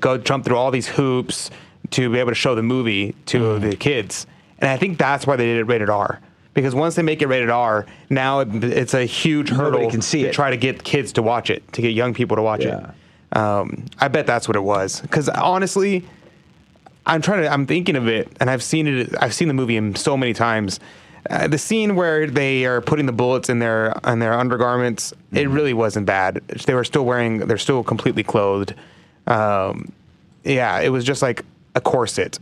go jump through all these hoops to be able to show the movie to the kids. And I think that's why they did it rated R. Because once they make it rated R, now it's a huge hurdle to try to get kids to watch it, to get young people to watch it. I bet that's what it was. Because honestly, I'm thinking of it, and I've seen the movie so many times. The scene where they are putting the bullets in their undergarments, it really wasn't bad. They're still completely clothed. It was just like a corset.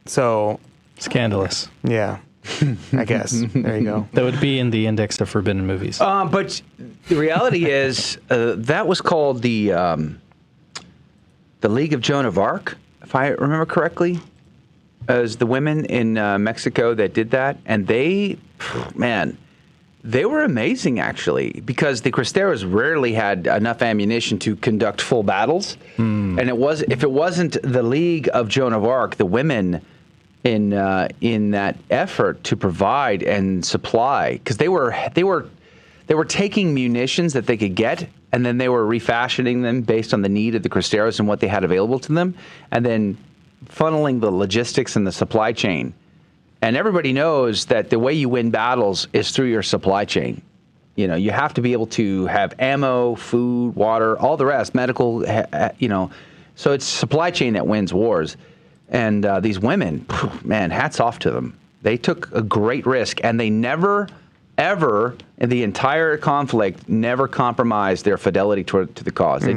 So scandalous. Yeah. I guess. There you go. That would be in the index of forbidden movies. But the reality is that was called the League of Joan of Arc, if I remember correctly, as the women in Mexico that did that. And they were amazing, actually, because the Cristeros rarely had enough ammunition to conduct full battles. And if it wasn't the League of Joan of Arc, the women in that effort to provide and supply, because they were taking munitions that they could get, and then they were refashioning them based on the need of the Cristeros and what they had available to them, and then funneling the logistics and the supply chain. And everybody knows that the way you win battles is through your supply chain. You know, you have to be able to have ammo, food, water, all the rest, medical, so it's supply chain that wins wars. And these women, man, hats off to them. They took a great risk, and they never, ever, in the entire conflict, never compromised their fidelity to the cause. They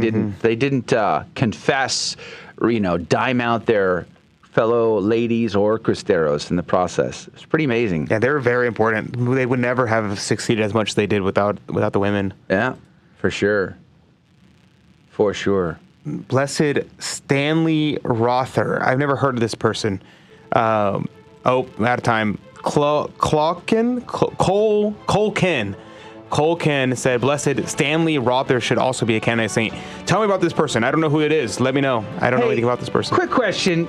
didn't confess, dime out their fellow ladies or Cristeros in the process. It's pretty amazing. Yeah, they were very important. They would never have succeeded as much as they did without the women. Yeah, for sure. For sure. Blessed Stanley Rother. I've never heard of this person. I'm out of time. Colkin said, Blessed Stanley Rother should also be a Canaanite saint. Tell me about this person. I don't know who it is. Let me know. I don't know anything about this person. Quick question.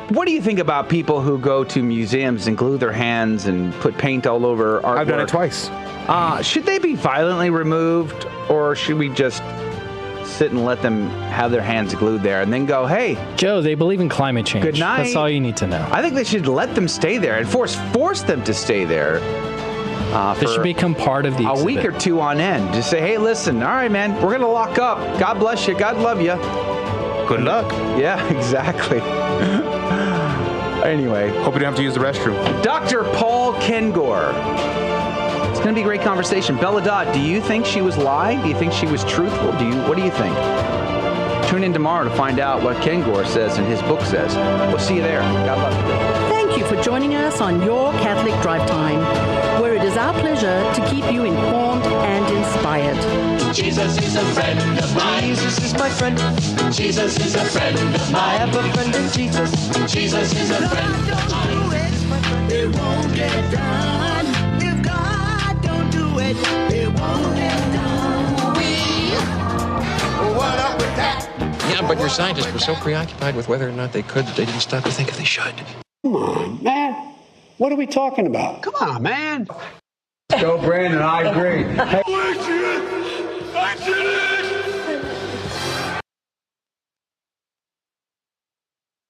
What do you think about people who go to museums and glue their hands and put paint all over artwork? I've done it twice. Should they be violently removed, or should we just sit and let them have their hands glued there and then go, hey, Joe, they believe in climate change. Good night. That's all you need to know. I think they should let them stay there and force them to stay there. This should become part of the exhibit. A week or two on end. Just say, hey, listen, all right, man, we're going to lock up. God bless you. God love you. Good luck. Yeah, exactly. Anyway. Hope you don't have to use the restroom. Dr. Paul Kengor. It's going to be a great conversation. Bella Dodd, do you think she was lying? Do you think she was truthful? What do you think? Tune in tomorrow to find out what Kengor says and his book says. We'll see you there. God love you. Thank you for joining us on Your Catholic Drive Time, where it is our pleasure to keep you informed and inspired. Jesus is a friend of mine. Jesus is my friend. Jesus is a friend of mine. I have a friend in Jesus. Jesus is a friend of mine. It won't get done. If God don't do it, it won't get done. What up with that? Yeah, but your scientists were so preoccupied with whether or not they could that they didn't stop to think if they should. Come on, man. What are we talking about? Come on, man. Go, Brandon. I agree. Hey.